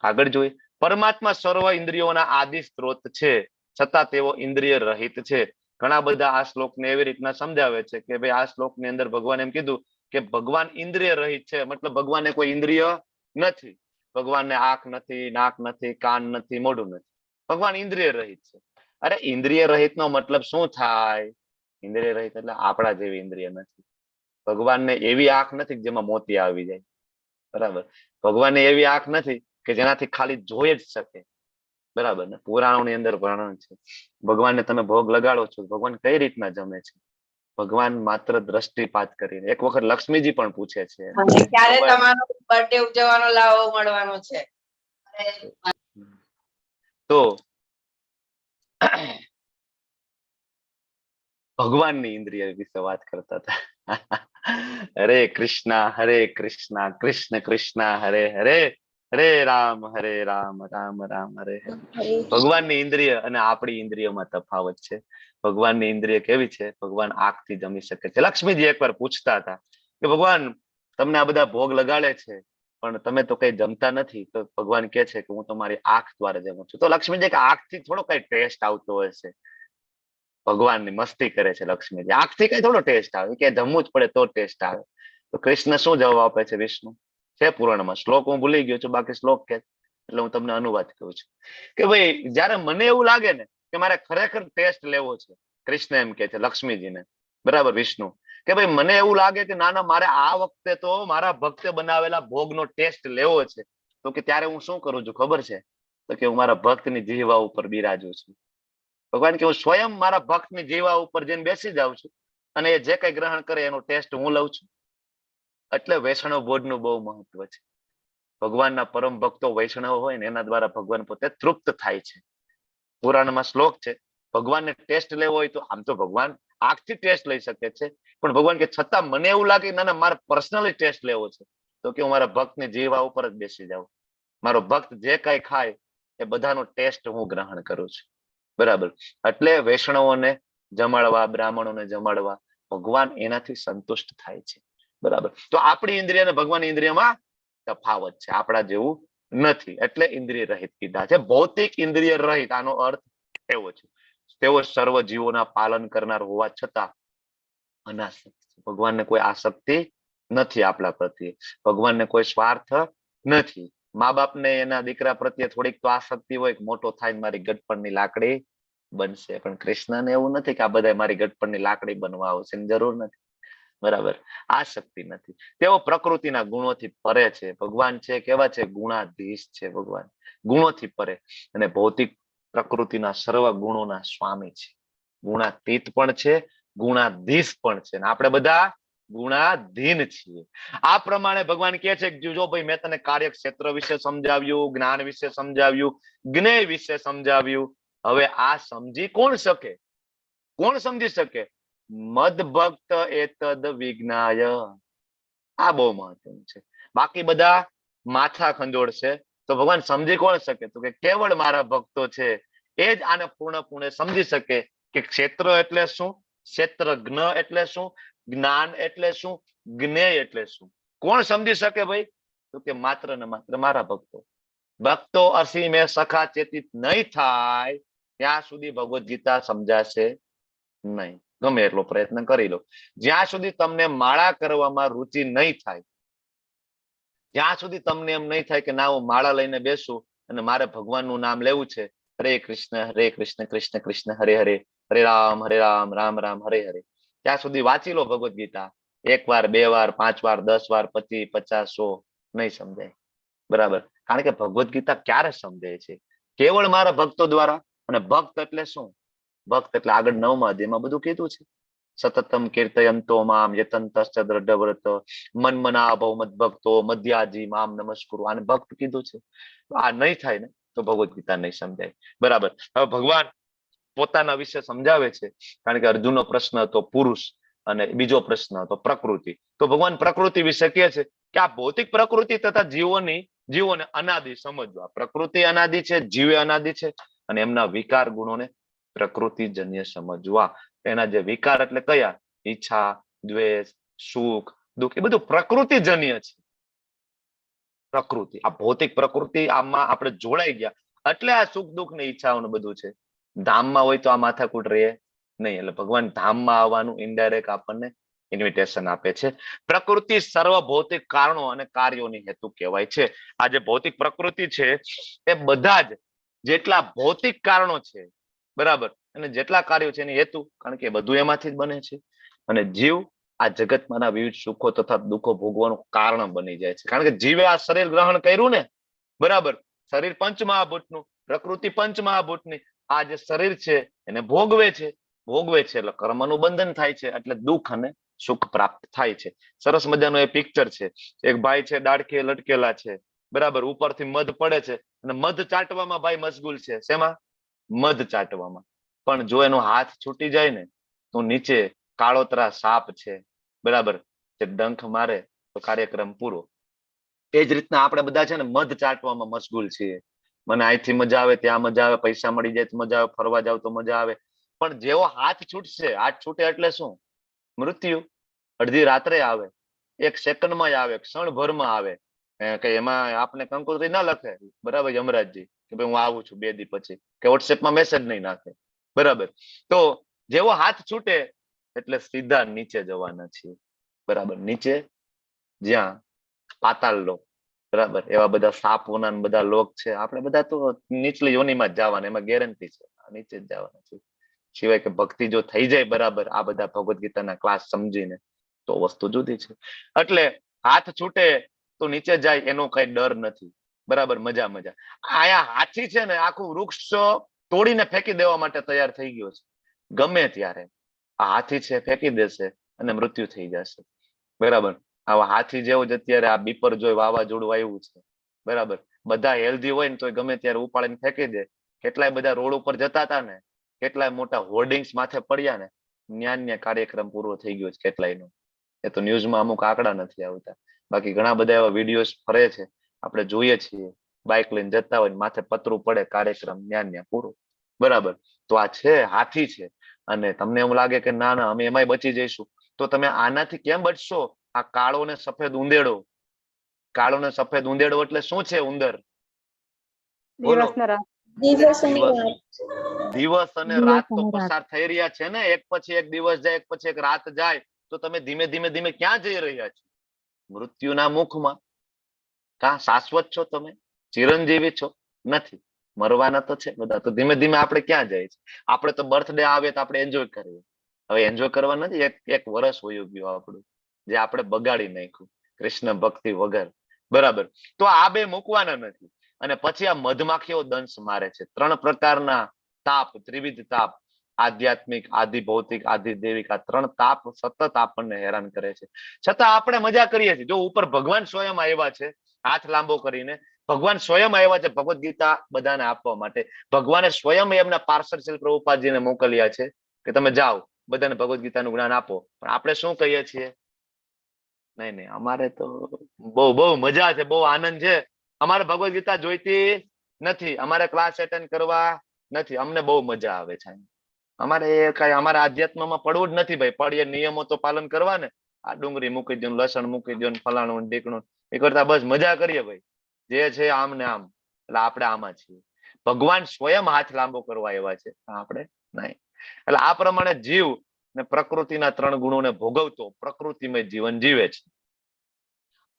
આગળ જોઈએ. પરમાત્મા સર્વ ઇન્દ્રિયોના આદિ સ્ત્રોત છે છતાં તેઓ ઇન્દ્રિય રહિત છે. ઘણા બધા આ શ્લોકને એવી રીતના સમજાવે છે કે ભાઈ આ શ્લોકની અંદર ભગવાન એમ કીધું કે ભગવાન ઇન્દ્રિય રહિત છે, મતલબ ભગવાનને કોઈ ઇન્દ્રિય નથી. ભગવાનને આંખ નથી, નાક નથી, કાન નથી, મોઢું નથી. ભગવાન ઇન્દ્રિય રહિત છે. અરે ઇન્દ્રિય રહિત નો મતલબ શું થાય? ઇન્દ્રિય રહિત એટલે આપણા જેવી ઇન્દ્રિય નથી. ભગવાનને એવી આંખ નથી જેમાં મોતી આવી જાય, બરાબર. ભગવાનને એવી આંખ નથી કે જેનાથી ખાલી જોઈ જ શકે, બરાબર ને. પુરાણોની અંદર વર્ણન છે. ભગવાનને તમે ભોગ લગાડો છો, ભગવાન કઈ રીતના જમે છે? ભગવાન માત્ર દ્રષ્ટિપાત કરીને. એક વખત લક્ષ્મીજી પણ પૂછે છે ક્યારે તમારો બર્થડે ઉજવવાનો લાવો મળવાનો છે? તો ભગવાનની ઇન્દ્રિય વિશે વાત કરતા હતા. હરે કૃષ્ણ કૃષ્ણ કૃષ્ણ હરે હરે, હરે રામ રામ રામ હરે હરે. ભગવાનની ઇન્દ્રિય અને આપણી ઇન્દ્રિયમાં તફાવત છે. ભગવાનની ઇન્દ્રિય કેવી છે? ભગવાન આંખથી જમી શકે છે. લક્ષ્મીજી એકવાર પૂછતા હતા કે ભગવાન તમને આ બધા ભોગ લગાડે છે પણ તમે તો કઈ જમતા નથી. તો ભગવાન કે છે કે હું તમારી આંખ દ્વારા જમું છું. તો લક્ષ્મીજી કે આંખથી થોડો કઈ ટેસ્ટ આવતો હોય છે. ભગવાનની મસ્તી કરે છે લક્ષ્મીજી. આંખથી કઈ થોડો ટેસ્ટ આવે, કે જમવું જ પડે તો ટેસ્ટ આવે. તો કૃષ્ણ શું જવાબ આપે છે? વિષ્ણુ છે પુરાણમાં, શ્લોક હું ભૂલી ગયો છું, બાકી શ્લોક કે એટલે હું તમને અનુવાદ કરું છું કે ભાઈ જયારે મને એવું લાગે ને કે મારે ખરેખર ટેસ્ટ લેવો છે, કૃષ્ણ એમ કે છે લક્ષ્મીજીને, બરાબર, વિષ્ણુ કે ભાઈ મને એવું લાગે કે ના ના મારે આ વખતે તો મારા ભક્તે બનાવેલા ભોગનો ટેસ્ટ લેવો છે. તો કે ત્યારે હું શું કરું છું ખબર છે? તો કે હું મારા ભક્તની જીહવા ઉપર બિરાજું છું. ભગવાન કે હું સ્વયં મારા ભક્તની જીહવા ઉપર જઈને બેસી જાઉં છું અને એ જે કઈ ગ્રહણ કરે એનો ટેસ્ટ હું લઉં છું. એટલે વૈષ્ણવ ભોજનું બહુ મહત્વ છે. ભગવાનના પરમ ભક્તો વૈષ્ણવ હોય ને એના દ્વારા ભગવાન પોતે તૃપ્ત થાય છે. પુરાણમાં શ્લોક છે, ભગવાનને ટેસ્ટ લેવો હોય તો આમ તો ભગવાન આંખથી ટેસ્ટ લઈ શકે છે, પણ ભગવાન કે છતાં મને એવું લાગે ના ના મારે પર્સનલી ટેસ્ટ લેવો છે. તો કે હું મારા ભક્તની જીહવા ઉપર જ બેસી જાઉં. મારો ભક્ત જે કઈ ખાય એ બધાનો ટેસ્ટ હું ગ્રહણ કરું છું, બરાબર. એટલે વૈષ્ણવોને જમાડવા, બ્રાહ્મણોને જમાડવા, ભગવાન એનાથી સંતુષ્ટ થાય છે, બરાબર. તો આપણી ઇન્દ્રિય અને ભગવાનની ઇન્દ્રિયમાં તફાવત છે, આપણા જેવું નથી. એટલે ઇન્દ્રિય રહિત કીધા છે. ભૌતિક ઇન્દ્રિય રહિત આનો અર્થ એવો છે તેઓ સર્વ જીવોના પાલન કરનાર હોવા છતાં અનાસક્ત છે. ભગવાનને કોઈ આસક્તિ નથી આપણા પ્રત્યે. ભગવાનને કોઈ સ્વાર્થ નથી. મા બાપને એના દીકરા પ્રત્યે થોડીક તો આસક્તિ હોય, મોટો થાય મારી ગટપણની લાકડી બનશે. પણ કૃષ્ણને એવું નથી કે આ બધા મારી ગટપણની લાકડી બનવા આવશે, જરૂર નથી, બરાબર. આ શક્તિ નથી. તેઓ પ્રકૃતિના ગુણોથી પરે છે. ભગવાન છે કેવા છે? ગુણાધીશ છે. ભગવાન ગુણોથી પરે અને ભૌતિક પ્રકૃતિના સર્વ ગુણોના સ્વામી છે. ગુણાતીત પણ છે, ગુણાધીશ પણ છે. આપણે બધા ગુણાધીન છીએ. આ પ્રમાણે ભગવાન કહે છે કે જો ભાઈ મેં તને કાર્યક્ષેત્ર વિશે સમજાવ્યું, જ્ઞાન વિશે સમજાવ્યું, જ્ઞેય વિશે સમજાવ્યું. હવે આ સમજી કોણ શકે? કોણ સમજી શકે? મદ ભક્ત એતદ વિજ્ઞાય. આ બહુ મહત્વનું છે. બાકી બધા માથા ખંજોળશે તો ભગવાન સમજી કોણ શકે? તો કે કેવળ મારા ભક્તો છે એ જ આને પૂર્ણપૂર્ણ સમજી શકે કે ક્ષેત્ર એટલે શું, ક્ષેત્રજ્ઞ એટલે શું, જ્ઞાન એટલે શું, જ્ઞેય એટલે શું. કોણ સમજી શકે ભાઈ? તો કે માત્ર ને માત્ર મારા ભક્તો. ભક્તો અસીમે સખા ચેતિત નહીં થાય ત્યાં સુધી ભગવદ ગીતા સમજાશે નહીં. ગમે એટલો પ્રયત્ન કરી લો, જ્યાં સુધી તમને માળા કરવામાં રુચિ નહીં થાય, જ્યાં સુધી તમને એમ નહીં થાય કે ના હું માળા લઈને બેસું અને મારે ભગવાનનું નામ લેવું છે, હરે કૃષ્ણ કૃષ્ણ કૃષ્ણ હરે હરે, હરે રામ રામ રામ હરે હરે, ત્યાં સુધી વાંચી લો ભગવદ ગીતા. 1 વાર 2 વાર 5 વાર 10 વાર 25 50 100 નહીં સમજાય, બરાબર. કારણ કે ભગવદ ગીતા ક્યારે સમજાય છે? કેવળ મારા ભક્તો દ્વારા. અને ભક્ત એટલે શું? ભક્ત એટલે આગળ 9મા અધ્યાયમાં બધું કીધું છે. સતતમ કીર્તયંતો મામ યતંતશ્ચ દ્રઢવ્રત મન્મના ભવ મદ્ભક્તો મધ્યાજી મામ નમસ્કુરુ. આને ભક્ત કીધું છે. આ નહીં થાય ને તો ભગવદ ગીતા નહીં સમજાય, બરાબર. હવે ભગવાન પોતાના વિશે સમજાવે છે, કારણ કે અર્જુનનો પ્રશ્ન હતો પુરુષ અને બીજો પ્રશ્ન હતો પ્રકૃતિ. તો ભગવાન પ્રકૃતિ વિશે કહે છે કે આ ભૌતિક પ્રકૃતિ તથા જીવોને અનાદિ સમજવા. પ્રકૃતિ અનાદિ છે, જીવે અનાદિ છે અને એમના વિકાર ગુણોને પ્રકૃતિજન્ય સમજવા. એના જે વિકાર એટલે કયા? ઈચ્છા, દ્વેષ, સુખ, દુઃખ, એ બધું પ્રકૃતિજન્ય છે. પ્રકૃતિ, આ ભૌતિક પ્રકૃતિ, આમાં આપણે જોડાઈ ગયા એટલે આ સુખ દુઃખ ને ઈચ્છાઓને બધું છે. ધામમાં હોય તો આ માથાકૂટ રહે નહીં. એટલે ભગવાન ધામમાં આવવાનું ઇનડાયરેક્ટ આપણને ઇન્વિટેશન આપે છે. પ્રકૃતિ સર્વ ભૌતિક કારણો અને કાર્યોની હેતુ કહેવાય છે. આ જે ભૌતિક પ્રકૃતિ છે એ બધા જ જેટલા ભૌતિક કારણો છે, બરાબર, અને જેટલા કાર્યો છે એની હેતુ, કારણ કે બધું એમાંથી જ બને છે. અને જીવ આ જગતમાંના વિવિધ સુખો તથા દુઃખો ભોગવાનું કારણ બની જાય છે. કારણ કે જીવે આ શરીર ગ્રહણ કર્યું ને, બરાબર, શરીર પંચમહાભૂતનું, પ્રકૃતિ પંચમહાભૂતની, આ જે શરીર છે એને ભોગવે છે એટલે કર્મનું બંધન થાય છે, એટલે દુઃખ અને સુખ પ્રાપ્ત થાય છે. સરસ મજાનો એ પિક્ચર છે. એક ભાઈ છે, ડાળખીએ લટકેલા છે, બરાબર, ઉપરથી મધ પડે છે અને મધ ચાટવામાં ભાઈ મશગુલ છે. શેમાં? મધ ચાટવામાં. પણ જો એનો હાથ છૂટી જાય ને તો નીચે કાળોતરા સાપ છે, બરાબર, જે ડંખ મારે તો કાર્યક્રમ પૂરો. એ જ રીતના આપણે બધા છે ને મધ ચાટવામાં મશગુલ છીએ. મને અહીંથી મજા આવે, ત્યાં મજા આવે, પૈસા મળી જાય તો મજા આવે, ફરવા જાવ તો મજા આવે. પણ જેવો હાથ છૂટશે, હાથ છૂટે એટલે શું? મૃત્યુ. અડધી રાત્રે આવે, એક સેકન્ડમાં આવે, ક્ષણભરમાં આવે. કે એમાં આપને કંકોત્રી ના લખે, બરાબર, યમરાજજી, કે ભાઈ હું આવું છું 2 દી પછી, કે વોટ્સએપમાં મેસેજ નહીં નાખે, બરાબર. તો જેવો હાથ છૂટે એટલે સીધા નીચે જવાના છીએ, બરાબર, નીચે, જ્યાં પાતાળ લોક, બરાબર, એવા બધા સાપોના બધા લોક છે. આપણે બધા તો નીચલી યોનીમાં જ જવાના, એમાં ગેરંટી છે, નીચે જ જવાના છે. સિવાય કે ભક્તિ જો થઈ જાય, બરાબર, આ બધા ભગવદ્ ગીતાના ક્લાસ સમજીને, તો વસ્તુ જુદી છે. એટલે હાથ છૂટે તો નીચે જાય એનો કઈ ડર નથી, બરાબર, મજા મજા. આયા હાથી છે ને આખું વૃક્ષ તોડીને ફેંકી દેવા માટે તૈયાર થઈ ગયો છે. ગમે ત્યારે આ હાથી છે ફેંકી દેશે અને મૃત્યુ થઈ જશે, બરાબર. આવા હાથી જેવું જ અત્યારે આ બીપરજોય વાવાઝોડું આવ્યું છે, બરાબર. બધા હેલ્ધી હોય ને તો ગમે ત્યારે ઉપાડીને ફેંકી દે. કેટલાય બધા રોડ ઉપર જતા હતા ને, કેટલાય મોટા હોર્ડિંગ્સ માથે પડ્યા ને, ન્યા કાર્યક્રમ પૂરો થઈ ગયો છે કેટલાયનો. એ તો ન્યૂઝમાં અમુક આંકડા નથી આવતા. બાકી ઘણા બધા એવા વિડીયોઝ ફરે છે, આપણે જોઈએ છીએ. બાઇક લઈને જતા હોય માથે પતરું પડે, કાર્યક્રમ ન્યા પૂરો, બરાબર. તો આ છે હાથી છે. અને તમને એમ લાગે કે ના ના અમે એમાંય બચી જઈશું, તો તમે આનાથી કેમ બચશો? આ કાળો ને સફેદ ઉંદેડો. કાળો ને સફેદ ઉંદેડો એટલે શું છે? ઉંદર. બોલો. દિવસ અને રાત તો પસાર થઈ રહ્યા છે ને, એક પછી એક દિવસ જાય, એક પછી એક રાત જાય, તો તમે ધીમે ધીમે ધીમે ક્યાં જઈ રહ્યા છો? મૃત્યુના મુખમાં. કા શાશ્વત છો તમે? ચિરંજીવી છો? નથી. મરવાના તો છે બધા. તો ધીમે ધીમે આપણે ક્યાં જાય છે? આપણે તો બર્થડે આવે તો આપણે એન્જોય કરીએ. હવે એન્જોય કરવા નથી, એક વર્ષ વયું ગયું આપણું, જે આપણે બગાડી નાખ્યું કૃષ્ણ ભક્તિ વગર, બરાબર. તો આ બે મૂકવાના નથી. અને પછી આ મધમાખીઓ દંશ મારે છે. 3 પ્રકારના તાપ, ત્રિવિધ તાપ, આધ્યાત્મિક, આધિ ભૌતિક, આધિ દૈવિક, આ 3 તાપ સતત આપણને હેરાન કરે છે. છતાં આપણે મજા કરીએ છીએ. જો ઉપર ભગવાન સ્વયં આવ્યા છે હાથ લાંબો કરીને, ભગવાન સ્વયં આવ્યા છે ભગવદ્ ગીતા બધાને આપવા માટે. ભગવાને સ્વયં એમના પાર્ષદ શ્રી પ્રભુપાદજીને મોકલ્યા છે કે તમે જાઓ બધાને ભગવદ્ ગીતાનું જ્ઞાન આપો. પણ આપણે શું કહીએ છીએ? નહીં નહીં, અમારે તો બહુ મજા છે, બહુ આનંદ છે, અમારે ભગવદ્ ગીતા જોઈતી નથી, અમારે ક્લાસ એટેન્ડ કરવા નથી, અમને બહુ મજા આવે છે. અમારે એ કઈ અમારા આધ્યાત્મમાં પડવું જ નથી ભાઈ. પડીએ નિયમો તો પાલન કરવા ને. આ ડુંગળી મૂકી દો, લસણ મૂકી દો, ફલાણું ઢીકણું, એ કરતા બસ મજા કરીએ ભાઈ. જે છે આમ ને આમ. એટલે આપણે આમાં છીએ. ભગવાન સ્વયં હાથ લાંબો કરવા આવ્યા છે, આપણે નહીં. એટલે આ પ્રમાણે જીવ ને પ્રકૃતિના 3 ગુણોને ભોગવતો પ્રકૃતિમય જીવન જીવે છે.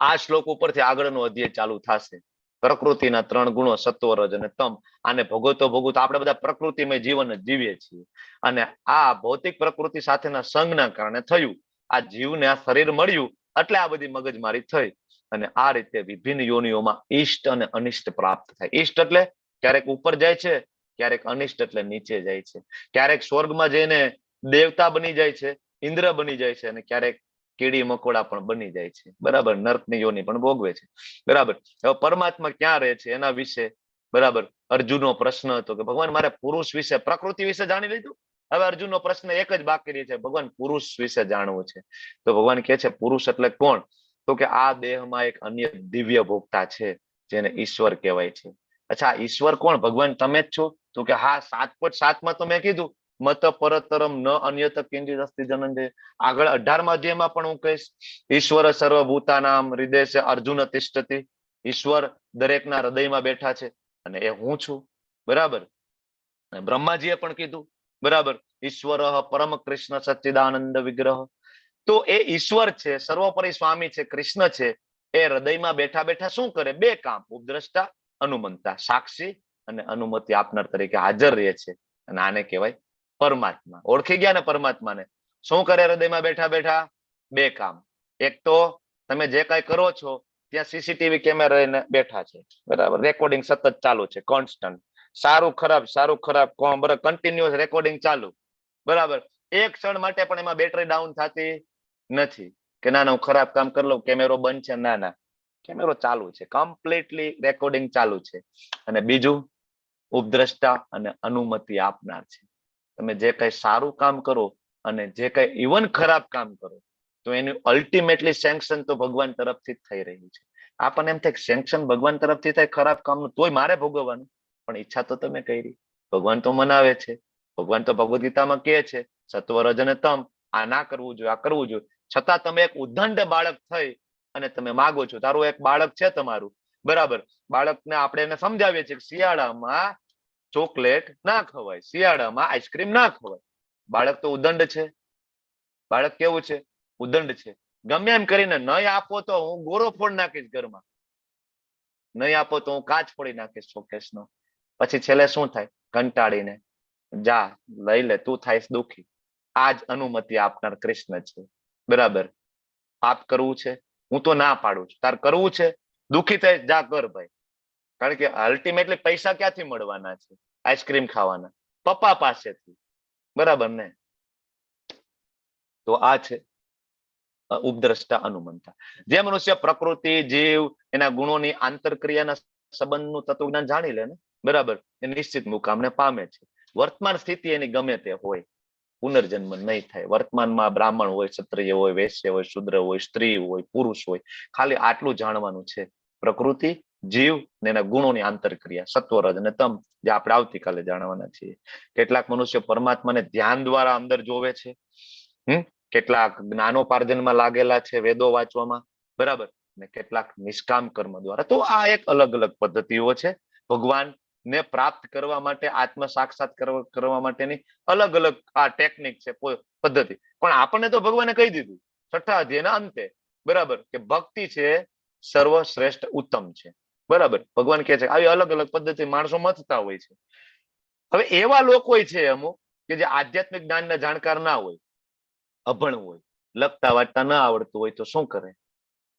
આ શ્લોક ઉપરથી આગળનો અધ્યાય ચાલુ થશે. પ્રકૃતિના 3 ગુણો સત્વ, રજ અને તમ. આને ભોગવતો આપણે બધા પ્રકૃતિમય જીવન જ જીવીએ છીએ. અને આ ભૌતિક પ્રકૃતિ સાથેના સંગના કારણે થયું. આ જીવને આ શરીર મળ્યું એટલે આ બધી મગજમારી થઈ. અને આ રીતે વિભિન્ન યોનિઓમાં ઈષ્ટ અને અનિષ્ટ પ્રાપ્ત થાય. ઈષ્ટ એટલે ક્યારેક ઉપર જાય છે, ક્યારેક અનિષ્ટ એટલે નીચે જાય છે. ક્યારેક સ્વર્ગમાં જઈને દેવતા બની જાય છે, ઇન્દ્ર બની જાય છે, અને ક્યારેક કીડી મકોડા પણ બની જાય છે, બરાબર. નર્કની યોની પણ ભોગવે છે, બરાબર. હવે પરમાત્મા ક્યાં રહે છે એના વિશે, બરાબર, અર્જુનનો પ્રશ્ન હતો કે ભગવાન મારે પુરુષ વિશે, પ્રકૃતિ વિશે જાણી લીધું, હવે અર્જુનનો પ્રશ્ન એક જ બાકી રહે છે, ભગવાન પુરુષ વિશે જાણવું છે. તો ભગવાન કહે છે પુરુષ એટલે કોણ? તો કે આ દેહમાં એક અન્ય દિવ્ય ભોગતા છે જેને ઈશ્વર કહેવાય છે. અચ્છા, ઈશ્વર કોણ? ભગવાન તમે જ છો? તો કે હા, 7.7 તો મેં કીધું, મત પરતરમ ન અન્યત કિંચિત અસ્તિ ધનંજય. આગળ 18મા અધ્યાયમાં પણ હું કહીશ, ઈશ્વર સર્વભૂતાનામ હૃદય અર્જુન તિષ્ઠતિ. ઈશ્વર દરેકના હૃદયમાં બેઠા છે અને એ હું છું, બરાબર. બ્રહ્માજીએ પણ કીધું, બરાબર, ઈશ્વર પરમ કૃષ્ણ સચ્ચિદાનંદ વિગ્રહ. તો એ ઈશ્વર છે, સર્વોપરી સ્વામી છે, કૃષ્ણ છે, એ હૃદયમાં બેઠા બેઠા શું કરે? બે કામ, ઉપદ્રષ્ટા અનુમંતા, સાક્ષી અને અનુમતિ આપનાર તરીકે હાજર રહે છે. અને આને કહેવાય પરમાત્મા. ઓળખી ગયા ને પરમાત્માને? શું કરે હૃદયમાં બેઠા બેઠા? બે કામ. એક તો તમે જે કઈ કરો છો ત્યાં સીસીટીવી કેમેરા લઈને બેઠા છે, બરાબર, રેકોર્ડિંગ સતત ચાલુ છે, કોન્સ્ટન્ટ, સારું ખરાબ કન્ટિન્યુઅસ રેકોર્ડિંગ ચાલુ, બરાબર. એક ક્ષણ માટે પણ એમાં બેટરી ડાઉન થતી નથી કે ના હું ખરાબ કામ કરી લઉં, કેમેરો બંધ છે. ના, કેમેરો ચાલુ છે, કમ્પ્લીટલી રેકોર્ડિંગ ચાલુ છે. અને બીજું, ઉપદ્રષ્ટા અને અનુમતિ આપનાર છે. તમે જે કઈ સારું કામ કરો અને જે કઈ ઇવન ખરાબ કામ કરો તો એનું અલ્ટિમેટલી સેન્કશન તો ભગવાન તરફથી જ થઈ રહ્યું છે. આપણને એમ થાય સેન્કશન ભગવાન તરફથી થાય ખરાબ કામનું, તોય મારે ભોગવવાનું, પણ ઈચ્છા તો તમે કરી, ભગવાન તો મનાવે છે. ભગવાન તો ભગવદ ગીતામાં કહે છે સત્વ રજ અને તમ, આ ના કરવું જોઈએ, આ કરવું જોઈએ, છતાં તમે એક ઉદ્દંડ બાળક થઈ અને તમે માગો છો. તારું એક બાળક છે તમારું, બરાબર, બાળકને આપણે એને સમજાવીએ છીએ કે શિયાળામાં ચોકલેટ ના ખવાય, શિયાળામાં આઈસ્ક્રીમ ના ખવાય. બાળક તો ઉદંડ છે. બાળક કેવું છે? ઉદંડ છે. ગમે એમ કરીને નહીં આપો તો હું ગોરો ફોડ નાખીશ ઘરમાં, નહીં આપો તો હું કાચ ફોડી નાખીશ શોકેસનો. પછી છેલ્લે શું થાય? કંટાળીને જા લઈ લે, તું થાઈશ દુખી. આ જ અનુમતિ આપનાર કૃષ્ણ છે, બરાબર. પાપ કરવું છે, હું તો ના પાડું છું, તાર કરવું છે, દુખી થાય જા કર ભાઈ. કારણ કે અલ્ટિમેટલી પૈસા ક્યાંથી મળવાના છે? આઈસ્ક્રીમ ખાવાના પપ્પા પાસેથી, બરાબર ને? તો આ છે ઉપદ્રષ્ટા અનુમંતા. જે મનુષ્ય પ્રકૃતિ, જીવ, એના ગુણોની આંતરક્રિયાના સંબંધનું તત્વજ્ઞાન જાણી લે ને, બરાબર, એ નિશ્ચિત મુકામને પામે છે. વર્તમાન સ્થિતિ એની ગમે તે હોય, પુનર્જન્મ નહીં થાય. વર્તમાનમાં બ્રાહ્મણ હોય, ક્ષત્રિય હોય, વૈશ્ય હોય, શૂદ્ર હોય, સ્ત્રી હોય, પુરુષ હોય, ખાલી આટલું જાણવાનું છે, પ્રકૃતિ, જીવ ને એના ગુણોની આંતરક્રિયા, સત્વરજ અને તમ, જે આપણે આવતીકાલે જાણવાના છીએ. કેટલાક મનુષ્ય પરમાત્માને ધ્યાન દ્વારા અંદર જોવે છે, કેટલાક જ્ઞાનોપાર્જનમાં લાગેલા છે, વેદો વાંચવામાં, બરાબર, ને કેટલાક નિષ્કામ કર્મ દ્વારા. તો આ એક અલગ અલગ પદ્ધતિઓ છે ભગવાન ને પ્રાપ્ત કરવા માટે, આત્મ સાક્ષાત કરવા માટેની અલગ અલગ આ ટેકનિક છે, પદ્ધતિ. પણ આપણને તો ભગવાને કહી દીધું 6ઠા અધ્યાયના અંતે, બરાબર, કે ભક્તિ છે સર્વશ્રેષ્ઠ ઉત્તમ છે, બરાબર. ભગવાન કહે છે આવી અલગ અલગ પદ્ધતિ માણસો મથતા હોય છે. હવે એવા લોકો છે અમુક કે જે આધ્યાત્મિક જ્ઞાનના જાણકાર ના હોય, અભણ હોય, લખતા વાંચતા ના આવડતું હોય, તો શું કરે?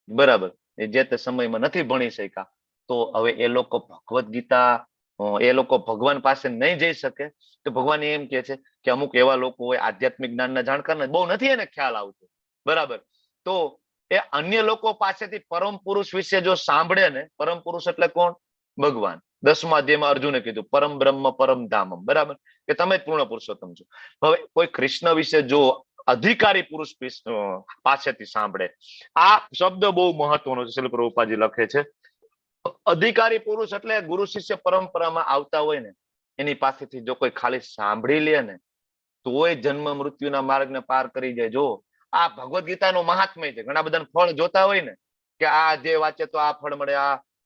બરાબર, એ જે તે સમયમાં નથી ભણી શક્યા, તો હવે એ લોકો ભગવદ ગીતા, એ લોકો ભગવાન પાસે નહીં જઈ શકે. તો ભગવાન એમ કે છે કે અમુક એવા લોકો હોય આધ્યાત્મિક જ્ઞાનના જાણકાર, બહુ નથી એને ખ્યાલ આવતો, બરાબર, તો એ અન્ય લોકો પાસેથી પરમ પુરુષ વિશે જો સાંભળે ને, પરમ પુરુષ એટલે કોણ? ભગવાન. 10મા અધ્યાયમાં અર્જુને કીધું પરમ બ્રહ્મ પરમ ધામમ, બરાબર, કે તમે જ પૂર્ણ પુરુષોત્તમ છો. હવે કોઈ કૃષ્ણ વિશે જો અધિકારી પુરુષ પાસેથી સાંભળે, આ શબ્દ બહુ મહત્વનો છે, શ્રીલ પ્રભુપાદજી લખે છે. અધિકારી પુરુષ એટલે ગુરુ શિષ્ય પરંપરામાં આવતા હોય ને, એની પાસેથી જો કોઈ ખાલી સાંભળી લે ને, તોય જન્મ મૃત્યુના માર્ગને પાર કરી જાય. જો આ ભગવદ ગીતાનું મહાત્મ્ય છે. ઘણા બધા ફળ જોતા હોય ને કે આ જે વાંચે તો આ ફળ મળે,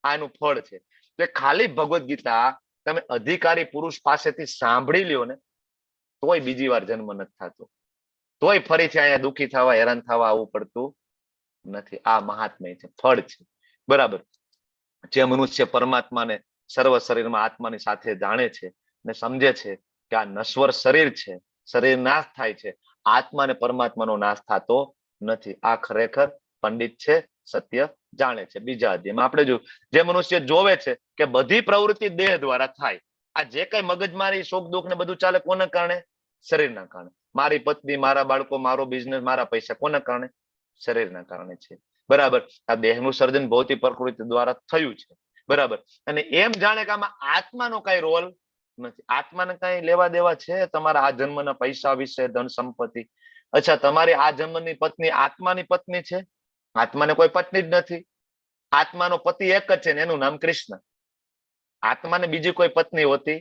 આનું ફળ છે. તો ખાલી ભગવદ ગીતા તમે અધિકારી પુરુષ પાસેથી સાંભળી લ્યો ને, તોય બીજી વાર જન્મ નથી થતો, તોય ફરીથી અહીંયા દુઃખી થવા, હેરાન થવા આવવું પડતું નથી. આ મહાત્મ્ય છે, ફળ છે, બરાબર. જે મનુષ્ય પરમાત્માને સર્વ શરીરમાં આત્માની સાથે જાણે છે ને સમજે છે કે આ નશ્વર શરીર છે, શરીર નાશ થાય છે, આત્મા અને પરમાત્માનો નાશ થતો નથી. આ ખરેખર પંડિત છે, સત્ય જાણે છે. બીજા અધ્યાયમાં આપણે જોયું, જે મનુષ્ય જોવે છે કે બધી પ્રવૃત્તિ દેહ દ્વારા થાય. આ જે કઈ મગજમારી, સુખ દુઃખ ને બધું ચાલે કોના કારણે? શરીરના કારણે. મારી પત્ની, મારા બાળકો, મારો બિઝનેસ, મારા પૈસા, કોના કારણે? શરીરના કારણે છે, બરાબર. આ દેહનું સર્જન ભૌતિક પ્રકૃતિ દ્વારા થયું છે, બરાબર. અને એમ જાણે કે આમાં આત્માનો કઈ રોલ નથી. આત્માને કઈ લેવા દેવા છે તમારા આ જન્મના પૈસા વિશે, ધન સંપત્તિ? અચ્છા, તમારી આ જન્મની પત્ની આત્માની પત્ની છે? આત્માને કોઈ પત્ની જ નથી. આત્માનો પતિ એક જ છે ને એનું નામ કૃષ્ણ. આત્માને બીજી કોઈ પત્ની હોતી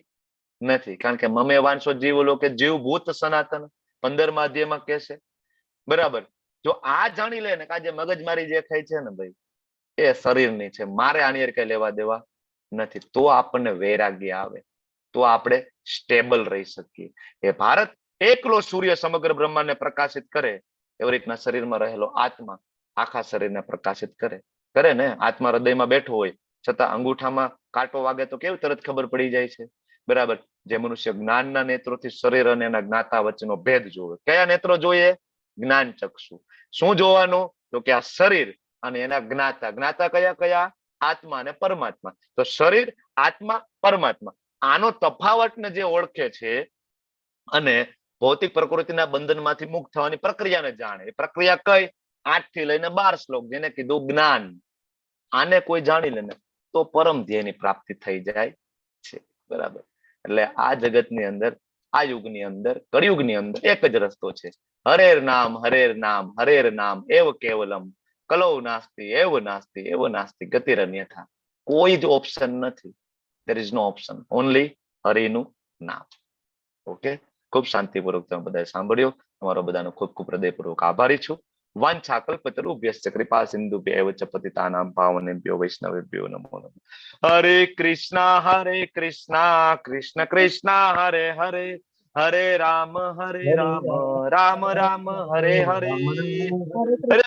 નથી. કારણ કે મમે વાંચો જીવ લોકે જીવ ભૂત સનાતન 15મા અધ્યાયમાં કહે છે, બરાબર. જો આ જાણી લે ને કે આજે મગજમારી જે ખાય છે ને ભાઈ, એ શરીરની છે, મારે આની કઈ લેવા દેવા નથી, તો આપણને વૈરાગ્ય આવે, તો આપણે સ્ટેબલ રહી શકીએ. એ ભારત એકલો સૂર્ય સમગ્ર બ્રહ્માંડને પ્રકાશિત કરે એવી રીતના શરીરમાં રહેલો આત્મા આખા શરીરને પ્રકાશિત કરે ને. આત્મા હૃદયમાં બેઠો હોય છતાં અંગૂઠામાં કાંટો વાગે તો કેવી તરત ખબર પડી જાય છે, બરાબર. જે મનુષ્ય જ્ઞાનના નેત્રોથી શરીર અને એના જ્ઞાતા વચ્ચેનો ભેદ જોવે. કયા નેત્રો જોઈએ? જ્ઞાન ચક્ષુ. શું જોવાનું? તો કે આ શરીર અને એના જ્ઞાતા કયા કયા? આત્મા અને પરમાત્મા. તો શરીર, આત્મા, પરમાત્મા, આનો તફાવતને જે ઓળખે છે અને ભૌતિક પ્રકૃતિના બંધનમાંથી મુક્ત થવાની પ્રક્રિયાને જાણે. એ પ્રક્રિયા કઈ? 8 થી લઈને 12 શ્લોક, જેને કીધું જ્ઞાન. આને કોઈ જાણી લે ને તો પરમ ધ્યેયની પ્રાપ્તિ થઈ જાય છે, બરાબર. એટલે આ જગતની અંદર, આ યુગની અંદર, કળિયુગની અંદર એક જ રસ્તો છે. હરેર નામ એવ કેવલમ, કલૌ નાસ્તિ એવ નાસ્તિ ગતિરન્યથા. કોઈ જ ઓપ્શન નથી. there is no option, only હરિનું નામ. ઓકે, ખૂબ શાંતિપૂર્વક તમે બધાએ સાંભળ્યો. તમારો બધાનો ખૂબ ખૂબ હૃદયપૂર્વક આભારી છું. વાંછા કલ્પતરુભ્યશ્ચ કૃપા સિંધુભ્યૈવ ચ પતિતાનાં પાવનેભ્યો વૈષ્ણવેભ્યો નમો નમઃ. હરે કૃષ્ણ કૃષ્ણ કૃષ્ણ હરે હરે, હરે રામ રામ રામ હરે હરે.